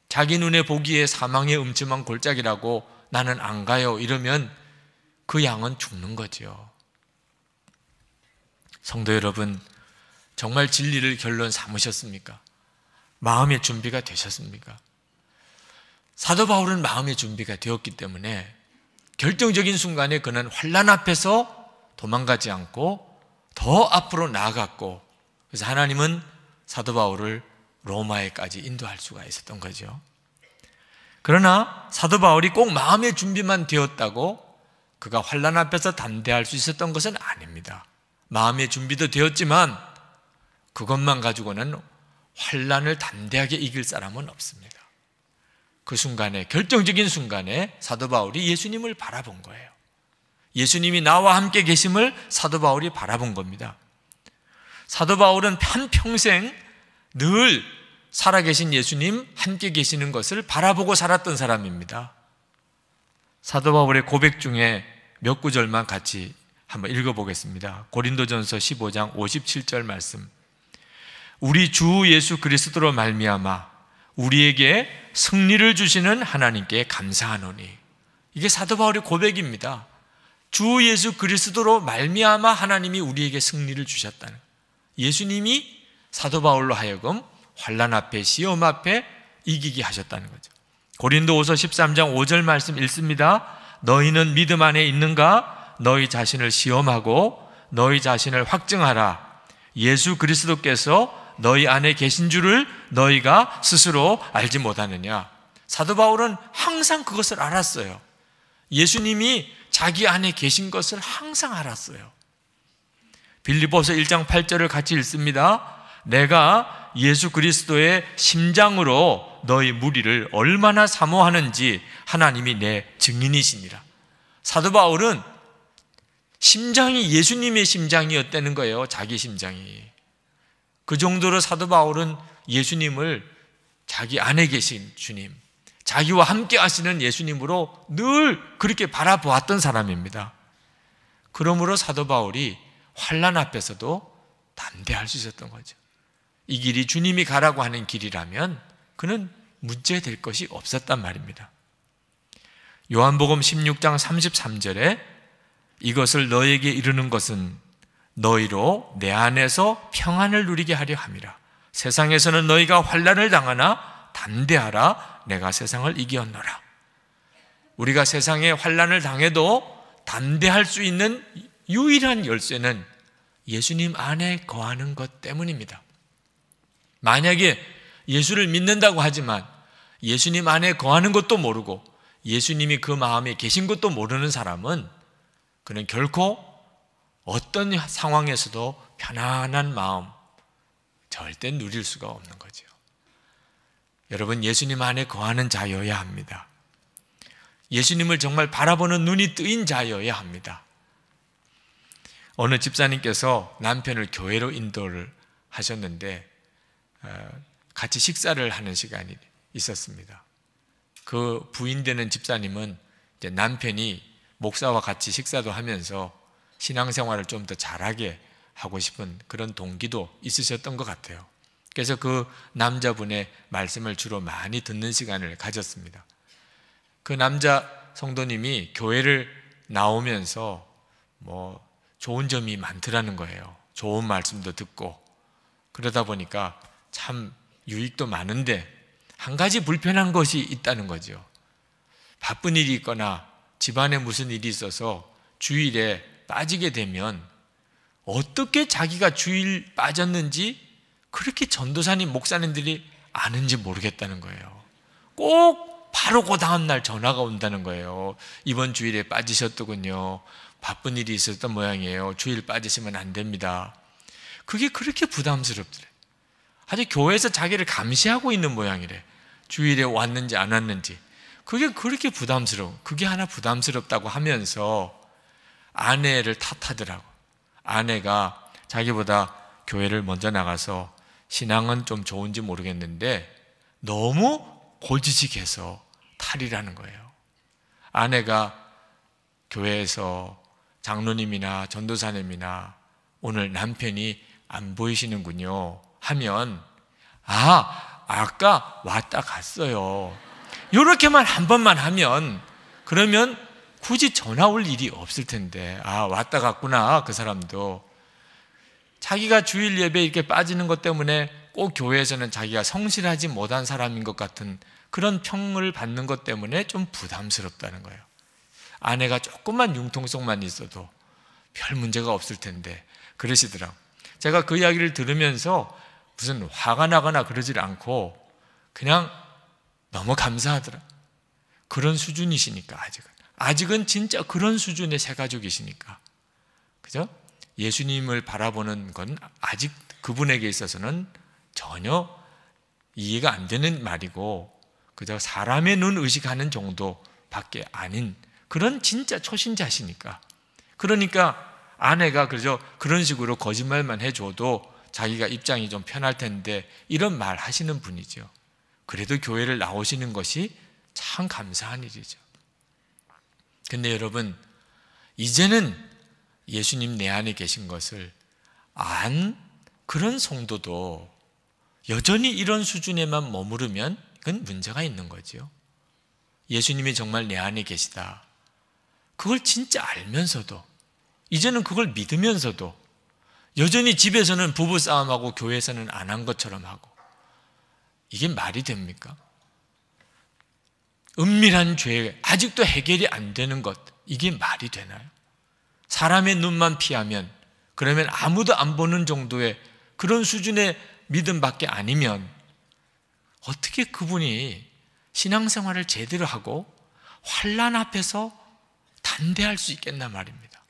자기 눈에 보기에 사망의 음침한 골짜기라고 나는 안 가요 이러면 그 양은 죽는 거죠. 성도 여러분, 정말 진리를 결론 삼으셨습니까? 마음의 준비가 되셨습니까? 사도 바울은 마음의 준비가 되었기 때문에 결정적인 순간에 그는 환난 앞에서 도망가지 않고 더 앞으로 나아갔고, 그래서 하나님은 사도 바울을 로마에까지 인도할 수가 있었던 거죠. 그러나 사도 바울이 꼭 마음의 준비만 되었다고 그가 환난 앞에서 담대할 수 있었던 것은 아닙니다. 마음의 준비도 되었지만 그것만 가지고는 환난을 담대하게 이길 사람은 없습니다. 그 순간에, 결정적인 순간에 사도 바울이 예수님을 바라본 거예요. 예수님이 나와 함께 계심을 사도 바울이 바라본 겁니다. 사도 바울은 한평생 늘 살아계신 예수님 함께 계시는 것을 바라보고 살았던 사람입니다. 사도 바울의 고백 중에 몇 구절만 같이 한번 읽어보겠습니다. 고린도전서 15장 57절 말씀. 우리 주 예수 그리스도로 말미암아 우리에게 승리를 주시는 하나님께 감사하노니. 이게 사도 바울의 고백입니다. 주 예수 그리스도로 말미암아 하나님이 우리에게 승리를 주셨다는, 예수님이 사도 바울로 하여금 환난 앞에, 시험 앞에 이기게 하셨다는 거죠. 고린도후서 13장 5절 말씀 읽습니다. 너희는 믿음 안에 있는가? 너희 자신을 시험하고 너희 자신을 확증하라. 예수 그리스도께서 너희 안에 계신 줄을 너희가 스스로 알지 못하느냐. 사도 바울은 항상 그것을 알았어요. 예수님이 자기 안에 계신 것을 항상 알았어요. 빌립보서 1장 8절을 같이 읽습니다. 내가 예수 그리스도의 심장으로 너희 무리를 얼마나 사모하는지 하나님이 내 증인이시니라. 사도 바울은 심장이 예수님의 심장이었다는 거예요. 자기 심장이. 그 정도로 사도 바울은 예수님을 자기 안에 계신 주님, 자기와 함께 하시는 예수님으로 늘 그렇게 바라보았던 사람입니다. 그러므로 사도 바울이 환난 앞에서도 담대할 수 있었던 거죠. 이 길이 주님이 가라고 하는 길이라면 그는 문제될 것이 없었단 말입니다. 요한복음 16장 33절에 이것을 너에게 이르는 것은 너희로 내 안에서 평안을 누리게 하려 함이라. 세상에서는 너희가 환난을 당하나 담대하라. 내가 세상을 이기었노라. 우리가 세상에 환난을 당해도 담대할 수 있는 유일한 열쇠는 예수님 안에 거하는 것 때문입니다. 만약에 예수를 믿는다고 하지만 예수님 안에 거하는 것도 모르고 예수님이 그 마음에 계신 것도 모르는 사람은 그는 결코 어떤 상황에서도 편안한 마음 절대 누릴 수가 없는 거죠. 여러분, 예수님 안에 거하는 자여야 합니다. 예수님을 정말 바라보는 눈이 뜨인 자여야 합니다. 어느 집사님께서 남편을 교회로 인도를 하셨는데 같이 식사를 하는 시간이 있었습니다. 그 부인되는 집사님은 이제 남편이 목사와 같이 식사도 하면서 신앙생활을 좀 더 잘하게 하고 싶은 그런 동기도 있으셨던 것 같아요. 그래서 그 남자분의 말씀을 주로 많이 듣는 시간을 가졌습니다. 그 남자 성도님이 교회를 나오면서 좋은 점이 많더라는 거예요. 좋은 말씀도 듣고 그러다 보니까 참 유익도 많은데 한 가지 불편한 것이 있다는 거죠. 바쁜 일이 있거나 집안에 무슨 일이 있어서 주일에 빠지게 되면 어떻게 자기가 주일 빠졌는지 그렇게 전도사님, 목사님들이 아는지 모르겠다는 거예요. 꼭 바로 그 다음날 전화가 온다는 거예요. 이번 주일에 빠지셨더군요. 바쁜 일이 있었던 모양이에요. 주일 빠지시면 안 됩니다. 그게 그렇게 부담스럽더래. 아주 교회에서 자기를 감시하고 있는 모양이래. 주일에 왔는지 안 왔는지. 그게 그렇게 부담스러워. 그게 하나 부담스럽다고 하면서 아내를 탓하더라고. 아내가 자기보다 교회를 먼저 나가서 신앙은 좀 좋은지 모르겠는데 너무 골지식해서 탈이라는 거예요. 아내가 교회에서 장로님이나 전도사님이나 오늘 남편이 안 보이시는군요 하면 아까 왔다 갔어요. 이렇게만 한 번만 하면 그러면 굳이 전화 올 일이 없을 텐데 왔다 갔구나. 그 사람도 자기가 주일 예배 이렇게 빠지는 것 때문에 꼭 교회에서는 자기가 성실하지 못한 사람인 것 같은 그런 평을 받는 것 때문에 좀 부담스럽다는 거예요. 아내가 조금만 융통성만 있어도 별 문제가 없을 텐데 그러시더라고요. 제가 그 이야기를 들으면서 무슨 화가 나거나 그러질 않고 그냥 너무 감사하더라. 그런 수준이시니까 아직은 진짜 그런 수준의 새 가족이시니까. 그죠? 예수님을 바라보는 건 아직 그분에게 있어서는 전혀 이해가 안 되는 말이고 그저 사람의 눈 의식하는 정도밖에 아닌 그런 진짜 초신자시니까. 그러니까 아내가 그저 그런 식으로 거짓말만 해줘도 자기가 입장이 좀 편할 텐데 이런 말 하시는 분이죠. 그래도 교회를 나오시는 것이 참 감사한 일이죠. 근데 여러분, 이제는 예수님 내 안에 계신 것을 안 그런 성도도 여전히 이런 수준에만 머무르면 그건 문제가 있는 거죠. 예수님이 정말 내 안에 계시다. 그걸 진짜 알면서도 이제는 그걸 믿으면서도 여전히 집에서는 부부싸움하고 교회에서는 안 한 것처럼 하고 이게 말이 됩니까? 은밀한 죄, 아직도 해결이 안 되는 것, 이게 말이 되나요? 사람의 눈만 피하면, 그러면 아무도 안 보는 정도의 그런 수준의 믿음밖에 아니면 어떻게 그분이 신앙생활을 제대로 하고 환난 앞에서 담대할 수 있겠나 말입니다.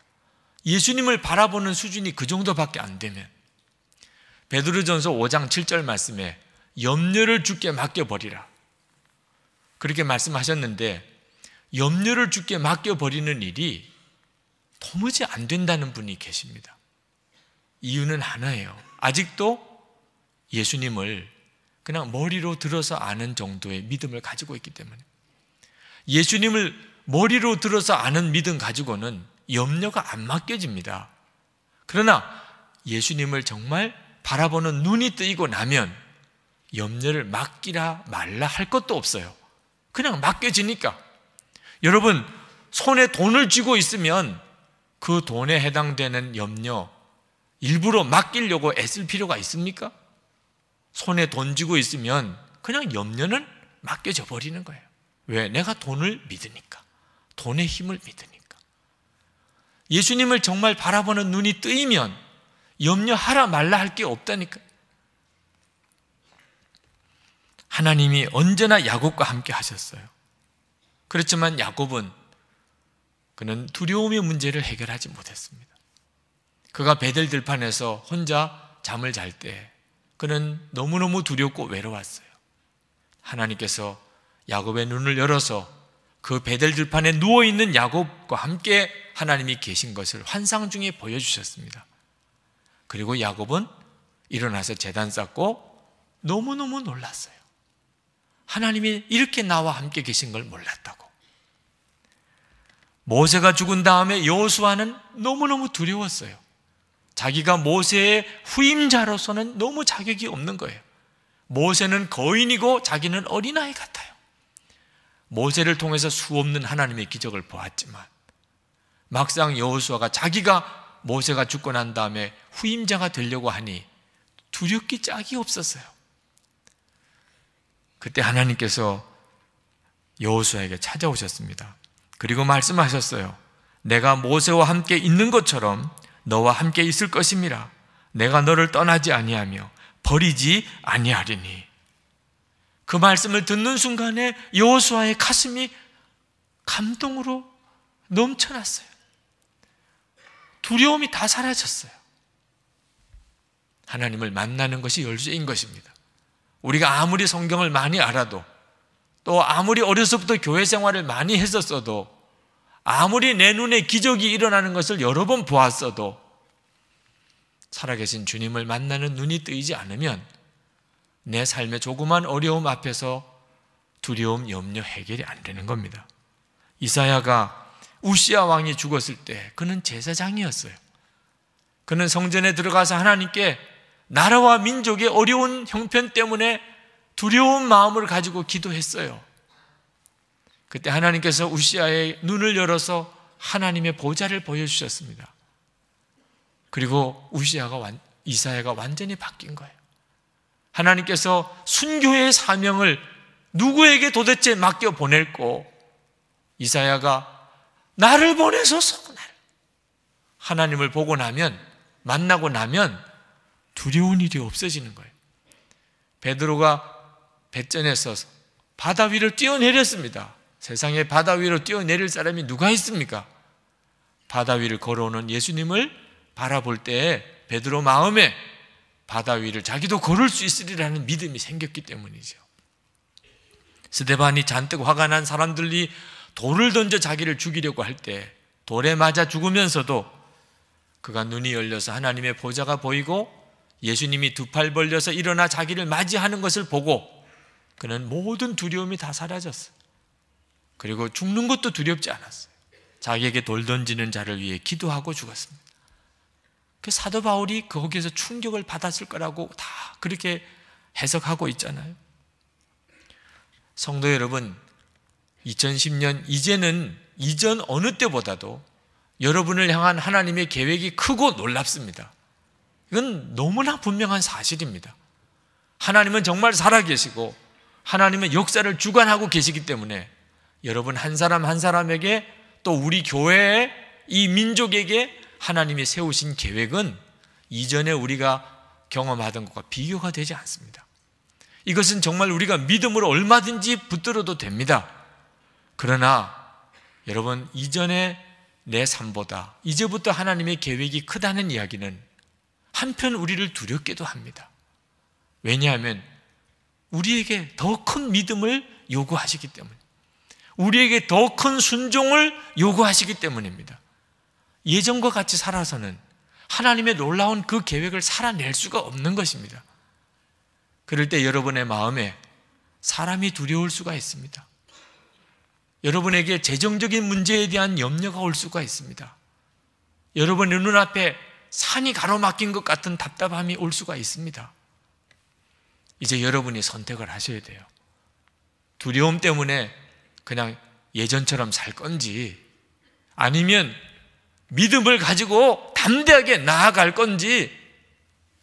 예수님을 바라보는 수준이 그 정도밖에 안 되면, 베드로전서 5장 7절 말씀에 염려를 주께 맡겨버리라, 그렇게 말씀하셨는데, 염려를 주께 맡겨버리는 일이 도무지 안 된다는 분이 계십니다. 이유는 하나예요. 아직도 예수님을 그냥 머리로 들어서 아는 정도의 믿음을 가지고 있기 때문에. 예수님을 머리로 들어서 아는 믿음 가지고는 염려가 안 맡겨집니다. 그러나 예수님을 정말 바라보는 눈이 뜨이고 나면 염려를 맡기라 말라 할 것도 없어요. 그냥 맡겨지니까. 여러분, 손에 돈을 쥐고 있으면 그 돈에 해당되는 염려 일부러 맡기려고 애쓸 필요가 있습니까? 손에 돈 쥐고 있으면 그냥 염려는 맡겨져 버리는 거예요. 왜? 내가 돈을 믿으니까, 돈의 힘을 믿으니까. 예수님을 정말 바라보는 눈이 뜨이면 염려하라 말라 할 게 없다니까. 하나님이 언제나 야곱과 함께 하셨어요. 그렇지만 야곱은 그는 두려움의 문제를 해결하지 못했습니다. 그가 베델 들판에서 혼자 잠을 잘 때 그는 너무너무 두렵고 외로웠어요. 하나님께서 야곱의 눈을 열어서 그 베델 들판에 누워있는 야곱과 함께 하나님이 계신 것을 환상 중에 보여주셨습니다. 그리고 야곱은 일어나서 제단 쌓고 너무너무 놀랐어요. 하나님이 이렇게 나와 함께 계신 걸 몰랐다고. 모세가 죽은 다음에 여호수아는 너무너무 두려웠어요. 자기가 모세의 후임자로서는 너무 자격이 없는 거예요. 모세는 거인이고 자기는 어린아이 같아요. 모세를 통해서 수없는 하나님의 기적을 보았지만 막상 여호수아가 자기가 모세가 죽고 난 다음에 후임자가 되려고 하니 두렵기 짝이 없었어요. 그때 하나님께서 여호수아에게 찾아오셨습니다. 그리고 말씀하셨어요. 내가 모세와 함께 있는 것처럼 너와 함께 있을 것임이라. 내가 너를 떠나지 아니하며 버리지 아니하리니. 그 말씀을 듣는 순간에 여호수아의 가슴이 감동으로 넘쳐났어요. 두려움이 다 사라졌어요. 하나님을 만나는 것이 열쇠인 것입니다. 우리가 아무리 성경을 많이 알아도, 또 아무리 어려서부터 교회 생활을 많이 했었어도, 아무리 내 눈에 기적이 일어나는 것을 여러 번 보았어도 살아계신 주님을 만나는 눈이 뜨이지 않으면 내 삶의 조그만 어려움 앞에서 두려움, 염려 해결이 안 되는 겁니다. 이사야가 우시야 왕이 죽었을 때 그는 제사장이었어요. 그는 성전에 들어가서 하나님께 나라와 민족의 어려운 형편 때문에 두려운 마음을 가지고 기도했어요. 그때 하나님께서 우시야의 눈을 열어서 하나님의 보좌를 보여주셨습니다. 그리고 이사야가 완전히 바뀐 거예요. 하나님께서 순교의 사명을 누구에게 도대체 맡겨 보낼고, 이사야가 나를 보내소서, 하나님을 보고 나면, 만나고 나면 두려운 일이 없어지는 거예요. 베드로가 뱃전에서 바다 위를 뛰어내렸습니다. 세상에 바다 위로 뛰어내릴 사람이 누가 있습니까? 바다 위를 걸어오는 예수님을 바라볼 때 베드로 마음에 바다 위를 자기도 걸을 수 있으리라는 믿음이 생겼기 때문이죠. 스데반이 잔뜩 화가 난 사람들이 돌을 던져 자기를 죽이려고 할 때 돌에 맞아 죽으면서도 그가 눈이 열려서 하나님의 보좌가 보이고 예수님이 두 팔 벌려서 일어나 자기를 맞이하는 것을 보고 그는 모든 두려움이 다 사라졌어요. 그리고 죽는 것도 두렵지 않았어요. 자기에게 돌 던지는 자를 위해 기도하고 죽었습니다. 그 사도 바울이 거기에서 충격을 받았을 거라고 다 그렇게 해석하고 있잖아요. 성도 여러분, 2010년 이제는 이전 어느 때보다도 여러분을 향한 하나님의 계획이 크고 놀랍습니다. 이건 너무나 분명한 사실입니다. 하나님은 정말 살아계시고 하나님은 역사를 주관하고 계시기 때문에 여러분 한 사람 한 사람에게 또 우리 교회에 이 민족에게 하나님이 세우신 계획은 이전에 우리가 경험하던 것과 비교가 되지 않습니다. 이것은 정말 우리가 믿음으로 얼마든지 붙들어도 됩니다. 그러나 여러분, 이전에 내 삶보다 이제부터 하나님의 계획이 크다는 이야기는 한편 우리를 두렵게도 합니다. 왜냐하면 우리에게 더 큰 믿음을 요구하시기 때문에, 우리에게 더 큰 순종을 요구하시기 때문입니다. 예전과 같이 살아서는 하나님의 놀라운 그 계획을 살아낼 수가 없는 것입니다. 그럴 때 여러분의 마음에 사람이 두려울 수가 있습니다. 여러분에게 재정적인 문제에 대한 염려가 올 수가 있습니다. 여러분의 눈앞에 산이 가로막힌 것 같은 답답함이 올 수가 있습니다. 이제 여러분이 선택을 하셔야 돼요. 두려움 때문에 그냥 예전처럼 살 건지, 아니면 믿음을 가지고 담대하게 나아갈 건지,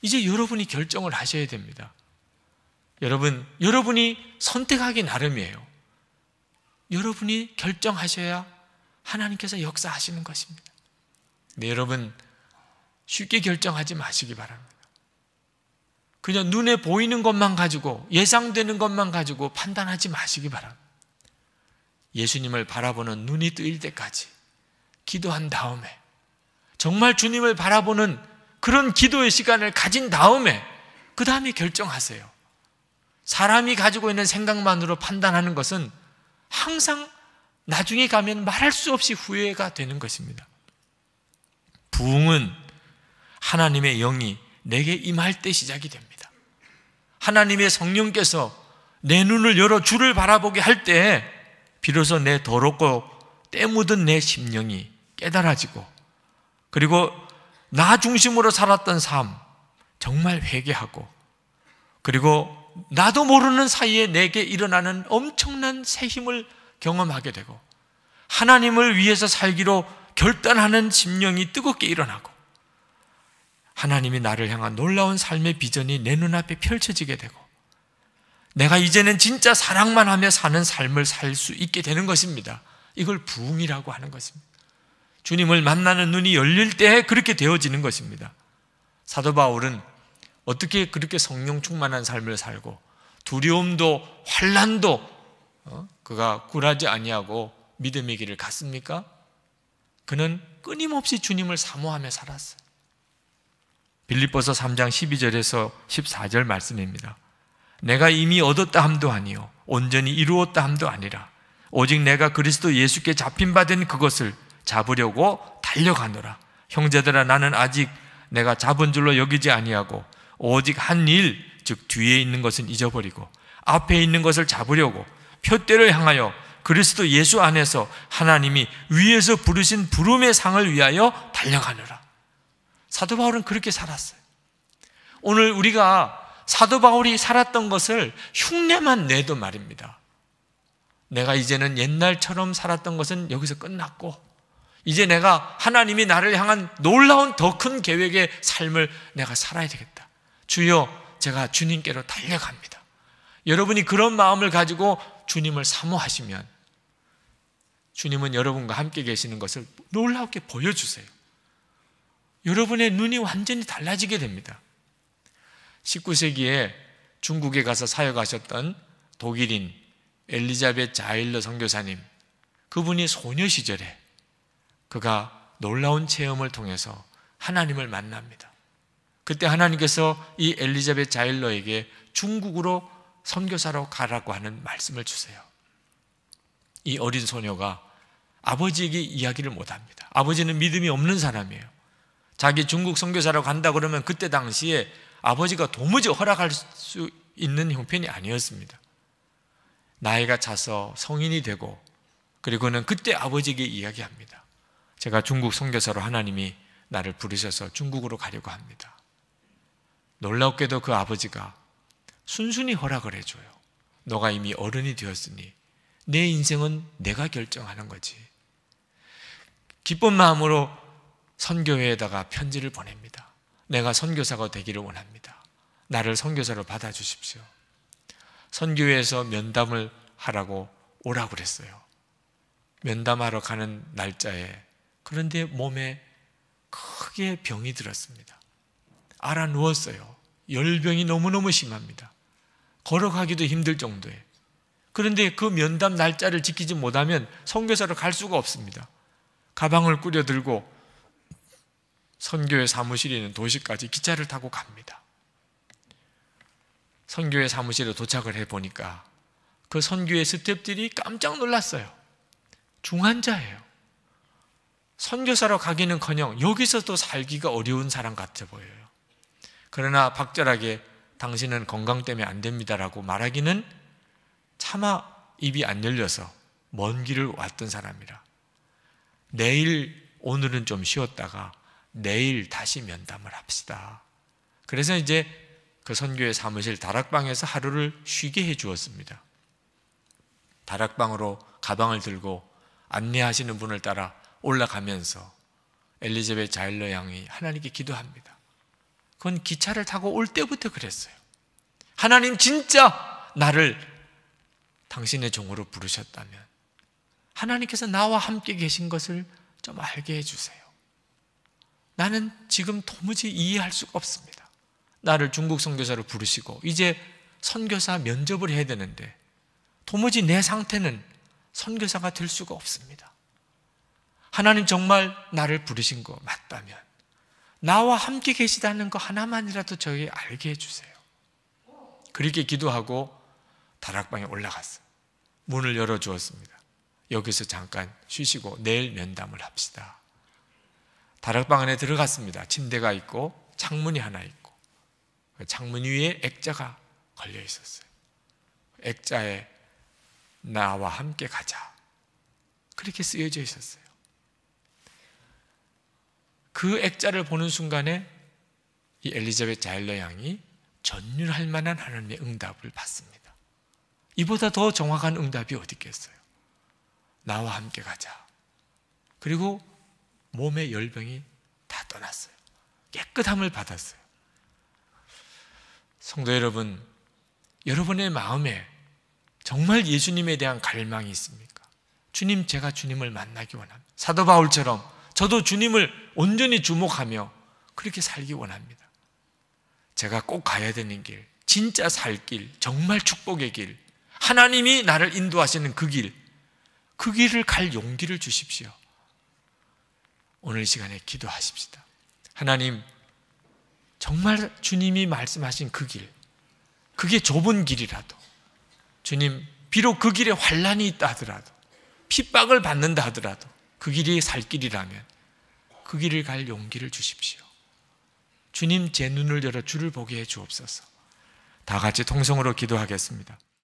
이제 여러분이 결정을 하셔야 됩니다. 여러분이 선택하기 나름이에요. 여러분이 결정하셔야 하나님께서 역사하시는 것입니다. 네, 여러분 쉽게 결정하지 마시기 바랍니다. 그냥 눈에 보이는 것만 가지고, 예상되는 것만 가지고 판단하지 마시기 바랍니다. 예수님을 바라보는 눈이 뜨일 때까지 기도한 다음에, 정말 주님을 바라보는 그런 기도의 시간을 가진 다음에 그 다음에 결정하세요. 사람이 가지고 있는 생각만으로 판단하는 것은 항상 나중에 가면 말할 수 없이 후회가 되는 것입니다. 부흥은 하나님의 영이 내게 임할 때 시작이 됩니다. 하나님의 성령께서 내 눈을 열어 주를 바라보게 할 때 비로소 내 더럽고 때 묻은 내 심령이 깨달아지고, 그리고 나 중심으로 살았던 삶 정말 회개하고, 그리고 나도 모르는 사이에 내게 일어나는 엄청난 새 힘을 경험하게 되고, 하나님을 위해서 살기로 결단하는 심령이 뜨겁게 일어나고, 하나님이 나를 향한 놀라운 삶의 비전이 내 눈앞에 펼쳐지게 되고, 내가 이제는 진짜 사랑만 하며 사는 삶을 살 수 있게 되는 것입니다. 이걸 부흥이라고 하는 것입니다. 주님을 만나는 눈이 열릴 때 그렇게 되어지는 것입니다. 사도 바울은 어떻게 그렇게 성령 충만한 삶을 살고 두려움도 환난도 그가 굴하지 아니하고 믿음의 길을 갔습니까? 그는 끊임없이 주님을 사모하며 살았어요. 빌립보서 3장 12절에서 14절 말씀입니다. 내가 이미 얻었다 함도 아니요 온전히 이루었다 함도 아니라 오직 내가 그리스도 예수께 잡힌 바 된 그것을 잡으려고 달려가노라. 형제들아, 나는 아직 내가 잡은 줄로 여기지 아니하고 오직 한 일, 즉 뒤에 있는 것은 잊어버리고 앞에 있는 것을 잡으려고 표대를 향하여 그리스도 예수 안에서 하나님이 위에서 부르신 부름의 상을 위하여 달려가노라. 사도 바울은 그렇게 살았어요. 오늘 우리가 사도 바울이 살았던 것을 흉내만 내도 말입니다. 내가 이제는 옛날처럼 살았던 것은 여기서 끝났고, 이제 내가 하나님이 나를 향한 놀라운 더 큰 계획의 삶을 내가 살아야 되겠다. 주여, 제가 주님께로 달려갑니다. 여러분이 그런 마음을 가지고 주님을 사모하시면 주님은 여러분과 함께 계시는 것을 놀랍게 보여주세요. 여러분의 눈이 완전히 달라지게 됩니다. 19세기에 중국에 가서 사역하셨던 독일인 엘리자베트 자일러 선교사님, 그분이 소녀 시절에 그가 놀라운 체험을 통해서 하나님을 만납니다. 그때 하나님께서 이 엘리자베트 자일러에게 중국으로 선교사로 가라고 하는 말씀을 주세요. 이 어린 소녀가 아버지에게 이야기를 못합니다. 아버지는 믿음이 없는 사람이에요. 자기 중국 선교사로 간다 그러면 그때 당시에 아버지가 도무지 허락할 수 있는 형편이 아니었습니다. 나이가 차서 성인이 되고, 그리고는 그때 아버지에게 이야기합니다. 제가 중국 선교사로 하나님이 나를 부르셔서 중국으로 가려고 합니다. 놀랍게도 그 아버지가 순순히 허락을 해줘요. 너가 이미 어른이 되었으니 내 인생은 내가 결정하는 거지. 기쁜 마음으로 선교회에다가 편지를 보냅니다. 내가 선교사가 되기를 원합니다. 나를 선교사로 받아주십시오. 선교회에서 면담을 하라고 오라고 그랬어요. 면담하러 가는 날짜에, 그런데 몸에 크게 병이 들었습니다. 알아 누웠어요. 열병이 너무너무 심합니다. 걸어가기도 힘들 정도에. 그런데 그 면담 날짜를 지키지 못하면 선교사로 갈 수가 없습니다. 가방을 꾸려 들고 선교회 사무실이 있는 도시까지 기차를 타고 갑니다. 선교회 사무실에 도착을 해보니까 그 선교회 스태프들이 깜짝 놀랐어요. 중환자예요. 선교사로 가기는커녕 여기서도 살기가 어려운 사람 같아 보여요. 그러나 박절하게 당신은 건강 때문에 안 됩니다라고 말하기는 차마 입이 안 열려서 먼 길을 왔던 사람이라 내일, 오늘은 좀 쉬었다가 내일 다시 면담을 합시다. 그래서 이제 그 선교회 사무실 다락방에서 하루를 쉬게 해 주었습니다. 다락방으로 가방을 들고 안내하시는 분을 따라 올라가면서 엘리자베트 자일러 양이 하나님께 기도합니다. 그건 기차를 타고 올 때부터 그랬어요. 하나님, 진짜 나를 당신의 종으로 부르셨다면 하나님께서 나와 함께 계신 것을 좀 알게 해주세요. 나는 지금 도무지 이해할 수가 없습니다. 나를 중국 선교사로 부르시고 이제 선교사 면접을 해야 되는데 도무지 내 상태는 선교사가 될 수가 없습니다. 하나님 정말 나를 부르신 거 맞다면 나와 함께 계시다는 거 하나만이라도 저에게 알게 해주세요. 그렇게 기도하고 다락방에 올라갔어요. 문을 열어주었습니다. 여기서 잠깐 쉬시고 내일 면담을 합시다. 다락방 안에 들어갔습니다. 침대가 있고 창문이 하나 있고 창문 위에 액자가 걸려 있었어요. 액자에 나와 함께 가자, 그렇게 쓰여져 있었어요. 그 액자를 보는 순간에 이 엘리자베트 자일러 양이 전율할 만한 하나님의 응답을 받습니다. 이보다 더 정확한 응답이 어디 있겠어요? 나와 함께 가자. 그리고 몸의 열병이 다 떠났어요. 깨끗함을 받았어요. 성도 여러분, 여러분의 마음에 정말 예수님에 대한 갈망이 있습니까? 주님, 제가 주님을 만나기 원합니다. 사도 바울처럼 저도 주님을 온전히 주목하며 그렇게 살기 원합니다. 제가 꼭 가야 되는 길, 진짜 살 길, 정말 축복의 길, 하나님이 나를 인도하시는 그 길을 갈 용기를 주십시오. 오늘 시간에 기도하십시다. 하나님, 정말 주님이 말씀하신 그 길, 그게 좁은 길이라도, 주님, 비록 그 길에 환난이 있다 하더라도, 핍박을 받는다 하더라도 그 길이 살 길이라면 그 길을 갈 용기를 주십시오. 주님, 제 눈을 열어 주를 보게 해 주옵소서. 다 같이 통성으로 기도하겠습니다.